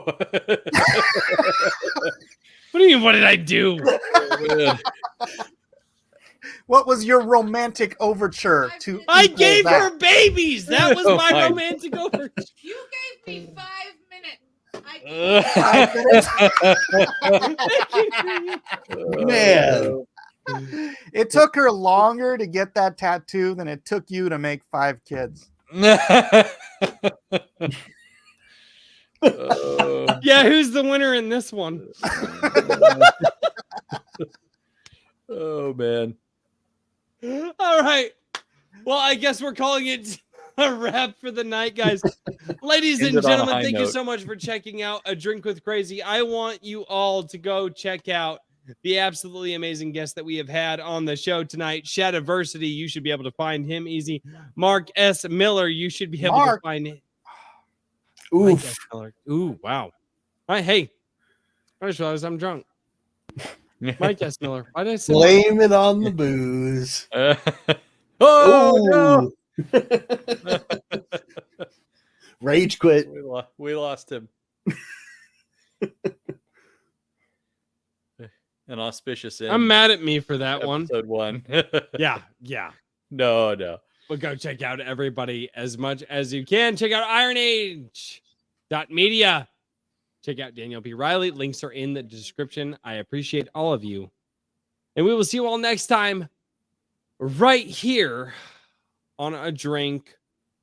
What do you mean? What did I do? What was your romantic overture to? I equal gave that? her babies. That was Oh my my romantic overture. You gave me 5 minutes. Man. It took her longer to get that tattoo than it took you to make 5 kids. Yeah, who's the winner in this one? Oh man. All right. Well, I guess we're calling it a wrap for the night, guys. Ladies and Ended on a gentlemen, high thank you note. so much for checking out A Drink with Crazy. I want you all to go check out the absolutely amazing guests that we have had on the show tonight. Shadiversity, you should be able to find him easy. Mark S. Miller, you should be able to find him. Mike S. Miller. Ooh, wow. Hey, I just realized I'm drunk. Mike S. Miller. Why did I say Blame it on the booze. Oh no. Rage quit. We lost him. An auspicious end. I'm mad at me for that one. Episode 1. Yeah. No. But go check out everybody as much as you can. Check out ironage.media. Check out Daniel P. Riley. Links are in the description. I appreciate all of you. And we will see you all next time right here on A Drink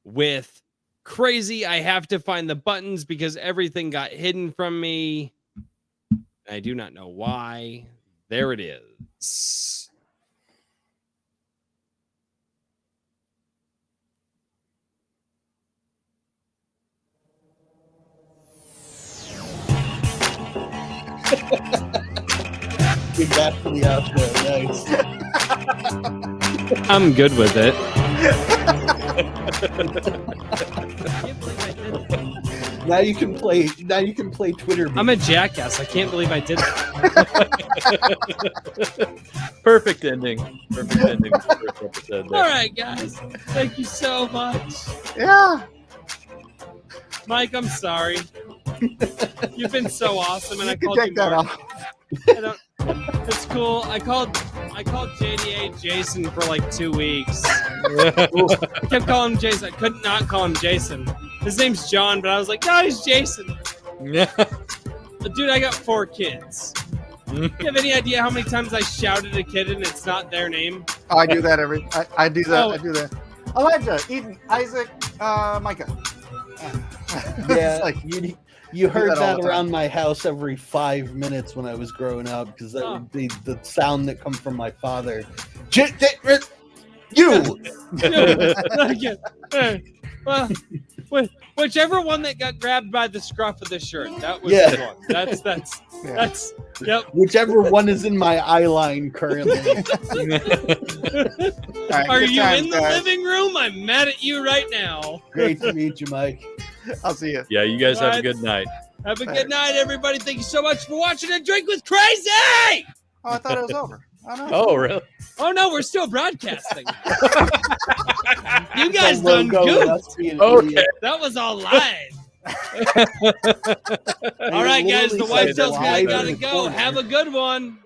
with Crazy. I have to find the buttons because everything got hidden from me. I do not know why. There it is. Get back to the outro. Nice. I'm good with it. Now you can play Twitter. I'm a jackass. I can't believe I did that. Perfect ending. Perfect ending to the first episode there. All right, guys. Thank you so much. Yeah. Mike, I'm sorry. You've been so awesome, and I You can called you take that Mark. off. I don't, it's cool. I called JDA Jason for like 2 weeks. I kept calling him Jason. I could not call him Jason. His name's John, but I was like, no, he's Jason. Yeah. Dude, I got 4 kids. You have any idea how many times I shouted at a kid and it's not their name? Oh, I do that I do that. Oh. I do that. Elijah, Eden, Isaac, Micah. Yeah, It's like, you heard that all that the time. around my house every 5 minutes when I was growing up because that would be the sound that come from my father. You. Well, whichever one that got grabbed by the scruff of the shirt, that was Yeah. the one. That's yep. Whichever one is in my eye line currently. all right, Are good you times, in the guys. living room? I'm mad at you right now. Great to meet you, Mike. I'll see you. Yeah, you guys have a Right. good night. Have a Thanks. good night, everybody. Thank you so much for watching A Drink with Crazy. Oh, I thought it was over. Oh, no. Oh, really? Oh no, we're still broadcasting. You guys The done logo of goofed. us being Okay. idiots. That was all live. All right, guys. The literally wife said tells me I live gotta in the go. corner. Have a good one.